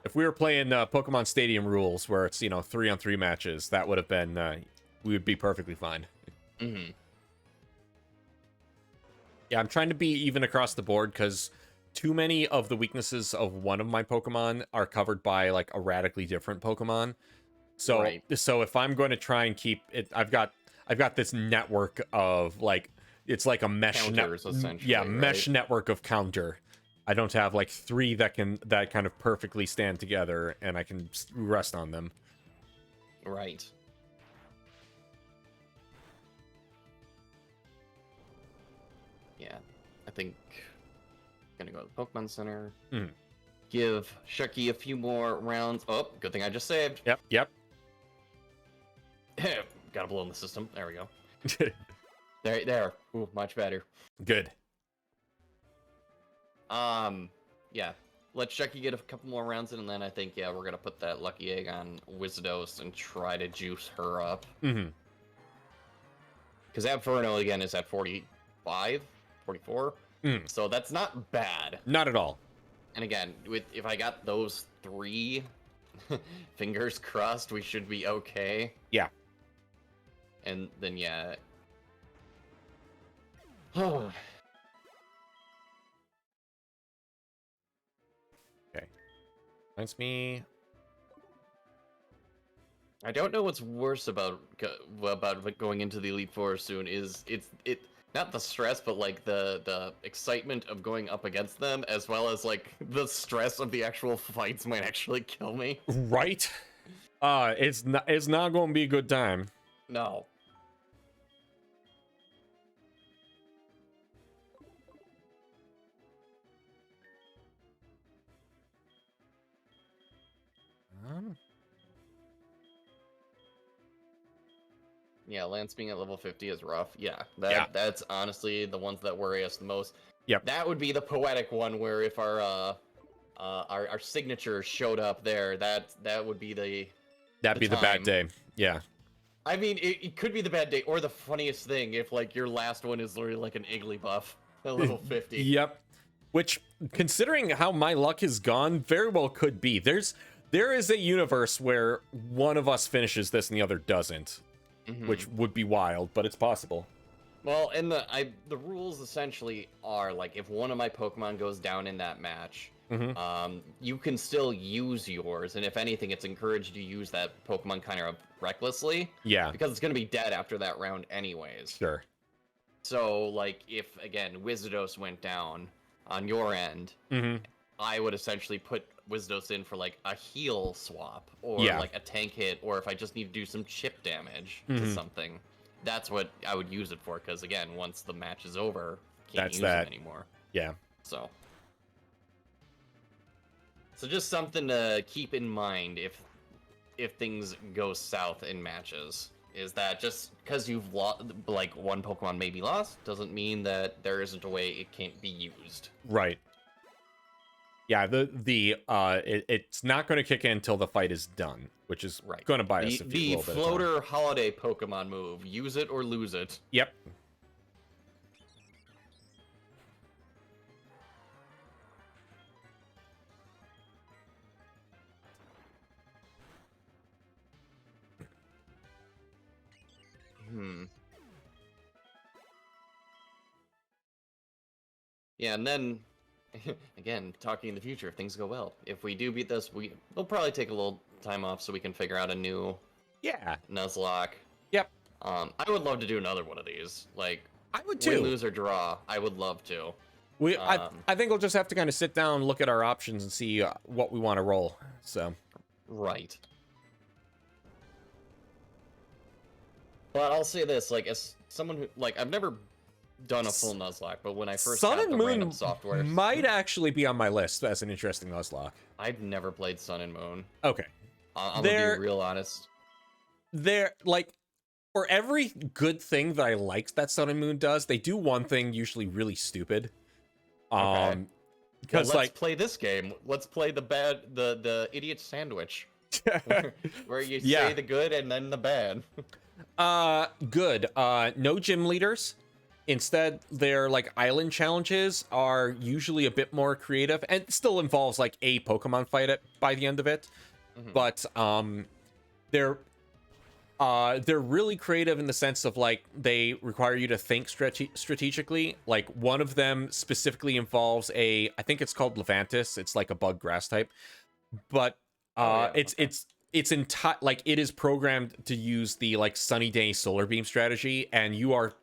If we were playing Pokemon Stadium rules, where it's, 3-on-3 matches, that would have been, we would be perfectly fine. Yeah, I'm trying to be even across the board, because too many of the weaknesses of one of my Pokemon are covered by, like, a radically different Pokemon. So Right. so if I'm going to try and keep it, I've got this network of like, it's like a mesh Counters, essentially, yeah, mesh right? network of counter. I don't have like 3 that kind of perfectly stand together and I can rest on them. Right. Yeah, I think gonna go to the Pokemon Center. Give Shucky a few more rounds. Oh, good thing I just saved. Yep. Gotta blow in the system. There we go. There. Ooh, much better. Good. Yeah. Let Shucky get a couple more rounds in, and then I think, yeah, we're gonna put that Lucky Egg on Wizardos and try to juice her up. Mm-hmm. Because Abferno, again, is at 45, 44. So that's not bad. Not at all. And again, if I got those 3, fingers crossed, we should be okay. Yeah. And then, yeah. Oh. Okay. Reminds me. I don't know what's worse about going into the Elite Four soon. Is it not the stress, but like the excitement of going up against them, as well as like the stress of the actual fights might actually kill me. Right. It's not going to be a good time. No. Yeah, Lance being at level 50 is rough. Yeah, that's honestly the ones that worry us the most. Yep. That would be the poetic one where if our signature showed up there, that would be the bad day. Yeah. I mean, it could be the bad day, or the funniest thing if like your last one is literally like an Igglybuff at level 50. Yep. Which, considering how my luck has gone, very well could be. There is a universe where one of us finishes this and the other doesn't. Which would be wild, but it's possible. Well, and the rules essentially are like if one of my Pokemon goes down in that match, you can still use yours, and if anything, it's encouraged to use that Pokemon kind of recklessly. Yeah. Because it's gonna be dead after that round anyways. Sure. So like if again Wizardos went down on your end, I would essentially put Wizardos in for like a heal swap or like a tank hit, or if I just need to do some chip damage to something, that's what I would use it for. Because again, once the match is over, can't use it anymore. Yeah. So just something to keep in mind if things go south in matches. Is that just because you've lost, like one Pokemon may be lost, doesn't mean that there isn't a way it can't be used. Right. Yeah, it's not going to kick in until the fight is done, which is going to buy us a little bit of time. The floater holiday Pokemon move: use it or lose it. Yep. Yeah, and then again, talking in the future, if things go well, if we do beat this, we'll probably take a little time off so we can figure out a new Nuzlocke. Yep. I would love to do another one of these. Like, I would too. Win, lose, or draw. I would love to. I think we'll just have to kind of sit down, look at our options, and see what we want to roll. So. Right. But I'll say this, like, as someone who, like, I've never done a full Nuzlocke, but when I first Sun got and the Moon random software, might actually be on my list as an interesting Nuzlocke. I've never played Sun and Moon. Okay. I'm gonna be real honest. They're like, for every good thing that I like that Sun and Moon does, they do one thing usually really stupid. Okay. Because let's play this game. Let's play the idiot sandwich, where you say the good and then the bad. Good. No gym leaders. Instead, their like island challenges are usually a bit more creative, and it still involves like a Pokemon fight by the end of it. But they're really creative in the sense of like they require you to think strategically. Like one of them specifically involves I think it's called Levantis. It's like a bug grass type, but it's it's like it is programmed to use the like sunny day solar beam strategy, and you are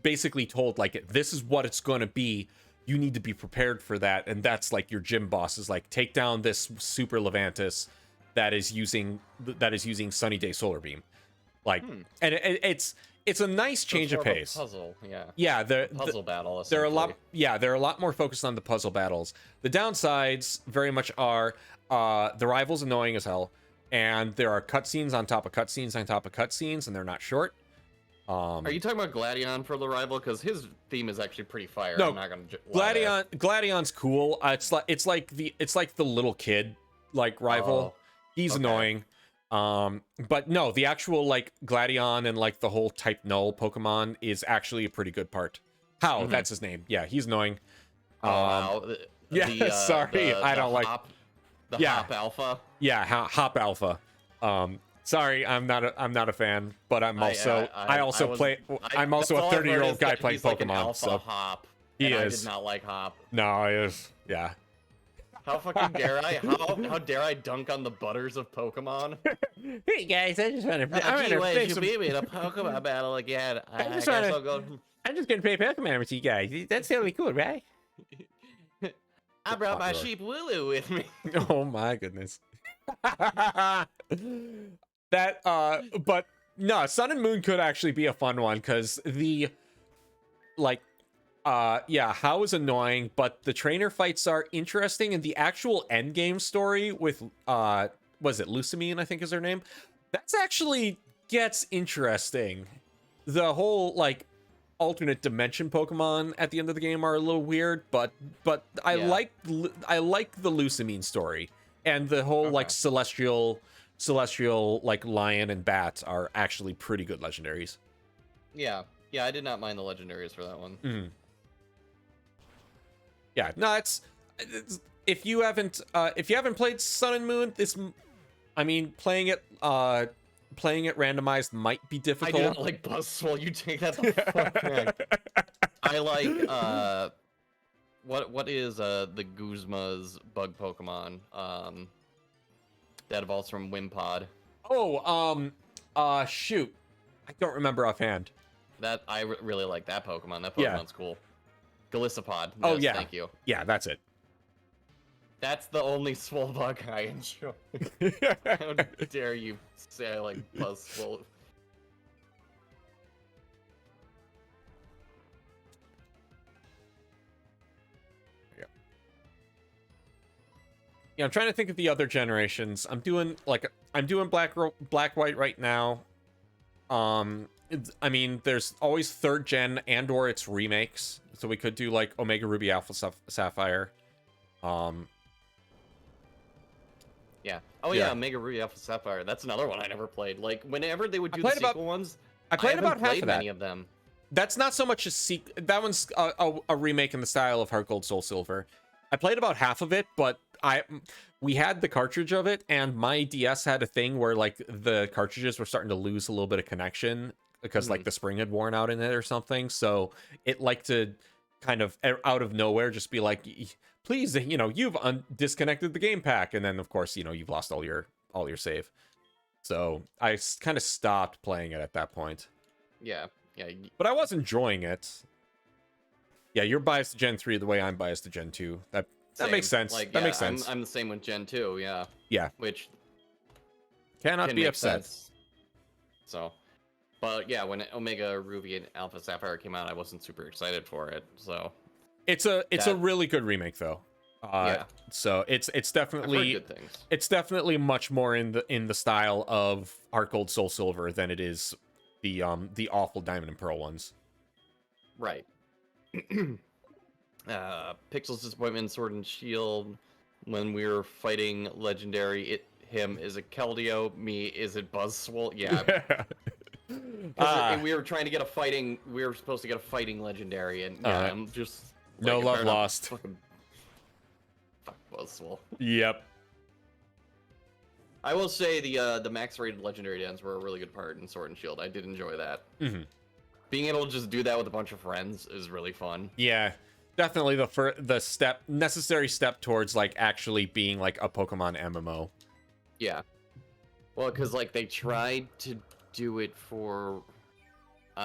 basically told like this is what it's going to be. You need to be prepared for that, and that's like your gym boss is like, take down this super Levantis that is using sunny day solar beam, like, and it's a nice change of pace. Puzzle, yeah. Yeah, the puzzle battle. They're a lot more focused on the puzzle battles. The downsides very much are the rival's annoying as hell, and there are cutscenes on top of cutscenes on top of cutscenes, and they're not short. Are you talking about Gladion for the rival? Because his theme is actually pretty fire. No, I'm not gonna Gladion's cool. It's like the little kid like rival. Oh, He's okay. annoying. But no, the actual like Gladion and like the whole type null Pokemon is actually a pretty good part. How? That's his name. Yeah, he's annoying. Wow. Sorry, I don't like Hop Alpha. Yeah, Hop Alpha. Sorry, I'm not a fan, but I'm also I'm also a 30-year-old guy playing Pokemon. Like an alpha so Hop. He is. I did not like Hop. No, he is. Yeah. How fucking dare I? How dare I dunk on the butters of Pokemon? Hey guys, I just want to. You beat me in a Pokemon battle again. I'm just gonna play Pokemon with you guys. That's really cool, right? I brought my sheep Wooloo with me. Oh my goodness. But no, Sun and Moon could actually be a fun one because the How is annoying, but the trainer fights are interesting, and the actual end game story with was it Lucamine, I think is her name, that's actually gets interesting. The whole like alternate dimension Pokemon at the end of the game are a little weird, but I like the Lucamine story, and the whole like celestial like lion and bat are actually pretty good legendaries. Yeah, I did not mind the legendaries for that one. Yeah, no, it's if you haven't played Sun and Moon, playing it randomized might be difficult. I do not like Buzzwole. You take that the fuck back. I like what is the Guzma's bug Pokemon that evolves from Wimpod. Shoot, I don't remember offhand. That I really like that Pokemon. That Pokemon's cool. Galissapod. Oh yeah, thank you. Yeah, that's it. That's the only swole bug I enjoy. How dare you say I like Buzzwole? Yeah, I'm trying to think of the other generations. I'm doing black white right now. There's always third gen and or its remakes, so we could do like Omega Ruby Alpha Sapphire. Yeah. Oh yeah, Omega Ruby Alpha Sapphire. That's another one I never played. Like whenever they would do the sequel ones, I played about half of that. Many of them. That's not so much a sequel. That one's a remake in the style of Heart Gold Soul Silver. I played about half of it, but we had the cartridge of it, and my DS had a thing where like the cartridges were starting to lose a little bit of connection because like the spring had worn out in it or something. So it liked to kind of out of nowhere just be like, please, you've disconnected the game pack, and then of course you've lost all your save. So I kind of stopped playing it at that point. Yeah. But I was enjoying it. Yeah, you're biased to Gen 3 the way I'm biased to Gen 2. That makes sense. That makes sense. I'm the same with Gen 2, yeah. Yeah. Which cannot be upset. Sense. So, but yeah, when Omega Ruby and Alpha Sapphire came out, I wasn't super excited for it. So it's a really good remake though. So it's definitely good things. It's definitely much more in the style of Heart Gold Soul Silver than it is the awful Diamond and Pearl ones. Right. Pixel's disappointment, Sword and Shield. When we were fighting Legendary, him is a Keldeo, me is it Buzzwole. Yeah. We were trying to get a fighting. We were supposed to get a fighting Legendary, and I'm just no love lost. Fuck Buzzwole. Yep. I will say the max rated Legendary dens were a really good part in Sword and Shield. I did enjoy that. Being able to just do that with a bunch of friends is really fun. Yeah, definitely the necessary step towards like actually being like a Pokemon MMO. Yeah. Well, because like they tried to do it for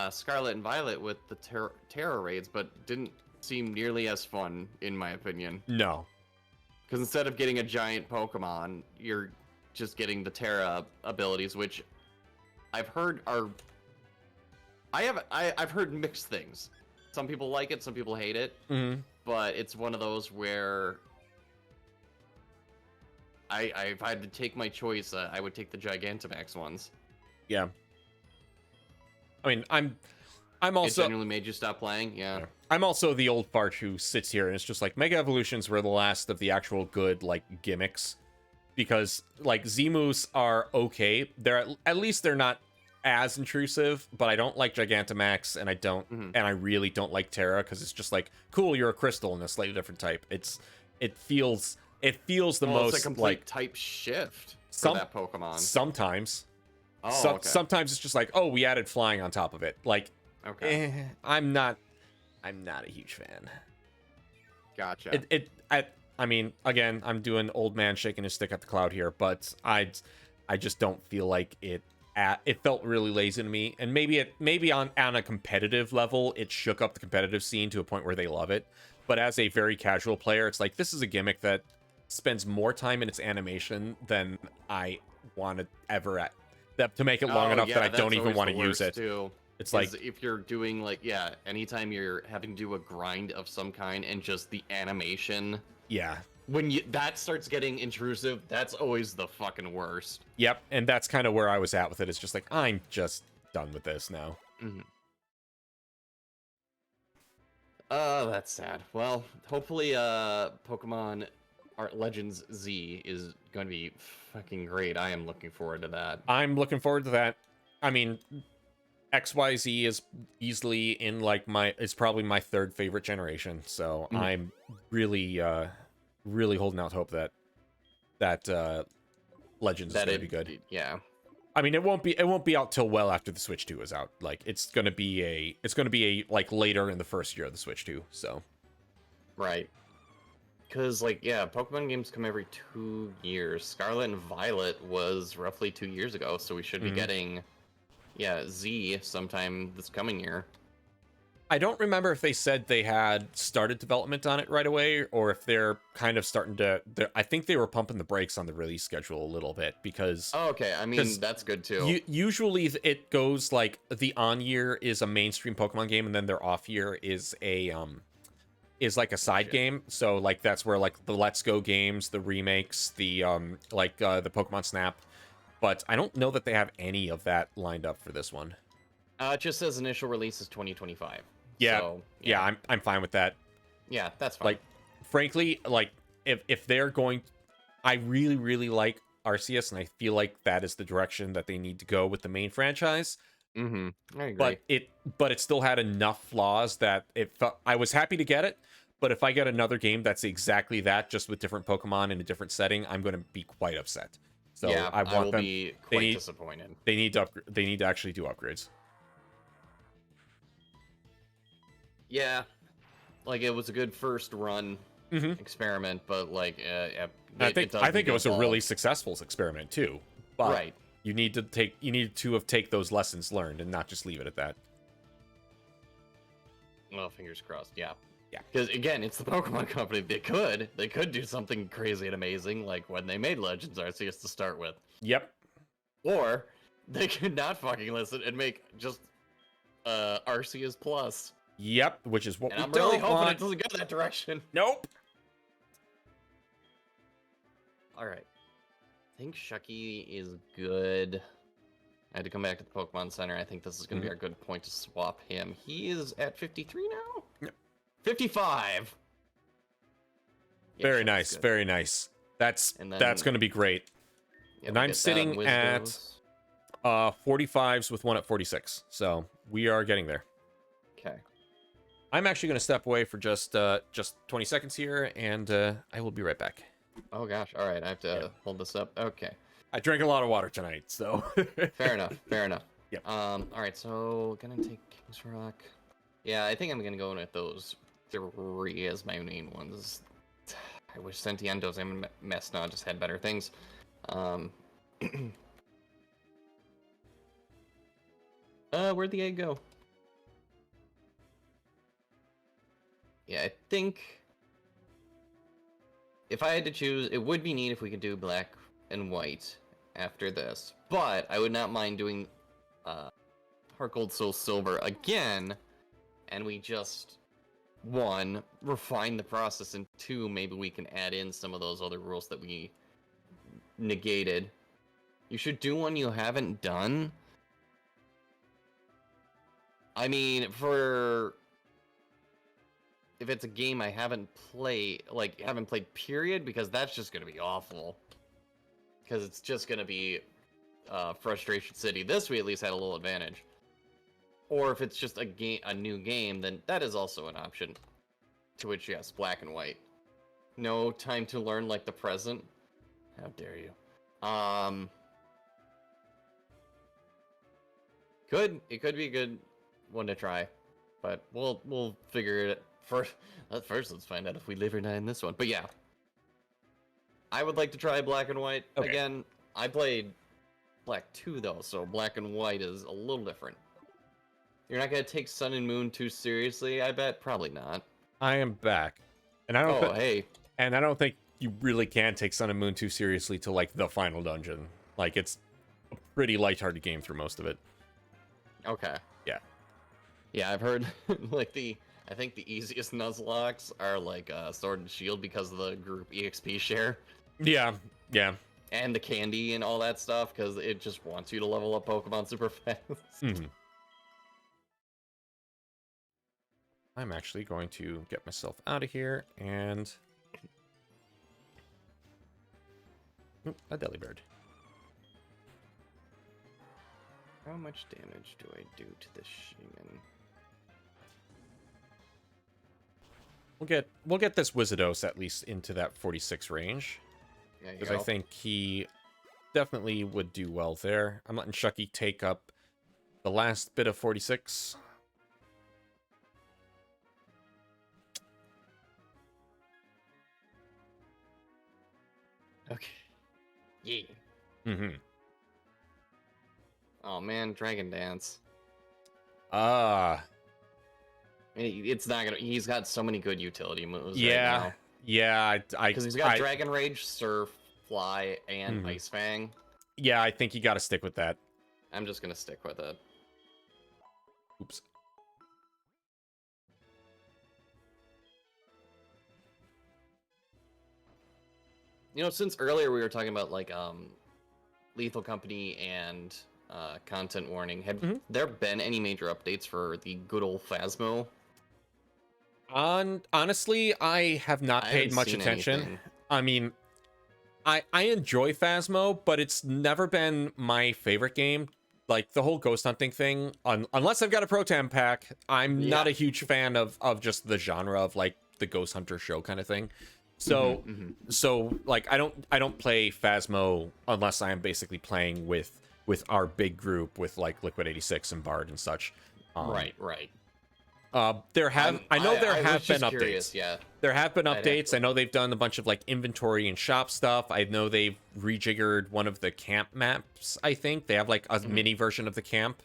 Scarlet and Violet with the Terra raids, but didn't seem nearly as fun, in my opinion. No. Because instead of getting a giant Pokemon, you're just getting the Terra abilities, which I've heard are... I've heard mixed things. Some people like it, some people hate it. Mm-hmm. But it's one of those where if I had to take my choice, I would take the Gigantamax ones. Yeah. I mean, I'm also... It genuinely made you stop playing, yeah. I'm also the old fart who sits here and it's just like, Mega Evolutions were the last of the actual good, like, gimmicks. Because, like, Z-moves are okay. At least they're not as intrusive, but I don't like Gigantamax, and I really don't like Terra, because it's just like, cool, you're a crystal in a slightly different type. It feels the most it's a complete like type shift for that Pokemon. Sometimes. Okay. Sometimes it's just like, oh, we added flying on top of it. Like, okay. I'm not a huge fan. Gotcha. I mean, again, I'm doing old man shaking his stick at the cloud here, but I just don't feel like it felt really lazy to me. And maybe on a competitive level, it shook up the competitive scene to a point where they love it. But as a very casual player, it's like, this is a gimmick that spends more time in its animation than I want to ever to make it long enough that I don't even want to use it. Too. It's like, if you're doing like, anytime you're having to do a grind of some kind and just the animation. Yeah. When that starts getting intrusive, that's always the fucking worst. Yep, and that's kind of where I was at with it. It's just like, I'm just done with this now. Mm-hmm. That's sad. Well, hopefully, Pokemon Art Legends Z is going to be fucking great. I am looking forward to that. I'm looking forward to that. I mean, XYZ is easily in like it's probably my third favorite generation, so I'm really really holding out hope that Legends is going to be good. Yeah. I mean, it won't be out till well after the Switch 2 is out. Like, it's going to be a like later in the first year of the Switch 2, so. Right. Cuz like, yeah, Pokemon games come every 2 years. Scarlet and Violet was roughly 2 years ago, so we should be getting Z sometime this coming year. I don't remember if they said they had started development on it right away, or if they're kind of starting to... I think they were pumping the brakes on the release schedule a little bit, because... Oh, okay, I mean, that's good too. Usually it goes like, the on year is a mainstream Pokemon game, and then their off year is like a side game. So like, that's where like the Let's Go games, the remakes, the the Pokemon Snap. But I don't know that they have any of that lined up for this one. It just says initial release is 2025. Yeah, so, yeah, I'm fine with that. Yeah, that's fine. Like, frankly, like, if they're going... I really, really like Arceus, and I feel like that is the direction that they need to go with the main franchise. I agree. But it still had enough flaws that I was happy to get it, but if I get another game that's exactly that, just with different Pokemon in a different setting, I'm going to be quite upset. So yeah, I want them... be quite disappointed. They need to actually do upgrades. Yeah, like, it was a good first run experiment, but like, I think it was a really successful experiment too. But right. You need to take those lessons learned and not just leave it at that. Well, fingers crossed. Yeah. Yeah. Because again, it's the Pokemon Company. They could do something crazy and amazing, like when they made Legends Arceus to start with. Yep. Or they could not fucking listen and make just Arceus Plus. Yep, which is what and we I'm don't really hoping want. it doesn't go that direction. Nope. All right. I think Shucky is good. I had to come back to the Pokemon Center. I think this is going to be a good point to swap him. He is at 53 now? Yep. 55! Yeah, very Shucky's nice, good. very nice. That's going to be great. Yeah, and I'm sitting at 45s with one at 46. So we are getting there. Okay. I'm actually going to step away for just 20 seconds here, and I will be right back. Oh gosh, all right. I have to hold this up. Okay. I drank a lot of water tonight, so. Fair enough. Fair enough. Yep. All right. So gonna take King's Rock. Yeah, I think I'm gonna go in with those 3 as my main ones. I wish Sentiento's and Messna just had better things. Where'd the egg go? Yeah, I think if I had to choose, it would be neat if we could do black and white after this. But I would not mind doing Heart Gold Soul Silver again, and we just, one, refine the process, and two, maybe we can add in some of those other rules that we negated. You should do one you haven't done. I mean, if it's a game I haven't played, period, because that's just gonna be awful. Because it's just gonna be Frustration City. This we at least had a little advantage. Or if it's just a new game, then that is also an option. To which, yes, black and white. No time to learn like the present. How dare you? It could be a good one to try, but we'll figure it first. First, let's find out if we live or die in this one. But yeah, I would like to try black and white again. I played black 2 though, so black and white is a little different. You're not gonna take Sun and Moon too seriously, I bet. Probably not. I am back, and I don't. Hey. And I don't think you really can take Sun and Moon too seriously to like the final dungeon. Like it's a pretty lighthearted game through most of it. Okay. Yeah. Yeah, I've heard like I think the easiest Nuzlocks are like Sword and Shield because of the group EXP share. Yeah. Yeah. And the candy and all that stuff because it just wants you to level up Pokemon super fast. Mm-hmm. I'm actually going to get myself out of here and a Delibird. How much damage do I do to this Shaman? We'll get this Wizardos at least into that 46 range. Because I think he definitely would do well there. I'm letting Shucky take up the last bit of 46. Okay. Yeah. Mm-hmm. Oh man, Dragon Dance. It's not gonna. He's got so many good utility moves. Yeah. Right now. Yeah. Because he's got Dragon Rage, Surf, Fly, and Ice Fang. Yeah, I think you got to stick with that. I'm just gonna stick with it. Oops. You know, since earlier we were talking about like Lethal Company and content warning, have there been any major updates for the good old Phasmo? Honestly, I have not paid much attention. Anything. I mean, I enjoy Phasmo, but it's never been my favorite game. Like the whole ghost hunting thing, unless I've got a Pro-Tam pack, I'm not a huge fan of just the genre of like the Ghost Hunter show kind of thing. So so like I don't play Phasmo unless I am basically playing with our big group with like Liquid 86 and Bard and such. Right. There have been updates. Curious, yeah. There have been updates. I know they've done a bunch of like inventory and shop stuff. I know they've rejiggered one of the camp maps. I think they have like a mini version of the camp.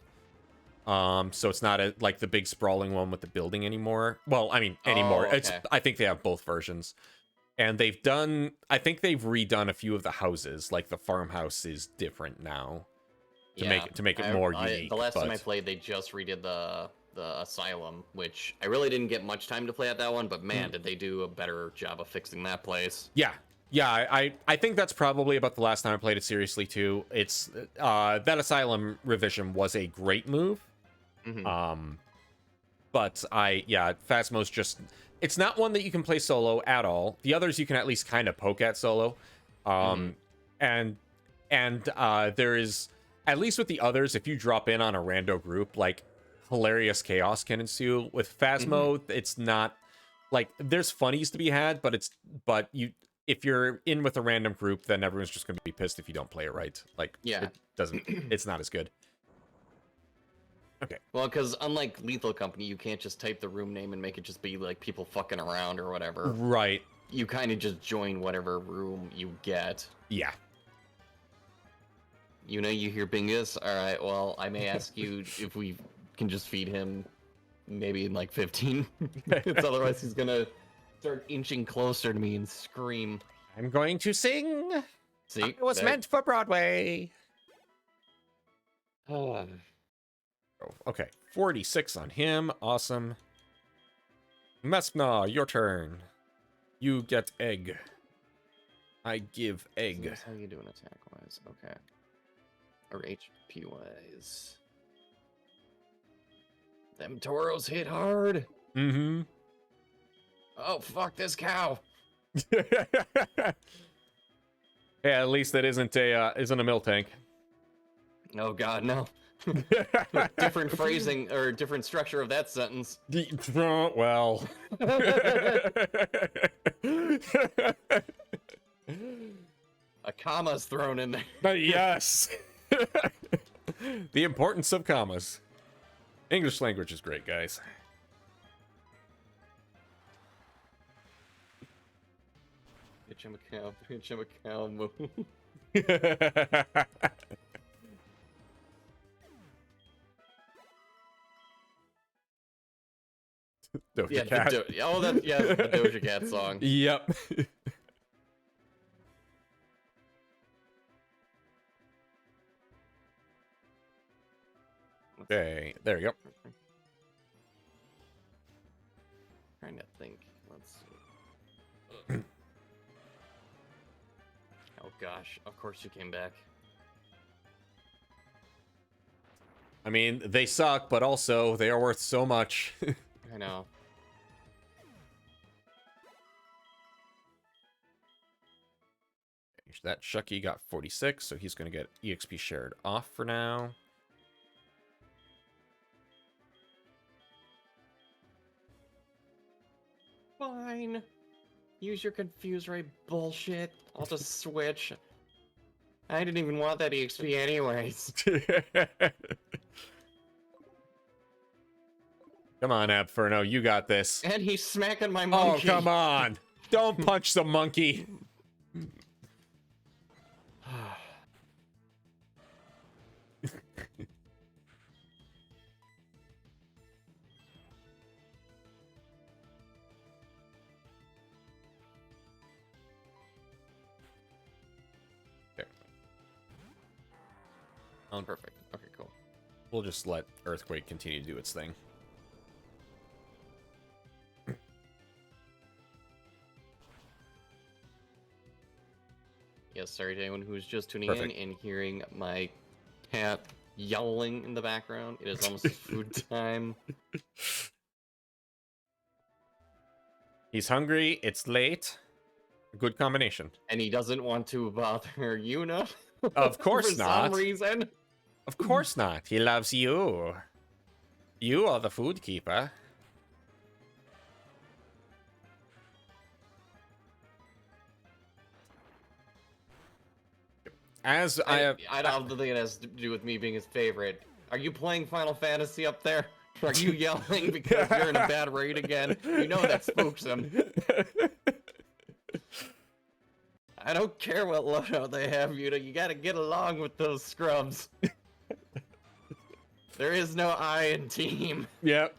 So it's not like the big sprawling one with the building anymore. Well, I mean anymore. Okay. I think they have both versions. And I think they've redone a few of the houses. Like the farmhouse is different now to make it more unique. The last time I played, they just redid the asylum, which I really didn't get much time to play at that one. But man, did they do a better job of fixing that place? Yeah. I think that's probably about the last time I played it seriously too. It's that asylum revision was a great move. But Phasmo's just. It's not one that you can play solo at all. The others you can at least kind of poke at solo. And there is, at least with the others, if you drop in on a rando group, like hilarious chaos can ensue. With Phasmo, it's not like there's funnies to be had, but if you're in with a random group, then everyone's just going to be pissed if you don't play it right. Like it's not as good. Okay. Well, because unlike Lethal Company, you can't just type the room name and make it just be like people fucking around or whatever. Right. You kind of just join whatever room you get. Yeah. You know, you hear Bingus. All right, well, I may ask you if we can just feed him maybe in like 15 minutes. Otherwise, he's gonna start inching closer to me and scream. I'm going to sing. See? It was meant for Broadway. Oh, Okay, 46 on him. Awesome. Mespna, your turn. You get egg. I give egg. so that's how you doing attack-wise. Okay. Or HP-wise. Them toros hit hard. Mm-hmm. Oh, fuck this cow. Yeah, at least that isn't a mill tank. Oh, God, no. Different phrasing or different structure of that sentence. Well. A comma's thrown in there. Yes. The importance of commas. English language is great, guys. Pitch him a cow move. Doja Yeah, Cat. the Doja Cat song. Yep. Okay, there you go. Trying to think. Let's see. Oh gosh, of course you came back. I mean, they suck, but also they are worth so much. I know. That Shucky got 46, so he's going to get EXP shared off for now. Fine. Use your confuse ray bullshit. I'll just switch. I didn't even want that EXP anyways. Come on, Abferno, you got this. And he's smacking my Oh, monkey. come on. Don't punch the monkey. There. Oh, perfect. Okay, cool. We'll just let Earthquake continue to do its thing. Yes, sorry to anyone who's just tuning Perfect. in and hearing my cat yowling in the background. It is almost food time. He's hungry. It's late. Good combination. And he doesn't want to bother Yuna. Of course for not. some reason. Of course not. He loves you. You are the food keeper. As I don't think it has to do with me being his favorite. Are you playing Final Fantasy up there? Are you yelling because you're in a bad raid again? You know that spooks him. I don't care what loadout they have, Yuna. You gotta get along with those scrubs. There is no I in team. Yep.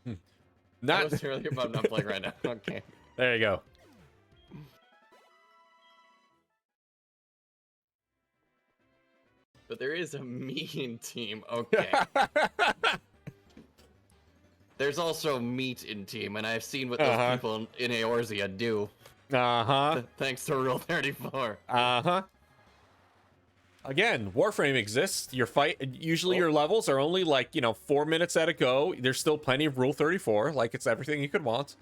I Not was earlier, but I'm not playing right now. Okay. there you go. But there is a mean team. Okay. There's also meat in team, and I've seen what those people in Eorzea do. Uh-huh. Thanks to Rule 34. Uh-huh. Again, Warframe exists. Your fight, usually your levels are only like, 4 minutes at a go. There's still plenty of Rule 34, like it's everything you could want.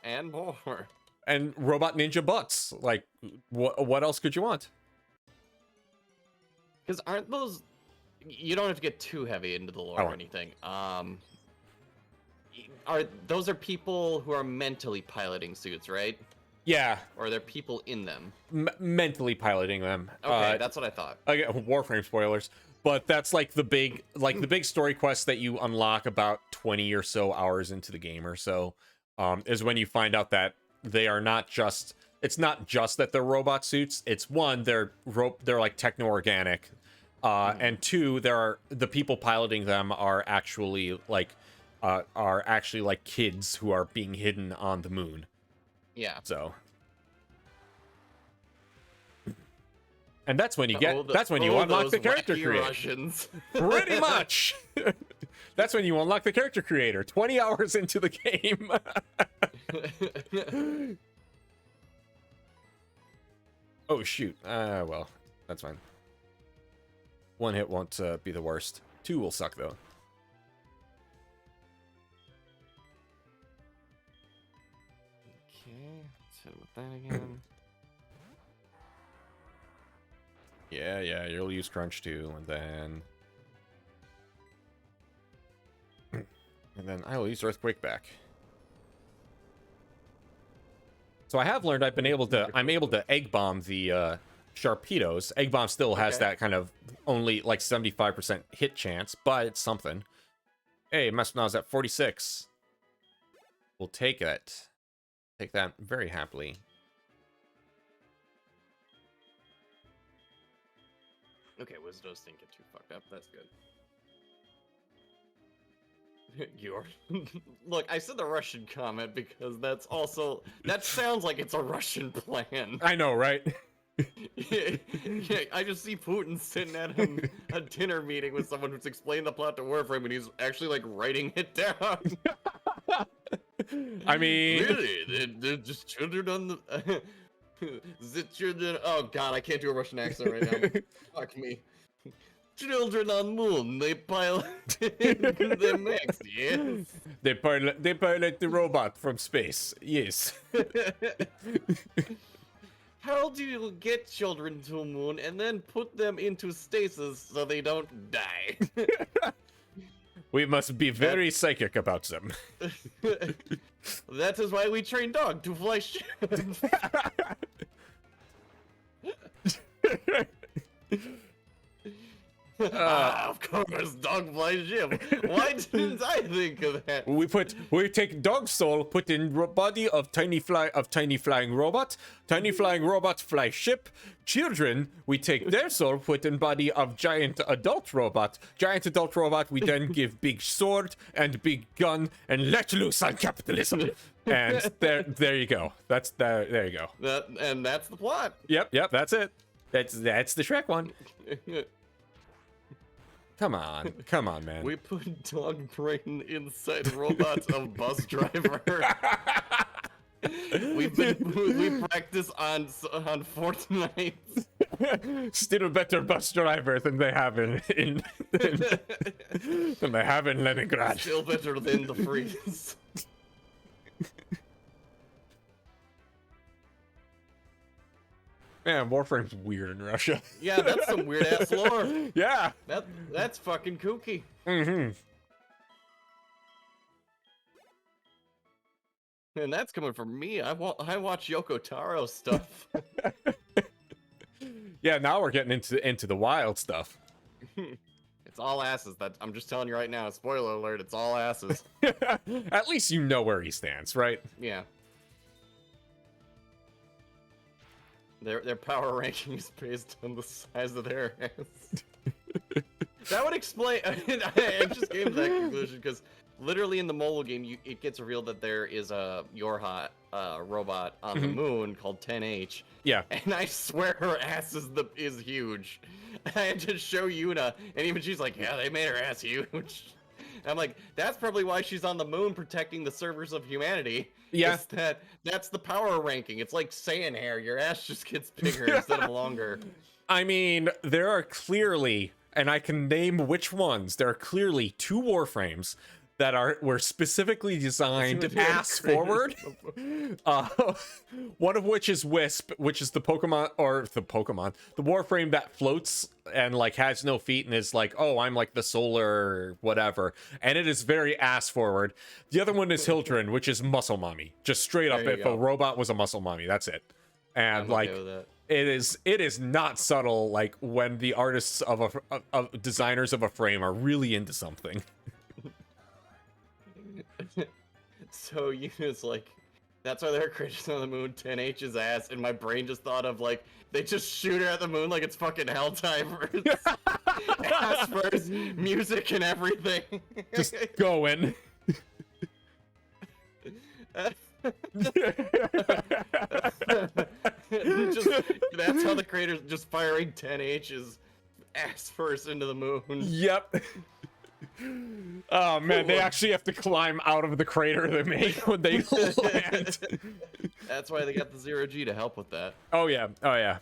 And more. And robot ninja butts. Like, what else could you want? Because aren't those... You don't have to get too heavy into the lore or anything. Those are people who are mentally piloting suits, right? Yeah. Or they're people in them? Mentally piloting them. Okay, that's what I thought. Again, Warframe spoilers. But that's like the big story quest that you unlock about 20 or so hours into the game or so. Is when you find out that they are not just, it's not just that they're robot suits. It's one, they're like techno-organic, and two, the people piloting them are actually like kids who are being hidden on the moon. Yeah. So, and that's when you get, that's when you unlock the character creator. Pretty much. That's when you unlock the character creator. 20 hours into the game. Oh shoot. Well, that's fine. One hit won't be the worst. Two will suck though. Okay, let's hit with that again. Yeah, you'll use crunch too, and then I will use earthquake back. So I have learned I'm able to egg bomb the Sharpedos. Egg bomb still has that kind of only like 75% hit chance, but it's something. Hey, Mespinaw's at 46. We'll take it. Take that very happily. Okay, Wizardos didn't get too fucked up. That's good. You're look, I said the Russian comment because that's also that sounds like it's a Russian plan. I know, right? Yeah, I just see Putin sitting at a dinner meeting with someone who's explaining the plot to Warframe, and he's actually like writing it down. I mean, really, they're just children on the. The children. Oh God, I can't do a Russian accent right now. Fuck me. Children on moon. They pilot the mechs. Yes. They pilot the robot from space. Yes. How do you get children to moon and then put them into stasis so they don't die? We must be very psychic about them. That is why we train dog to fly ships. Of course, dog flies ship. Why didn't I think of that? We take dog soul, put in body of tiny flying robot. Tiny flying robot fly ship. Children, we take their soul, put in body of giant adult robot. Giant adult robot, we then give big sword and big gun and let loose on capitalism. And there you go. There you go. That's the plot. Yep, that's it. That's the Shrek one. Come on, man. We put dog brain inside robots of bus driver. we practice on Fortnite. Still better bus driver than they have in Leningrad. Still better than the freeze. Man, Warframe's weird in Russia. Yeah, that's some weird ass lore. Yeah. That's fucking kooky. Mm-hmm. And that's coming from me. I watch Yoko Taro stuff. Yeah, now we're getting into the wild stuff. It's all asses. That I'm just telling you right now. Spoiler alert. It's all asses. At least you know where he stands, right? Yeah. Their power ranking is based on the size of their ass. That would explain. I just came to that conclusion because literally in the mobile game, it gets revealed that there is a Yorha robot on the moon called 10H. Yeah. And I swear her ass is huge. I had to show Yuna, and even she's like, "Yeah, they made her ass huge." And I'm like, that's probably why she's on the moon protecting the servers of humanity. Yeah. That's the power ranking. It's like Saiyan hair. Your ass just gets bigger instead of longer. I mean, there are clearly, and I can name which ones, there are clearly 2 Warframes that were specifically designed ass forward. One of which is Wisp, which is the Warframe that floats and like has no feet and is like, oh, I'm like the solar whatever, and it is very ass forward. The other one is Hildren, which is muscle mommy, just straight up. If a robot was a muscle mommy, that's it. And I'm like, okay with that. it is not subtle. Like when the artists of designers of a frame are really into something. So Yuna's like, That's why there are creatures on the moon, 10H's ass, and my brain just thought of, like, they just shoot her at the moon like it's fucking Helldivers. Ass first, music and everything. Just going. That's how the creators just firing 10H's ass first into the moon. Yep. Oh man, they actually have to climb out of the crater they make when they land. That's why they got the 0G to help with that. Oh yeah, oh yeah.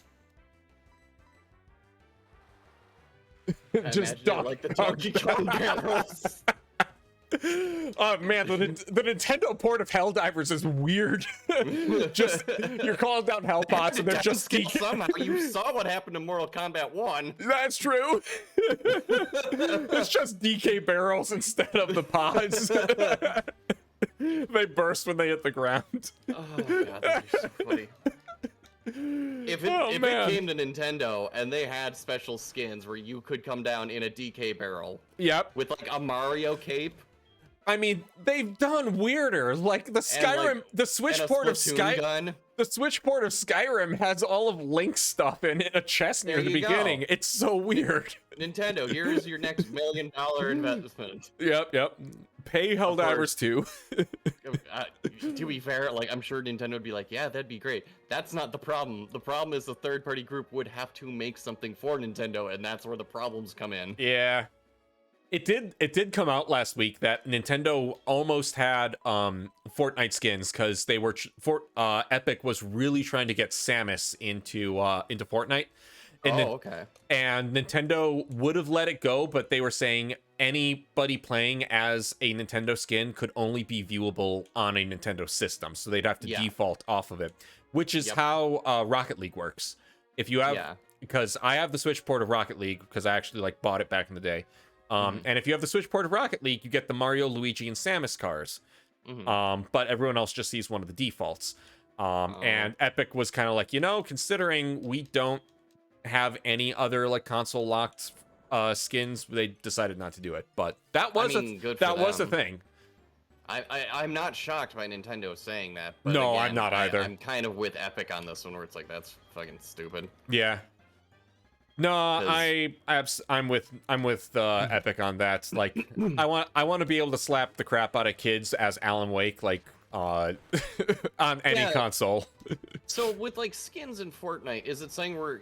Just like the Donkey Kong barrels. Oh man, the Nintendo port of Helldivers is weird. Just you're calling down Hellpots and they're just somehow. You saw what happened to Mortal Kombat 1. That's true. It's just DK barrels instead of the pods. They burst when they hit the ground. Oh god, that's so funny. If it came to Nintendo and they had special skins where you could come down in a DK barrel, yep, with like a Mario cape. I mean, they've done weirder. Like the Skyrim, like, the Switch port of gun. The Switch port of Skyrim has all of Link's stuff in a chest near the beginning. Go. It's so weird. Nintendo, here's your next $1 million investment. Yep. Pay Helldivers too. To be fair, like I'm sure Nintendo would be like, yeah, that'd be great. That's not the problem. The problem is the third-party group would have to make something for Nintendo, and that's where the problems come in. Yeah. It did come out last week that Nintendo almost had Fortnite skins because they were Epic was really trying to get Samus into Fortnite. And okay. And Nintendo would have let it go, but they were saying anybody playing as a Nintendo skin could only be viewable on a Nintendo system, so they'd have to default off of it, which is how Rocket League works. If you have, because I have the Switch port of Rocket League because I actually like bought it back in the day. And if you have the Switch port of Rocket League, you get the Mario, Luigi, and Samus cars. But everyone else just sees one of the defaults. And Epic was kind of like, considering we don't have any other like console locked skins, they decided not to do it. But that was a thing. I'm not shocked by Nintendo saying that. But no, again, I'm not either. I'm kind of with Epic on this one, where it's like that's fucking stupid. Yeah. No, I'm with Epic on that. Like, I want to be able to slap the crap out of kids as Alan Wake, like on any console. So with like skins in Fortnite, is it saying where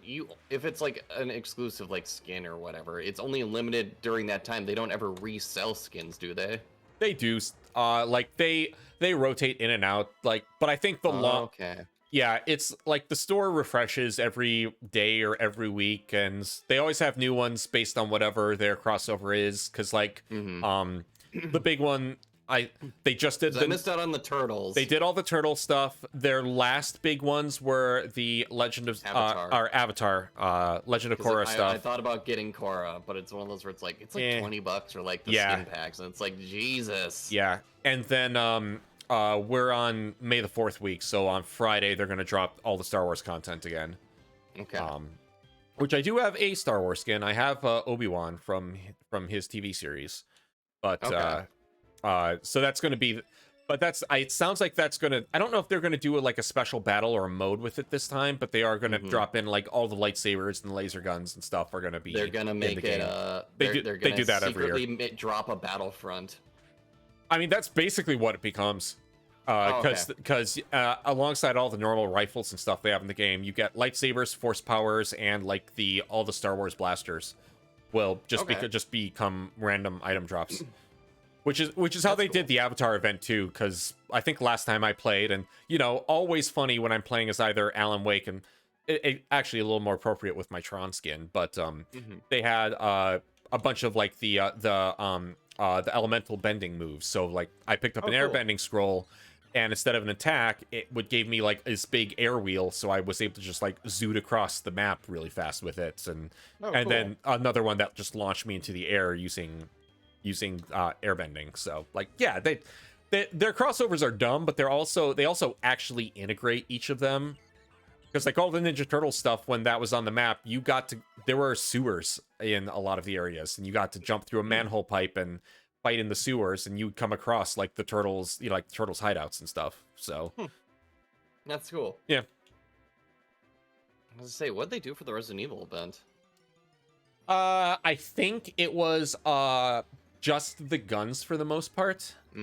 if it's like an exclusive like skin or whatever, it's only limited during that time? They don't ever resell skins, do they? They do. Like they rotate in and out. Like, but I think okay. Yeah, it's like the store refreshes every day or every week, and they always have new ones based on whatever their crossover is. Because like, the big one, they just did. I missed out on the turtles. They did all the turtle stuff. Their last big ones were the Legend of Avatar, Legend of Korra stuff. I thought about getting Korra, but it's one of those where it's like $20 or like the skin packs, and it's like Jesus. Yeah, and then we're on May the 4th week, so on Friday they're gonna drop all the Star Wars content again. Okay. Which I do have a Star Wars skin. I have Obi-Wan from his TV series, but so that's gonna be. But it sounds like that's gonna. I don't know if they're gonna do like a special battle or a mode with it this time, but they are gonna drop in like all the lightsabers and laser guns and stuff are gonna be. They're gonna make it. They're gonna they do that every year. Drop a Battlefront. I mean, that's basically what it becomes. Because alongside all the normal rifles and stuff they have in the game, you get lightsabers, force powers, and like all the Star Wars blasters will just become random item drops. Which is how they did the Avatar event too. Because I think last time I played, and always funny when I'm playing as either Alan Wake and it actually a little more appropriate with my Tron skin, but they had a bunch of like the elemental bending moves. So like I picked up an airbending scroll, and instead of an attack, it gave me like this big air wheel, so I was able to just like zoot across the map really fast with it, and then another one that just launched me into the air using airbending. So like their crossovers are dumb, but they also actually integrate each of them. Because like all the Ninja Turtle stuff, when that was on the map, there were sewers in a lot of the areas, and you got to jump through a manhole pipe and fight in the sewers, and you'd come across like the turtles, like turtles hideouts and stuff. So That's cool. Yeah. I was gonna say, what'd they do for the Resident Evil event? I think it was just the guns for the most part. They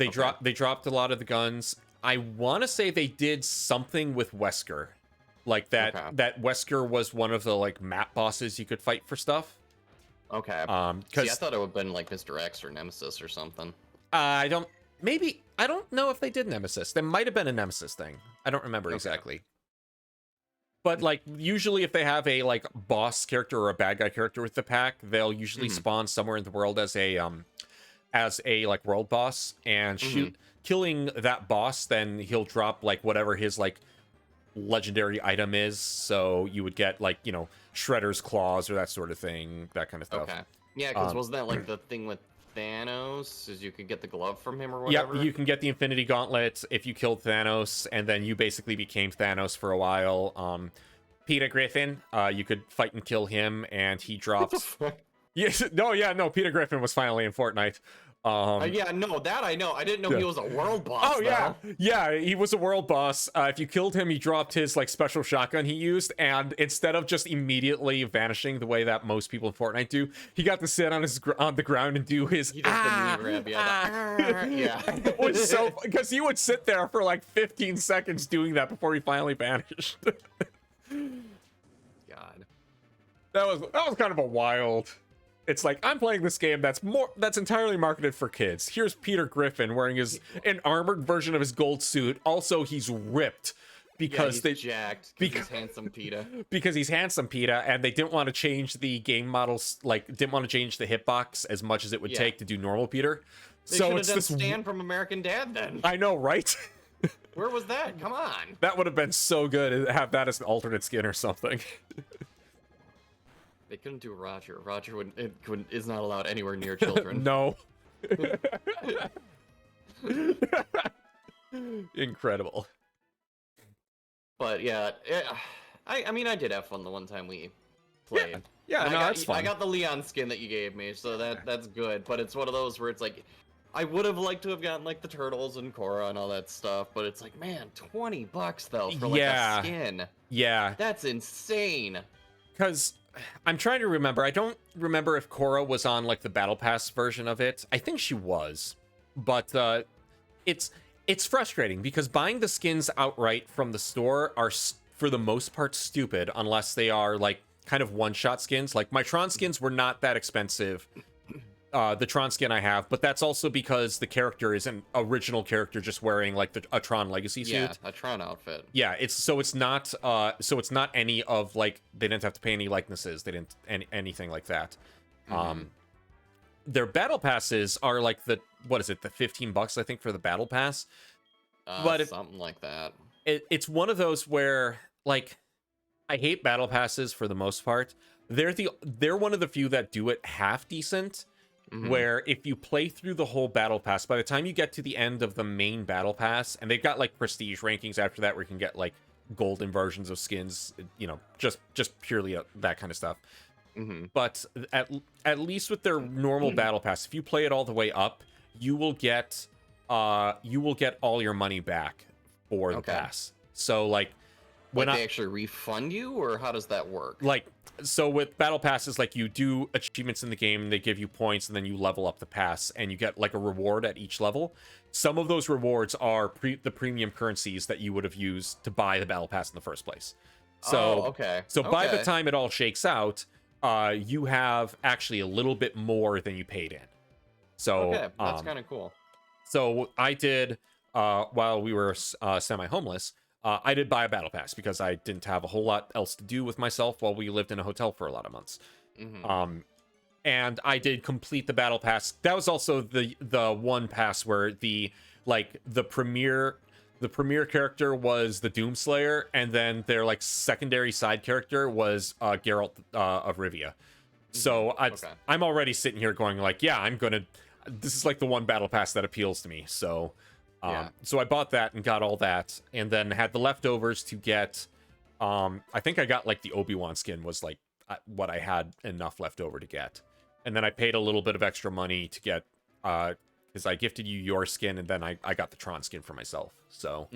Okay. dropped a lot of the guns. I want to say they did something with Wesker, like that. Okay. That Wesker was one of the like map bosses you could fight for stuff. Okay. See, I Because thought it would have been like Mr. X or Nemesis or something. I don't know if they did Nemesis. There might have been a Nemesis thing. I don't remember exactly. But like usually if they have a like boss character or a bad guy character with the pack, they'll usually spawn somewhere in the world as a like world boss and killing that boss, then he'll drop like whatever his like legendary item is. So you would get like, you know, Shredder's claws or that sort of thing, that kind of stuff. Okay. Yeah, because wasn't that like the thing with Thanos, is you could get the glove from him or whatever? Yep, you can get the Infinity Gauntlet if you killed Thanos, and then you basically became Thanos for a while. Peter Griffin, you could fight and kill him, and he drops. Yes, no. Peter Griffin was finally in Fortnite. Yeah, no, that I know. I didn't know he was a world boss. Oh yeah, he was a world boss. If you killed him, he dropped his like special shotgun he used, and instead of just immediately vanishing the way that most people in Fortnite do, he got to sit on the ground and do his. He does the knee grab, yeah. It was so because he would sit there for like 15 seconds doing that before he finally vanished. God, that was kind of a wild. It's like, I'm playing this game that's entirely marketed for kids. Here's Peter Griffin wearing an armored version of his gold suit. Also, he's ripped because he's jacked because he's handsome PETA. Because he's handsome PETA, and they didn't want to change the game models, like didn't want to change the hitbox as much as it would take to do normal Peter. So it's this Stan from American Dad then. I know, right? Where was that? Come on. That would have been so good to have that as an alternate skin or something. They couldn't do Roger. Roger is not allowed anywhere near children. No. Incredible. But yeah, I mean, I did have fun the one time we played. Yeah, no, that's fun. I got the Leon skin that you gave me, so that's good. But it's one of those where it's like, I would have liked to have gotten like the turtles and Korra and all that stuff, but it's like, man, $20 though for like a skin. Yeah. That's insane. Because I'm trying to remember. I don't remember if Korra was on like the Battle Pass version of it. I think she was, but it's frustrating because buying the skins outright from the store are for the most part stupid unless they are like kind of one-shot skins. Like my Tron skins were not that expensive. The Tron skin I have, but that's also because the character is an original character just wearing like a Tron Legacy suit. Yeah, a Tron outfit. Yeah, it's not any of like they didn't have to pay any likenesses. They didn't anything like that. Their battle passes are like the $15 I think for the battle pass. But something like that. It's one of those where like I hate battle passes for the most part. They're one of the few that do it half decent. Where if you play through the whole battle pass, by the time you get to the end of the main battle pass, and they've got like prestige rankings after that where you can get like golden versions of skins, you know, just purely that kind of stuff. But at least with their normal battle pass, if you play it all the way up, you will get all your money back for the pass. So like when they actually refund you, or how does that work? Like, so with battle passes, like you do achievements in the game, they give you points, and then you level up the pass, and you get like a reward at each level. Some of those rewards are the premium currencies that you would have used to buy the battle pass in the first place. So, by the time it all shakes out, you have actually a little bit more than you paid in. So that's kind of cool. So I did while we were semi-homeless. I did buy a battle pass because I didn't have a whole lot else to do with myself while we lived in a hotel for a lot of months. And I did complete the battle pass. That was also the one pass where the premier character was the Doomslayer, and then their like secondary side character was Geralt of Rivia. So I'm already sitting here going like, yeah, this is like the one battle pass that appeals to me. So so I bought that and got all that, and then had the leftovers to get. I think I got like the Obi-Wan skin was like what I had enough left over to get, and then I paid a little bit of extra money to get because I gifted you your skin, and then I got the Tron skin for myself. So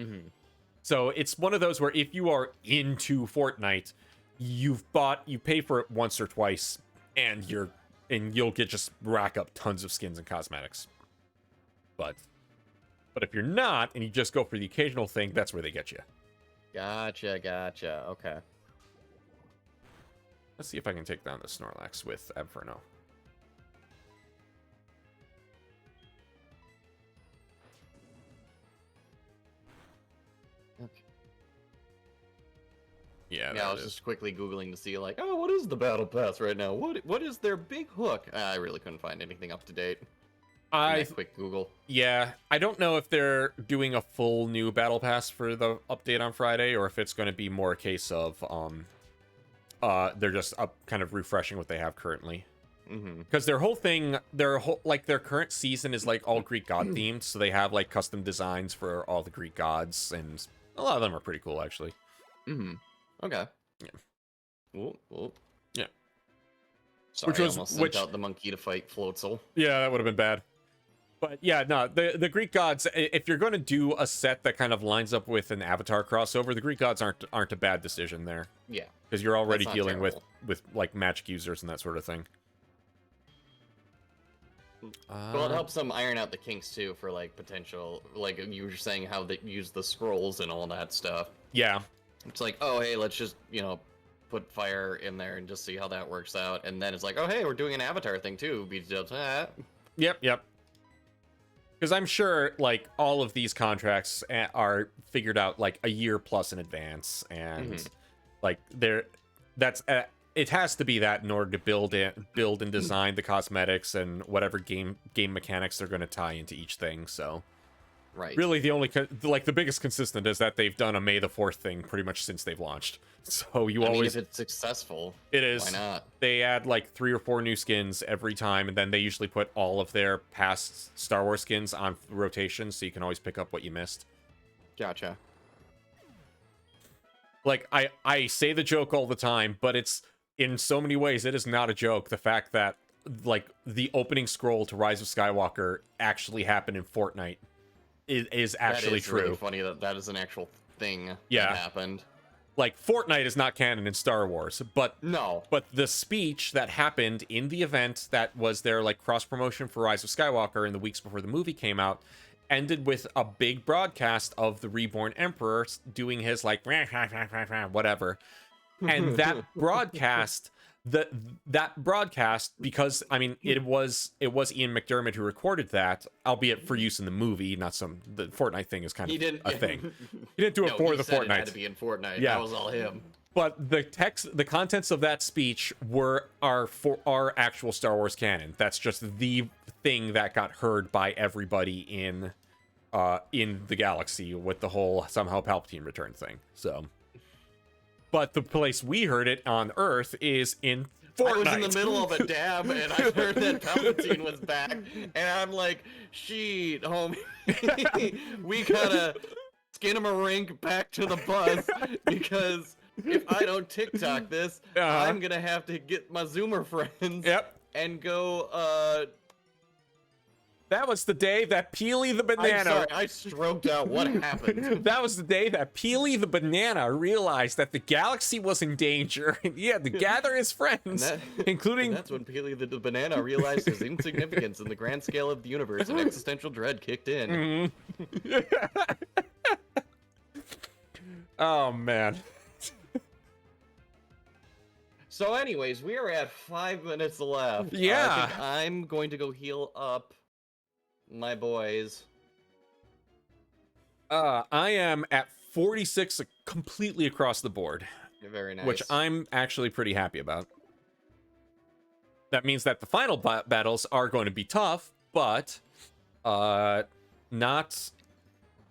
So it's one of those where if you are into Fortnite, you pay for it once or twice, and you'll get just rack up tons of skins and cosmetics. But if you're not, and you just go for the occasional thing, that's where they get you. Gotcha. Okay. Let's see if I can take down the Snorlax with Inferno. Okay. Yeah, I was just quickly Googling to see, like, oh, what is the Battle Pass right now? What is their big hook? I really couldn't find anything up to date. Quick Google. Yeah, I don't know if they're doing a full new Battle Pass for the update on Friday, or if it's going to be more a case of they're just kind of refreshing what they have currently. Because their current season is like all Greek god themed, so they have like custom designs for all the Greek gods, and a lot of them are pretty cool actually. Okay. Yeah. Ooh. Yeah. Sorry, I almost sent out the monkey to fight Floatzel. Yeah, that would have been bad. But yeah, no, the Greek gods, if you're going to do a set that kind of lines up with an Avatar crossover, the Greek gods aren't a bad decision there. Yeah. Because you're already dealing with like magic users and that sort of thing. Well, it helps them iron out the kinks too for like potential, like you were saying how they use the scrolls and all that stuff. Yeah. It's like, oh, hey, let's just, put fire in there and just see how that works out. And then it's like, oh, hey, we're doing an Avatar thing too. Yep. Because I'm sure, like, all of these contracts are figured out, like, a year plus in advance. And, like, it has to be that in order to build and design the cosmetics and whatever game mechanics they're going to tie into each thing, so... Right. Really, the biggest consistent is that they've done a May the 4th thing pretty much since they've launched. So I mean, if it's successful, it is. Why not? They add like 3 or 4 new skins every time, and then they usually put all of their past Star Wars skins on rotation, so you can always pick up what you missed. Gotcha. Like I say the joke all the time, but it's in so many ways it is not a joke. The fact that like the opening scroll to Rise of Skywalker actually happened in Fortnite is actually true. Really funny that is an actual thing that happened. Like, Fortnite is not canon in Star Wars, but the speech that happened in the event that was their like cross promotion for Rise of Skywalker in the weeks before the movie came out ended with a big broadcast of the Reborn Emperor doing his like whatever, and that broadcast. That broadcast, because I mean it was Ian McDermott who recorded that, albeit for use in the movie, not the Fortnite thing is kind of a thing. He didn't do it for the Fortnite. It had to be in Fortnite. Yeah. That was all him. But the contents of that speech are for our actual Star Wars canon. That's just the thing that got heard by everybody in the galaxy with the whole somehow Palpatine return thing. So. But the place we heard it on Earth is in Fortnite. I was in the middle of a dab, and I heard that Palpatine was back, and I'm like, "Sheet, homie, we gotta skin him a rink back to the bus because if I don't TikTok this, I'm gonna have to get my Zoomer friends and go." That was the day that Peely the Banana... I'm sorry, I stroked out. What happened? That was the day that Peely the Banana realized that the galaxy was in danger, and he had to gather his friends, including... And that's when Peely the Banana realized his insignificance in the grand scale of the universe, and existential dread kicked in. Oh, man. So anyways, we are at 5 minutes left. Yeah. I think I'm going to go heal up my boys. I am at 46 completely across the board. Very nice. Which I'm actually pretty happy about. That means that the final battles are going to be tough, but not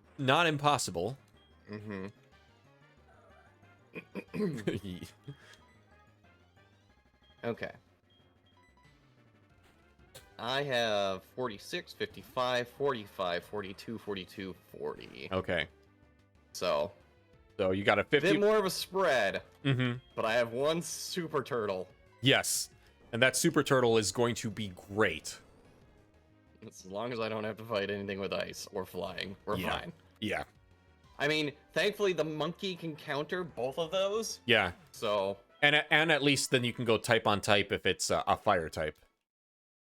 impossible. Okay. I have 46, 55, 45, 42, 42, 40. Okay. So you got a 50... bit more of a spread. But I have one super turtle. Yes. And that super turtle is going to be great. As long as I don't have to fight anything with ice or flying, we're fine. Yeah. I mean, thankfully the monkey can counter both of those. Yeah. So. And at least then you can go type on type if it's a fire type.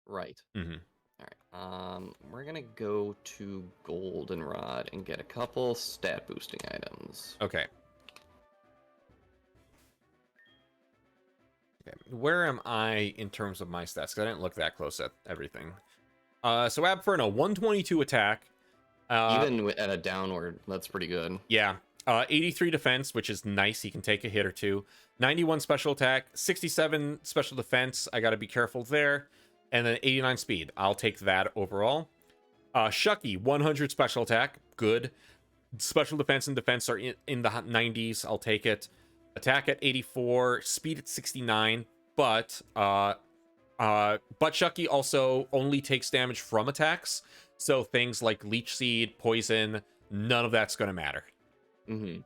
Right. Mm-hmm. All right. We're gonna go to Goldenrod and get a couple stat boosting items. Okay. Where am I in terms of my stats? Because I didn't look that close at everything. So Abfern, a 122 attack. Even at a downward, that's pretty good. Yeah. 83 defense, which is nice. He can take a hit or two. 91 special attack. 67 special defense. I got to be careful there. And then 89 speed. I'll take that overall. Shucky, 100 special attack. Good. Special defense and defense are in the 90s. I'll take it. Attack at 84. Speed at 69. But Shucky also only takes damage from attacks. So things like Leech Seed, Poison, none of that's going to matter. Mm-hmm.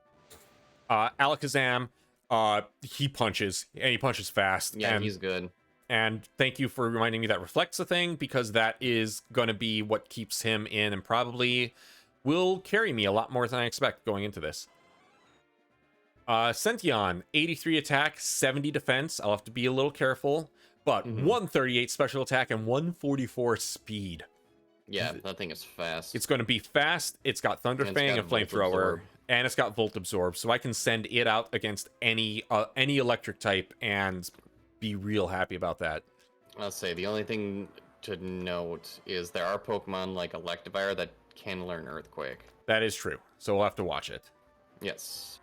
Alakazam, he punches, and he punches fast. Yeah, and he's good. And thank you for reminding me that Reflect's a thing, because that is going to be what keeps him in and probably will carry me a lot more than I expect going into this. Sentient, 83 attack, 70 defense. I'll have to be a little careful, but 138 special attack and 144 speed. Yeah, that thing is fast. It's going to be fast. It's got Thunder Fang and Flamethrower, and it's got Volt Absorb, so I can send it out against any electric type and be real happy about that. I'll say the only thing to note is there are Pokemon like Electivire that can learn Earthquake. That is true, so we'll have to watch it. Yes.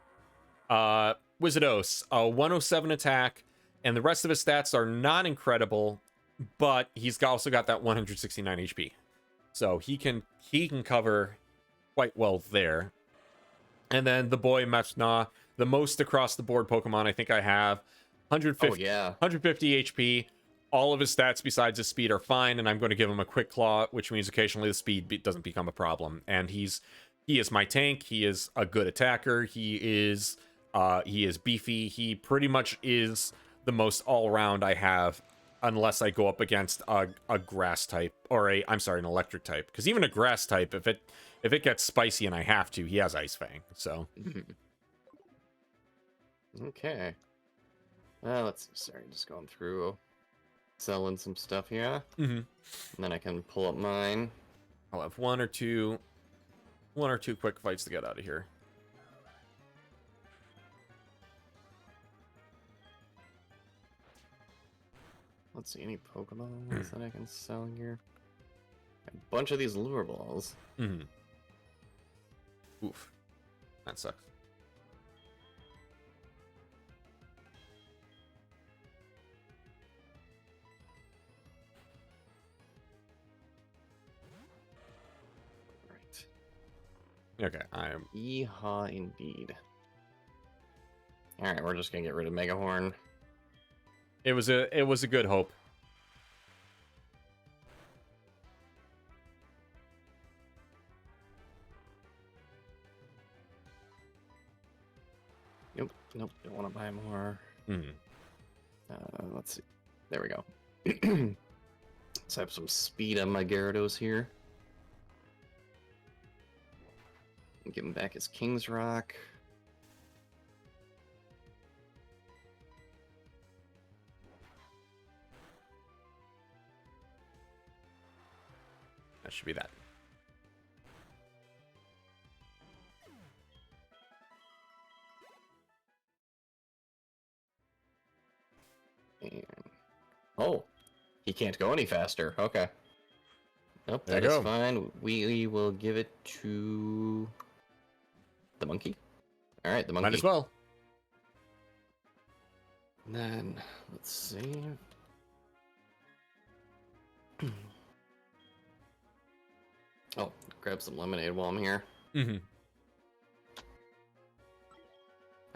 Wizardos, a 107 attack, and the rest of his stats are not incredible, but he's also got that 169 HP. So he can cover quite well there. And then the boy Machna, the most across the board Pokemon I think I have. 150 HP. All of his stats besides his speed are fine, and I'm going to give him a Quick Claw, which means occasionally the speed doesn't become a problem. And he is my tank. He is a good attacker. He is beefy. He pretty much is the most all-around I have, unless I go up against a grass type or an electric type. Because even a grass type, if it gets spicy and I have to, he has Ice Fang. So okay. Let's see. Sorry, just going through selling some stuff here. And then I can pull up mine. I'll have one or two quick fights to get out of here. Let's see, any Pokemon that I can sell here? A bunch of these lure balls. Oof. That sucks. Okay, I am. Yeehaw, indeed. All right, we're just gonna get rid of Megahorn. It was a good hope. Nope, don't want to buy more. Let's see. There we go. Let's have some speed on my Gyarados here. Give him back his King's Rock. That should be that. And... oh, he can't go any faster. Okay. Nope, There that you is go. fine. We will give it to the monkey. All right, the monkey. Might as well. And then let's see. Oh, grab some lemonade while I'm here. I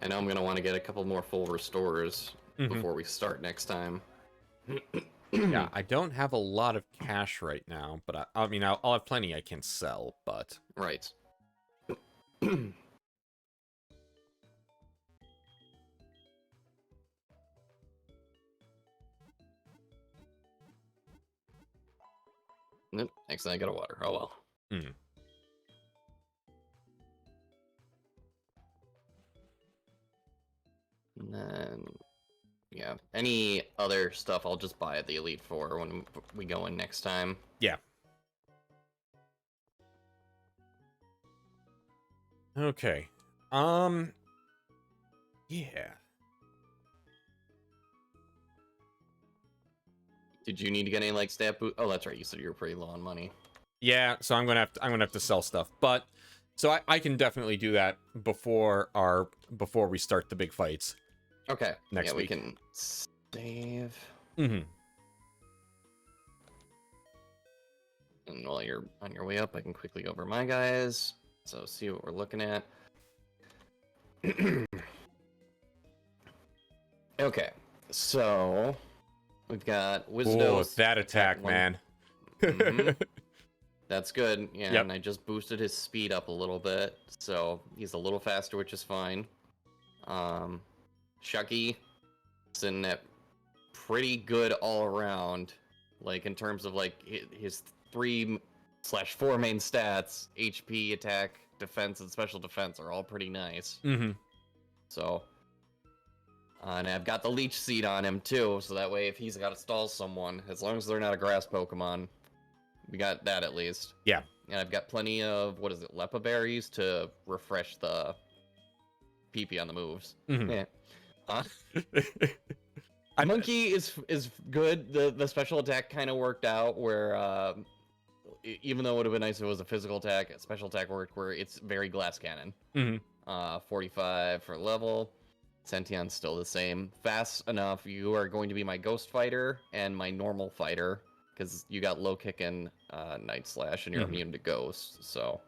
know I'm gonna want to get a couple more full restores before we start next time. Yeah, I don't have a lot of cash right now, but I mean, I'll have plenty I can sell, but... Right. Nope, next thing I got a water. Oh well. And then, yeah, any other stuff I'll just buy at the Elite Four when we go in next time. Yeah. Okay. Yeah. Did you need to get any like stat boot? Oh, that's right. You said you were pretty low on money. Yeah, so I'm gonna have to sell stuff, but so I can definitely do that before we start the big fights. Okay. Next yeah, week. we can save. Mm-hmm. And while you're on your way up, I can quickly go over my guys. So see what we're looking at. Okay, so we've got Oh, Wizardos. that attack, man. Mhm. That's good. Yeah, Yep. and I just boosted his speed up a little bit, so he's a little faster, which is fine. Shucky sitting at pretty good all around, like in terms of like his 3/4 main stats, HP, attack, defense, and special defense are all pretty nice. Mm-hmm. So, and I've got the leech seed on him too, so that way if he's got to stall someone, as long as they're not a grass Pokemon, we got that at least. Yeah. And I've got plenty of, what is it, Lepa berries to refresh the PP on the moves. Mm-hmm. Yeah. Monkey is good. The special attack kind of worked out where even though it would have been nice if it was a physical attack, special attack worked where it's very glass cannon. Mm-hmm. 45 for level. Sention's still the same. Fast enough, you are going to be my ghost fighter and my normal fighter, because you got low kick and night slash and you're immune to ghost. So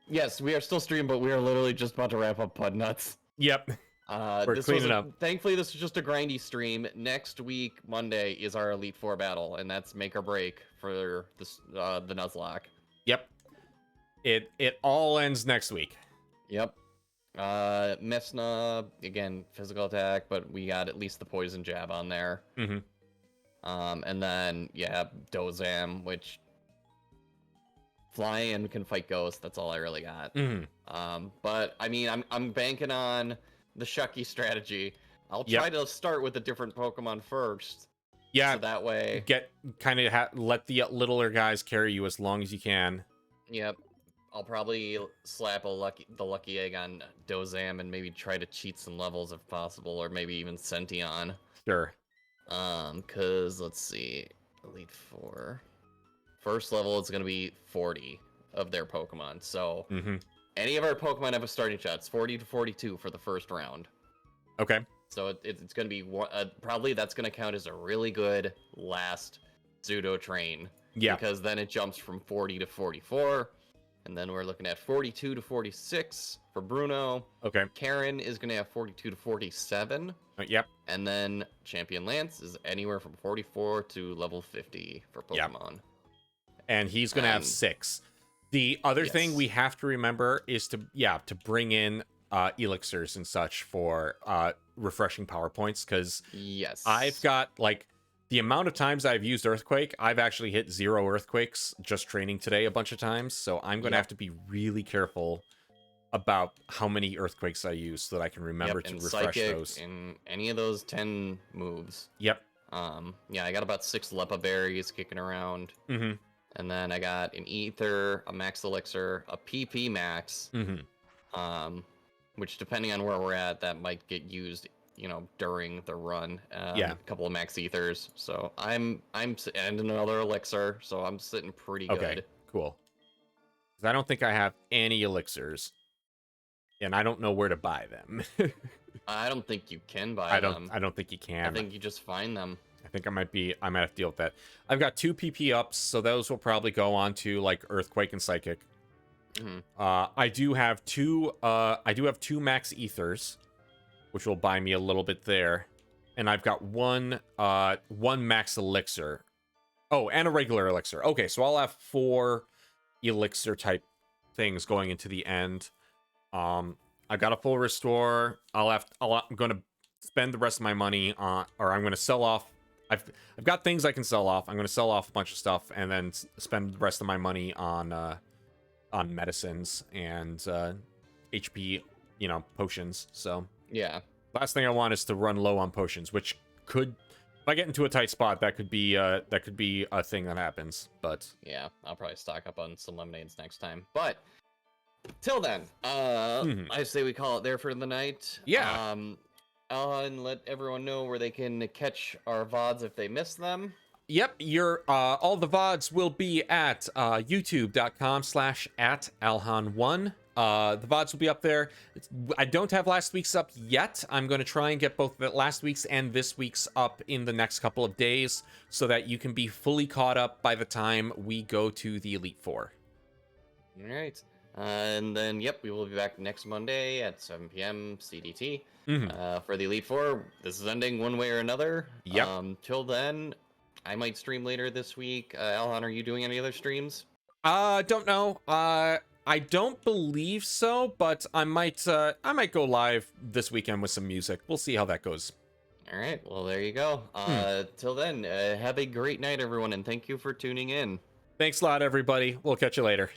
yes, we are still streaming, but we are literally just about to wrap up Pud Nuts. Yep. We're cleaning up. Thankfully, this is just a grindy stream. Next week, Monday, is our Elite Four battle, and that's make or break for this, the Nuzlocke. Yep. It all ends next week. Yep. Messna, again, physical attack, but we got at least the poison jab on there. Mm-hmm. And then, yeah, Dozam, which fly and can fight ghosts. That's all I really got. Mm-hmm. But I mean, I'm banking on the Shucky strategy. I'll try to start with a different Pokemon first. Yeah. So that way, let the littler guys carry you as long as you can. Yep. I'll probably slap the lucky egg on Dozam and maybe try to cheat some levels if possible, or maybe even Sention. Sure. Cause let's see, Elite Four. First level is gonna be 40 of their Pokemon. So any of our Pokemon have a starting shot. It's 40 to 42 for the first round. Okay. So it's gonna be probably that's gonna count as a really good last pseudo train. Yeah. Because then it jumps from 40 to 44. And then we're looking at 42 to 46 for Bruno. Okay. Karen is going to have 42 to 47. Yep. And then Champion Lance is anywhere from 44 to level 50 for Pokemon. Yep. And he's going to have 6. The other thing we have to remember is to bring in elixirs and such for refreshing power points, because I've got like the amount of times I've used Earthquake, I've actually hit 0 Earthquakes just training today a bunch of times. So I'm going to have to be really careful about how many Earthquakes I use so that I can remember to refresh Psychic those. In any of those 10 moves. Yep. Yeah, I got about 6 Lepa berries kicking around. Mm-hmm. And then I got an Ether, a Max Elixir, a PP Max. Mm-hmm. Which depending on where we're at, that might get used, during the run. A couple of Max Ethers. So I'm and another Elixir, so I'm sitting pretty good. Okay, cool. Because I don't think I have any elixirs, and I don't know where to buy them. I don't think you can buy them. I don't think you can. I think you just find them. I think I might have to deal with that. I've got 2 PP ups, so those will probably go on to like Earthquake and Psychic. Mm-hmm. I do have 2 Max Ethers, which will buy me a little bit there. And I've got one Max Elixir. Oh, and a regular Elixir. Okay, so I'll have 4 Elixir type things going into the end. I've got a full restore. I'm going to spend the rest of my money on, or I'm going to sell off. I've got things I can sell off. I'm going to sell off a bunch of stuff and then spend the rest of my money on medicines and HP, potions. So Yeah. Last thing I want is to run low on potions, which could, if I get into a tight spot, that could be a thing that happens. But Yeah, I'll probably stock up on some lemonades next time. But till then, I say we call it there for the night. Yeah. And let everyone know where they can catch our VODs if they miss them. Yep, your all the VODs will be at youtube.com/@alhan1. The VODs will be up there. I don't have last week's up yet. I'm going to try and get both the last week's and this week's up in the next couple of days so that you can be fully caught up by the time we go to the Elite Four. All right. And then, yep, we will be back next Monday at 7 p.m. CDT for the Elite Four. This is ending one way or another. Yep. Till then, I might stream later this week. Alhan, are you doing any other streams? Don't know. I don't believe so, but I might go live this weekend with some music. We'll see how that goes. All right. Well, there you go. Till then, have a great night, everyone, and thank you for tuning in. Thanks a lot, everybody. We'll catch you later.